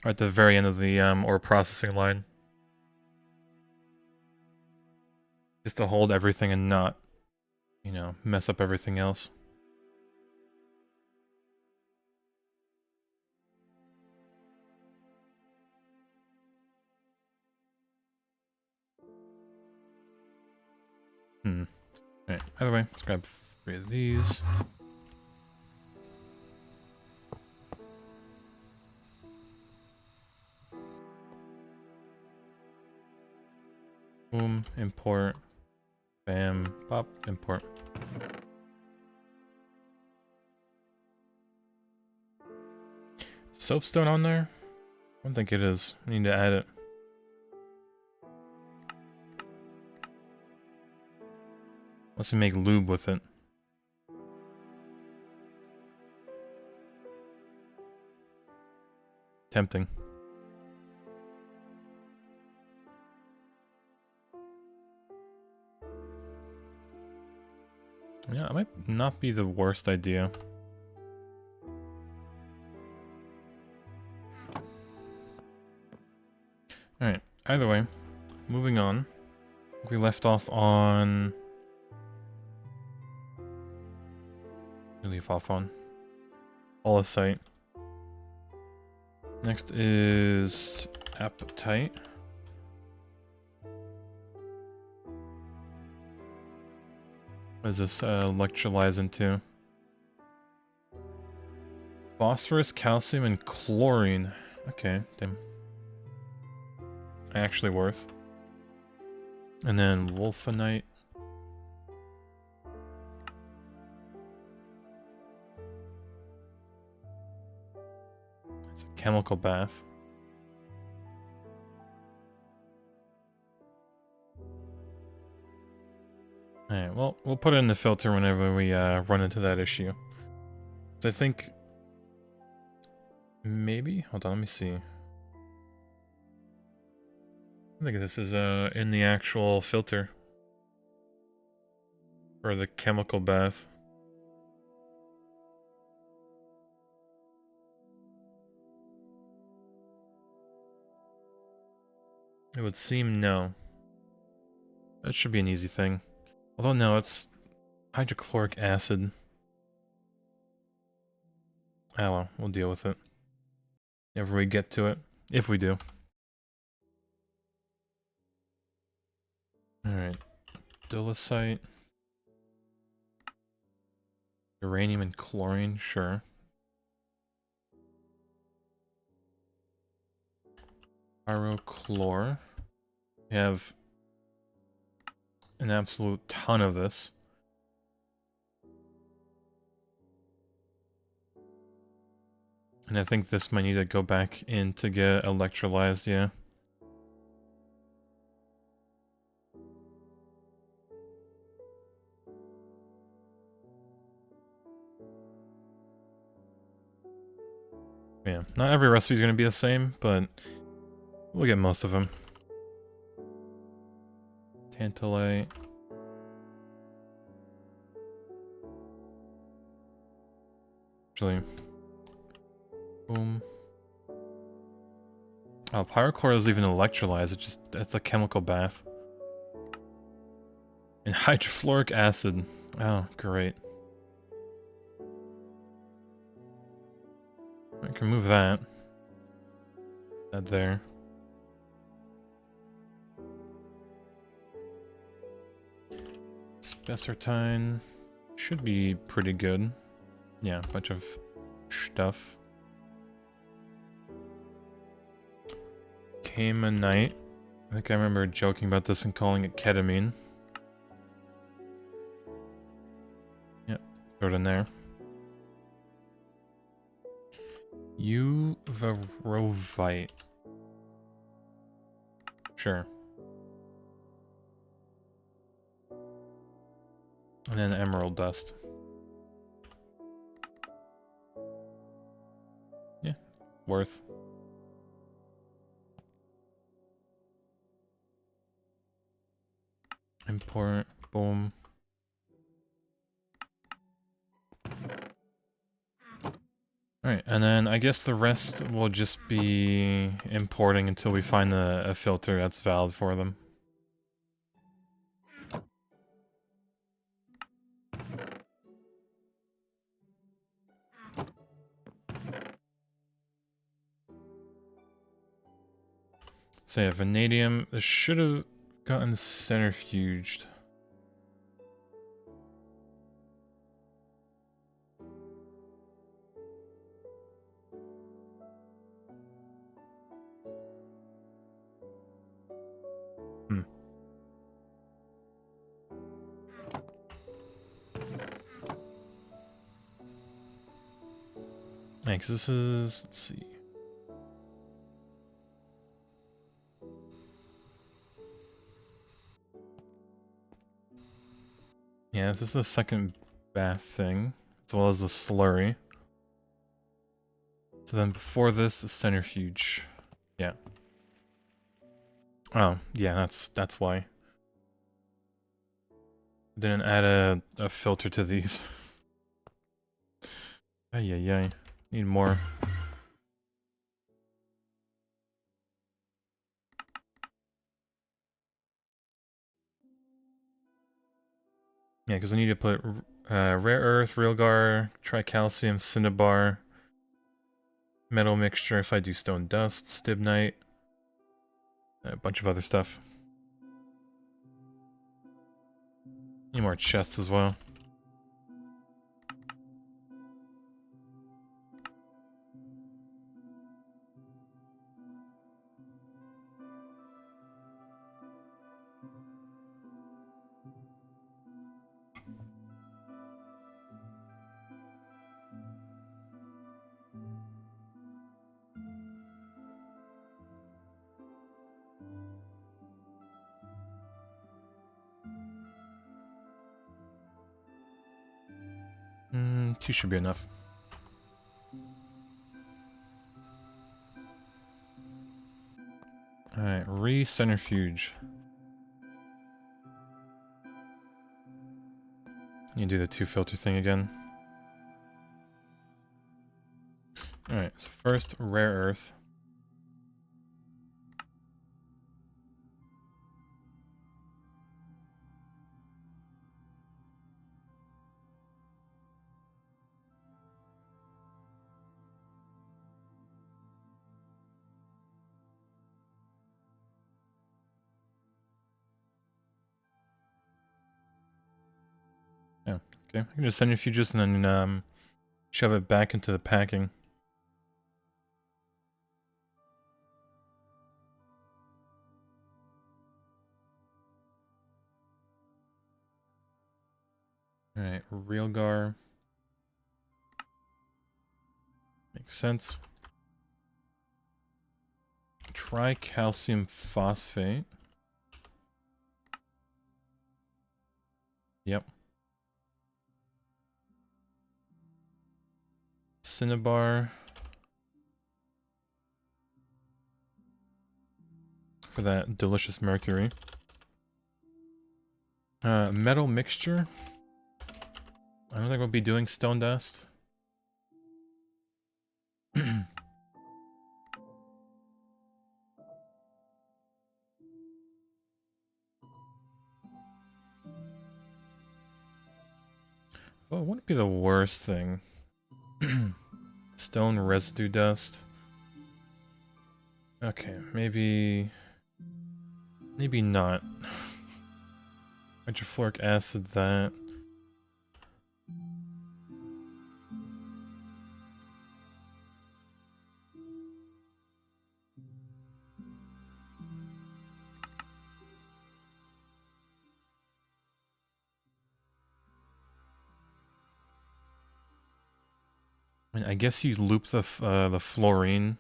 Or at the very end of the ore processing line. Just to hold everything and not, you know, mess up everything else. Alright, either way, let's grab 3 of these. Boom, import. Bam, pop, import. Soapstone on there? I don't think it is. I need to add it. Let's make lube with it. Tempting. Yeah, it might not be the worst idea. Alright, either way, moving on. We left off on... We leave off on... Olasite. Next is... Apatite. What does this electrolyze into? Phosphorus, calcium, and chlorine. Okay, damn. Actually worth. And then wolfenite. It's a chemical bath. Alright, well, we'll put it in the filter whenever we run into that issue. So I think... Maybe? Hold on, let me see. I think this is in the actual filter. For the chemical bath. It would seem no. That should be an easy thing. Although no, it's hydrochloric acid. Oh well, we'll deal with it. Whenever we get to it. If we do. Alright. Dulicite. Uranium and chlorine, sure. Pyrochlor. We have an absolute ton of this. And I think this might need to go back in to get electrolyzed, yeah. Yeah, not every recipe is going to be the same, but we'll get most of them. Tantalite. Actually, boom. Oh, pyrochlorid is even electrolyzed. It's a chemical bath. And hydrofluoric acid. Oh, great. I can move that. That there. Spessartine should be pretty good. Yeah, a bunch of stuff. Camonite. I think I remember joking about this and calling it ketamine. Yep, throw it in there. Uvarovite. Sure. And then emerald dust. Yeah, worth. Import, boom. Alright, and then I guess the rest will just be importing until we find a filter that's valid for them. So yeah, vanadium, this should have gotten centrifuged. Hmm. Yeah, because this is, let's see. Yeah, this is the second bath thing, as well as the slurry. So then before this, the centrifuge. Yeah. Oh, yeah, that's why. Didn't add a filter to these. Ay, ay, ay. Need more. Yeah, because I need to put rare earth, realgar, tricalcium, cinnabar, metal mixture if I do stone dust, stibnite, a bunch of other stuff. Need more chests as well. Two should be enough. Alright, re-centrifuge. You do the two filter thing again. Alright, so first, rare earth. Yeah, okay. I can just centrifuge and then shove it back into the packing. Alright, realgar. Makes sense. Tricalcium phosphate. Yep. Cinnabar. for that delicious mercury. Metal mixture. I don't think we'll be doing stone dust. Well, it wouldn't be the worst thing. Stone residue dust. Okay, maybe not. Hydrofluoric acid, that. I mean, I guess you loop the fluorine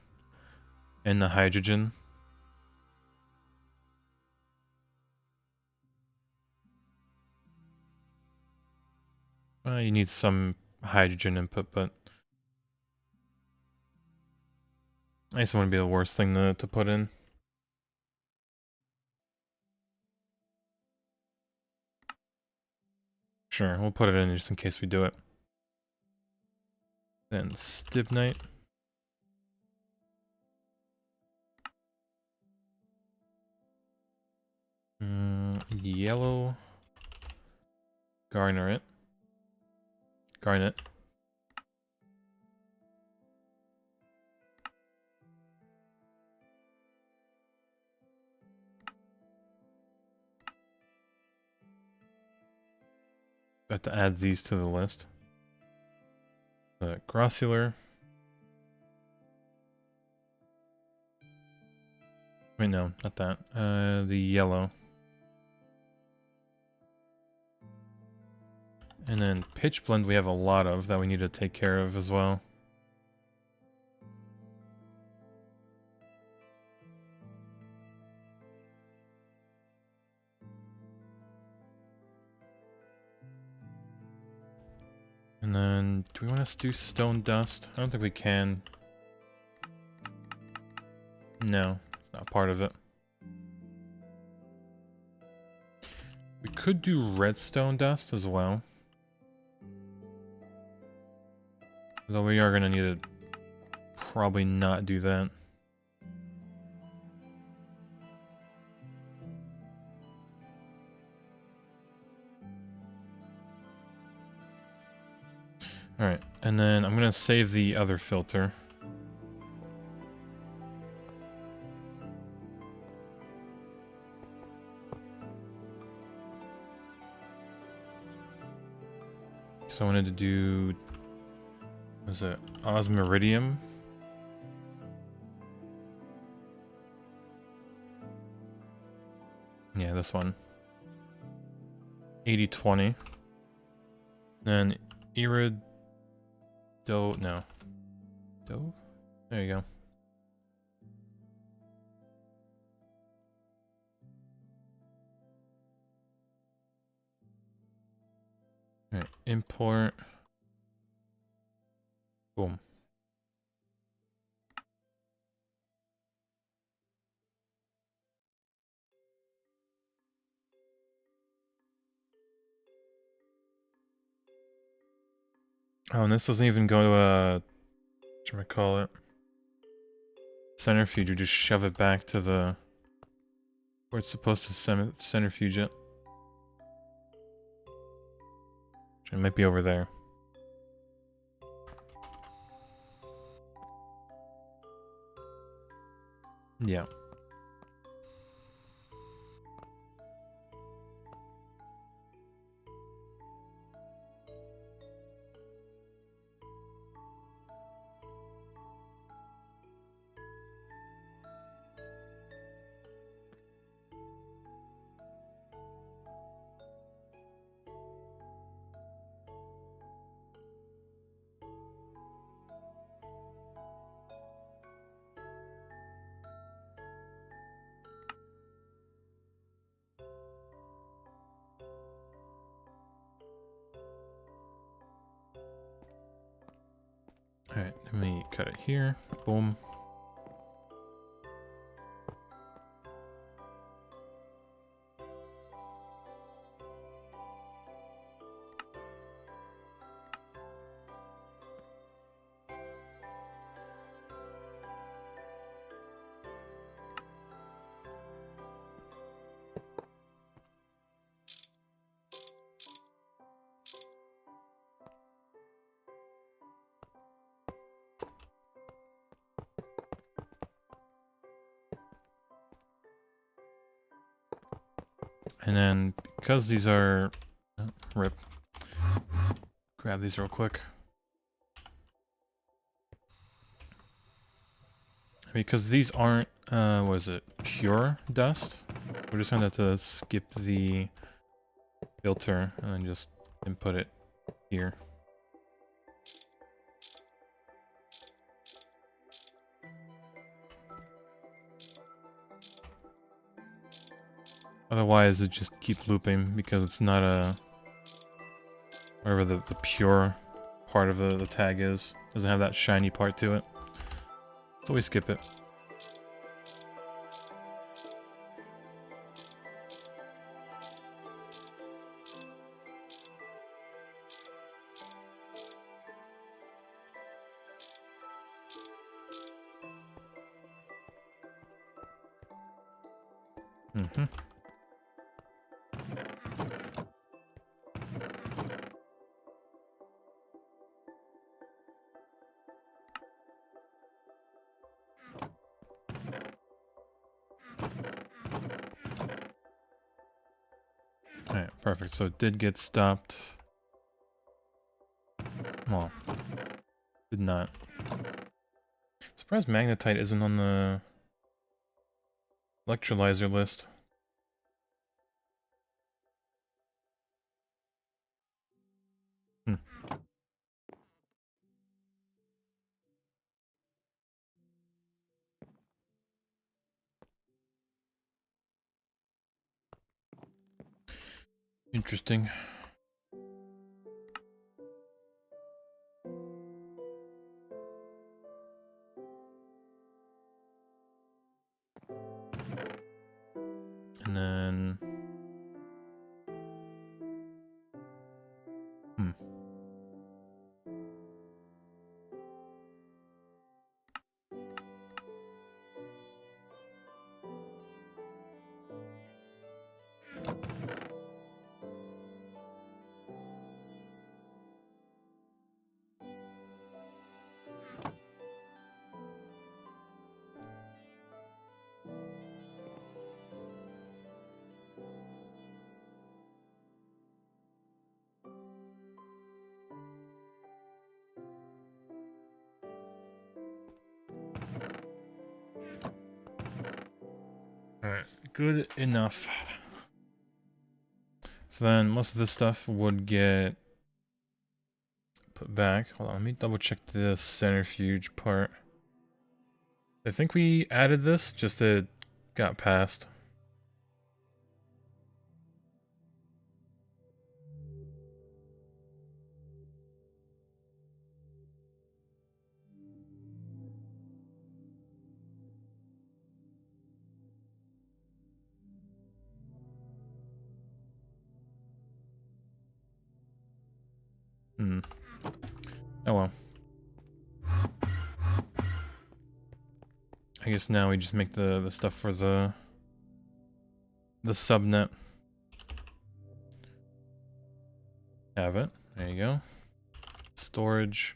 and the hydrogen. You need some hydrogen input, but I guess it wouldn't be the worst thing to put in. Sure, we'll put it in just in case we do it. Then stibnite. Yellow. Garnet. Got to add these to the list. The grossular. Wait, no, not that. The yellow. And then pitch blend we have a lot of that we need to take care of as well. And then, do we want to do stone dust? I don't think we can. No, it's not part of it. We could do redstone dust as well. Though we are going to need to probably not do that. Alright, and then I'm going to save the other filter. So I wanted to do... what is it? Osmiridium? Yeah, this one. 80-20. Then Irid... no. Dough? There you go. Alright, import. Boom. Oh, and this doesn't even go to a... whatchamacallit? Centrifuge. You just shove it back to the... where it's supposed to centrifuge it. It might be over there. Yeah. Alright, let me cut it here. Boom. And then, because these are... Oh, rip. Grab these real quick. Because these aren't, what is it, pure dust? We're just gonna have to skip the filter and then just input it here. Otherwise, it just keep looping because it's not a... whatever the pure part of the tag is. Doesn't have that shiny part to it. So we skip it. Mm-hmm. Alright, perfect. So it did get stopped. Well, did not. Surprised magnetite isn't on the electrolyzer list. Hmm. Interesting. And then... Hmm. Alright, good enough. So then most of this stuff would get put back. Hold on, let me double check the centrifuge part. I think we added this, just it got passed. Hmm. Oh well. I guess now we just make the stuff for the subnet. Have it. There you go. Storage.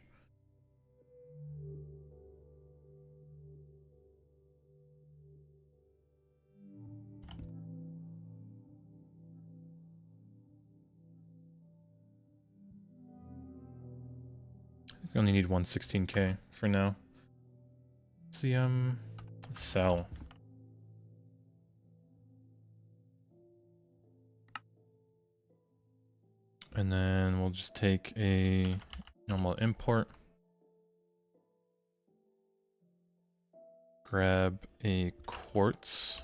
We only need 116K for now. Let's see, sell. And then we'll just take a normal import. Grab a quartz.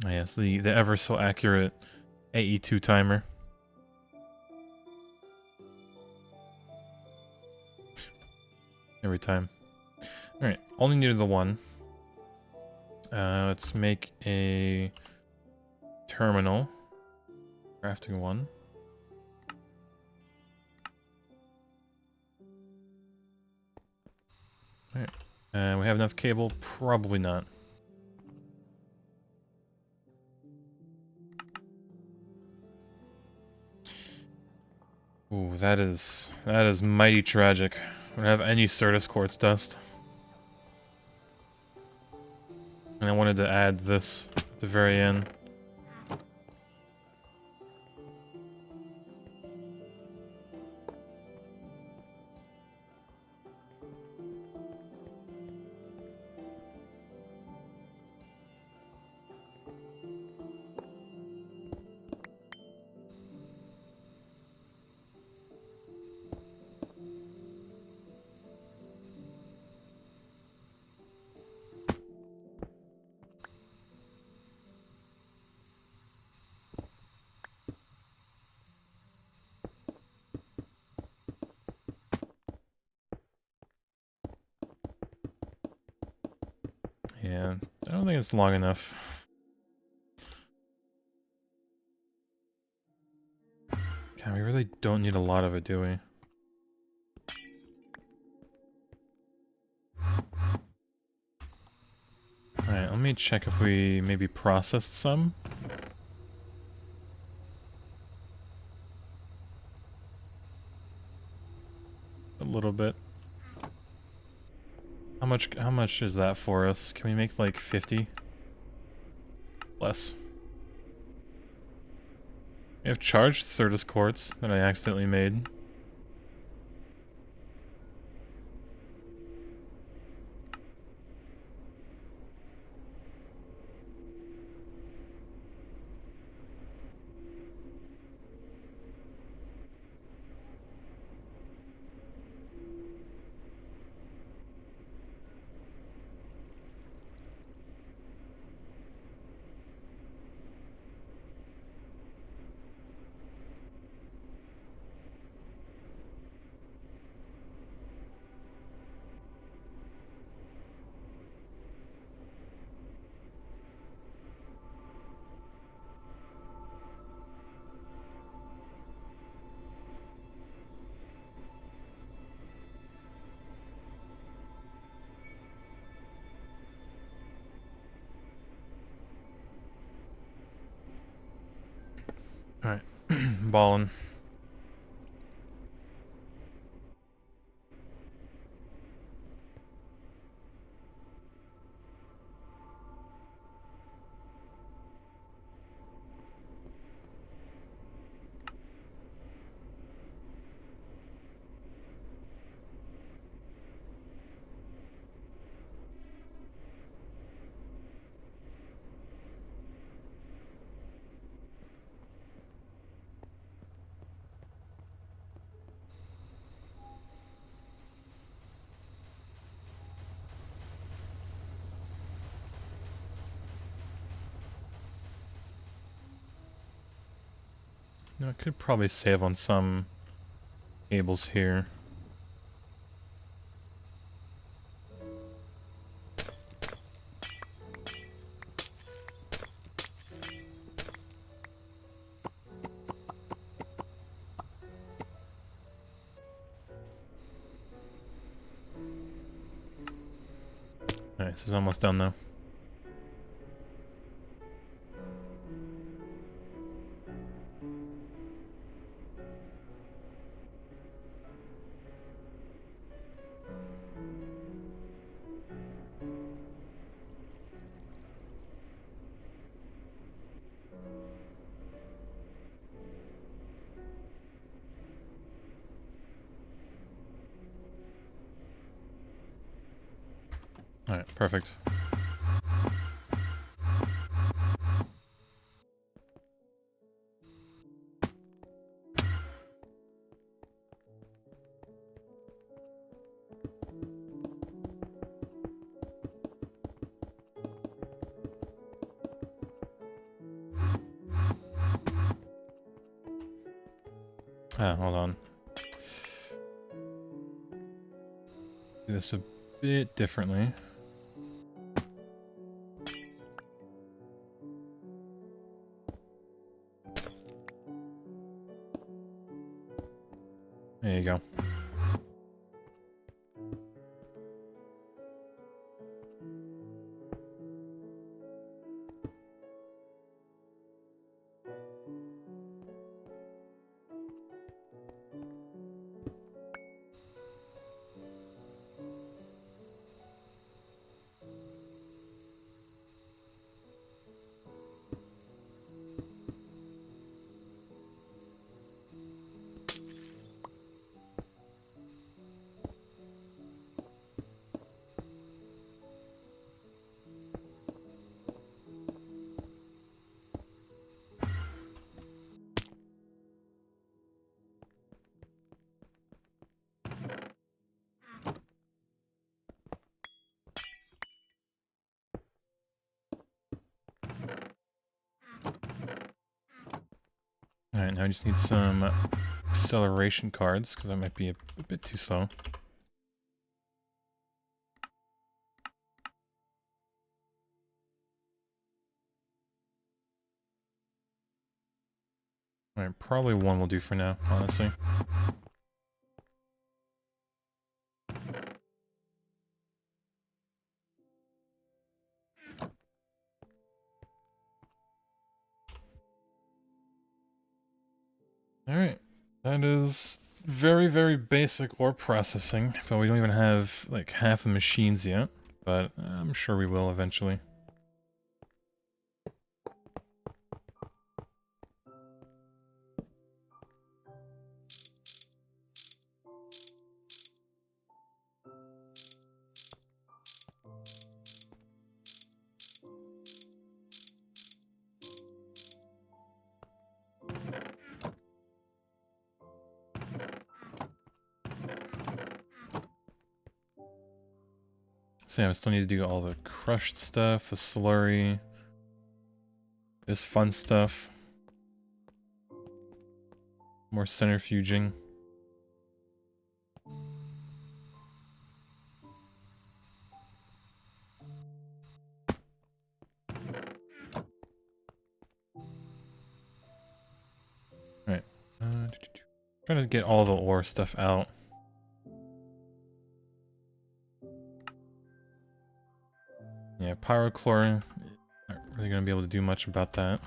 Oh yes, the ever so accurate AE2 timer. Every time. Alright, only needed the one. Let's make a terminal. Crafting one. Alright. We have enough cable? Probably not. Ooh, that is mighty tragic. I don't have any Certus quartz dust. And I wanted to add this at the very end. Yeah, I don't think it's long enough. God, we really don't need a lot of it, do we? Alright, let me check if we maybe processed some. A little bit. How much is that for us? Can we make like 50? Less. We have charged Certus quartz that I accidentally made. Alright, ballin'. No, I could probably save on some cables here. Alright, this is almost done though. Alright, perfect. Ah, hold on. Do this a bit differently. There you go. Alright, now I just need some acceleration cards, because that might be a bit too slow. Alright, probably one will do for now, honestly. Alright, that is very, very basic ore processing, but we don't even have, like, half the machines yet, but I'm sure we will eventually. So yeah, I still need to do all the crushed stuff, the slurry, this fun stuff. More centrifuging. Alright. Trying to get all the ore stuff out. Yeah, pyrochlorine. Not really gonna be able to do much about that.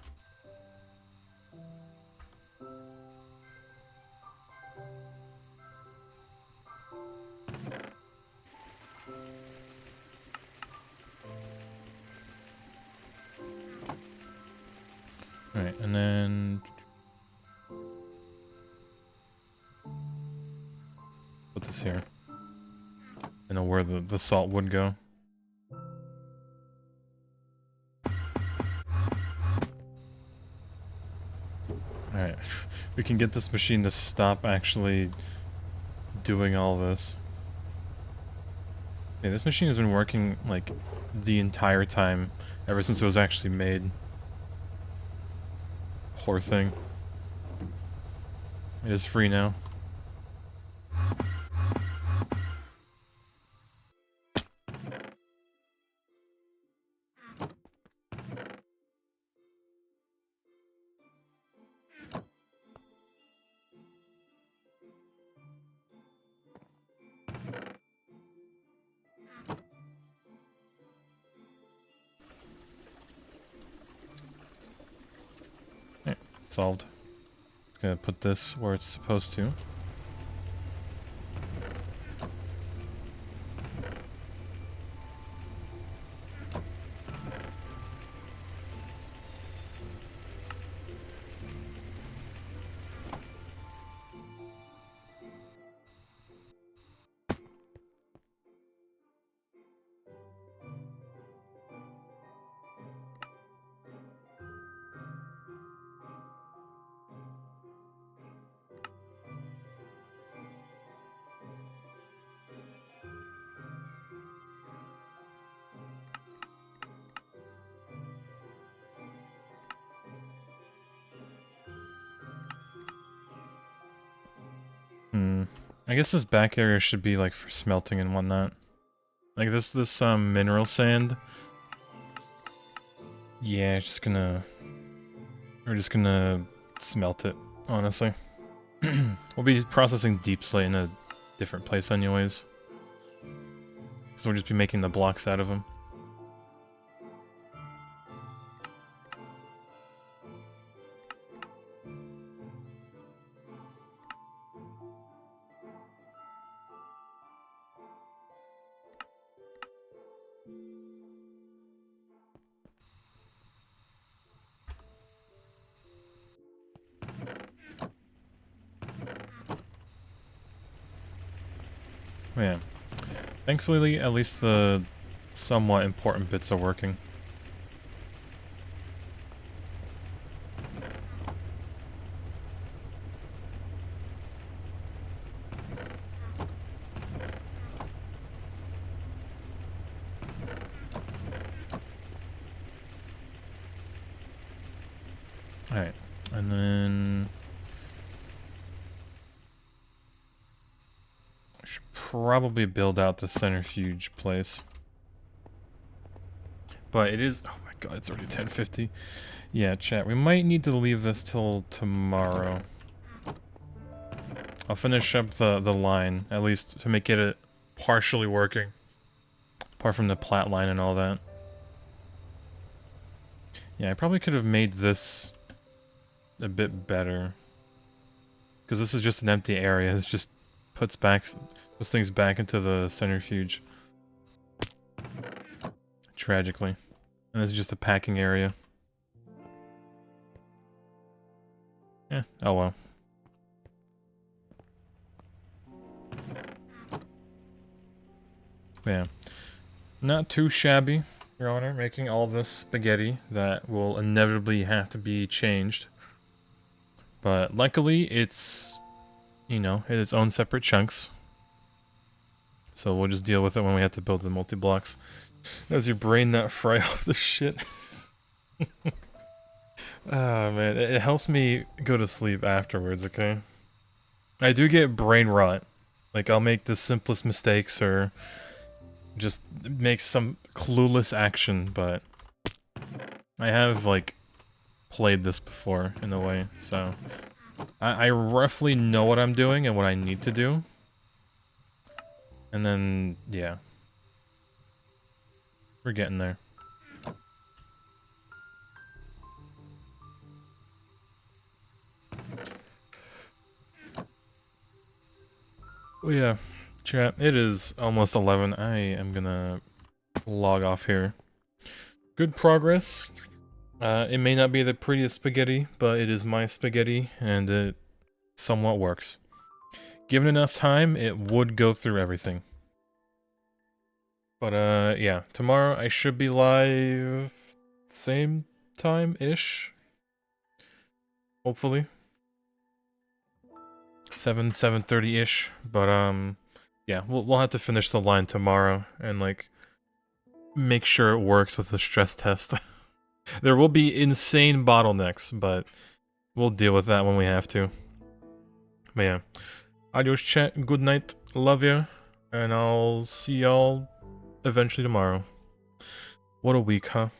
Alright, and then put this here. I know where the salt would go. Alright, we can get this machine to stop actually doing all this. Yeah, this machine has been working, like, the entire time, ever since it was actually made. Poor thing. It is free now. Alright, solved. Gonna put this where it's supposed to. I guess this back area should be like for smelting and whatnot. Like this mineral sand. Yeah, we're just gonna smelt it, honestly. We'll be processing deep slate in a different place anyways. Because we'll just be making the blocks out of them. Yeah. Thankfully, at least the somewhat important bits are working. Alright, and then probably build out the centrifuge place. But it is... Oh my god, it's already 10:50. Yeah, chat, we might need to leave this till tomorrow. I'll finish up the line, at least to make it partially working. Apart from the plat line and all that. Yeah, I probably could have made this a bit better. Because this is just an empty area. It just puts things back into the centrifuge. Tragically. And this is just a packing area. Yeah, oh well. Yeah. Not too shabby, Your Honor, making all this spaghetti that will inevitably have to be changed. But luckily, it's, you know, in its own separate chunks. So we'll just deal with it when we have to build the multi-blocks. Does your brain not fry off the shit? Ah, man, it helps me go to sleep afterwards, okay? I do get brain rot. Like, I'll make the simplest mistakes or just make some clueless action, but I have, like, played this before, in a way, so I roughly know what I'm doing and what I need to do. And then, yeah. We're getting there. Well, yeah, chat, it is almost 11. I am gonna log off here. Good progress. It may not be the prettiest spaghetti, but it is my spaghetti, and it somewhat works. Given enough time, it would go through everything. But, yeah, tomorrow I should be live same time-ish. Hopefully. 7:30-ish, but, yeah, we'll have to finish the line tomorrow, and, like, make sure it works with the stress test. There will be insane bottlenecks, but we'll deal with that when we have to. But yeah. Adios, chat. Good night. Love ya. And I'll see y'all eventually tomorrow. What a week, huh?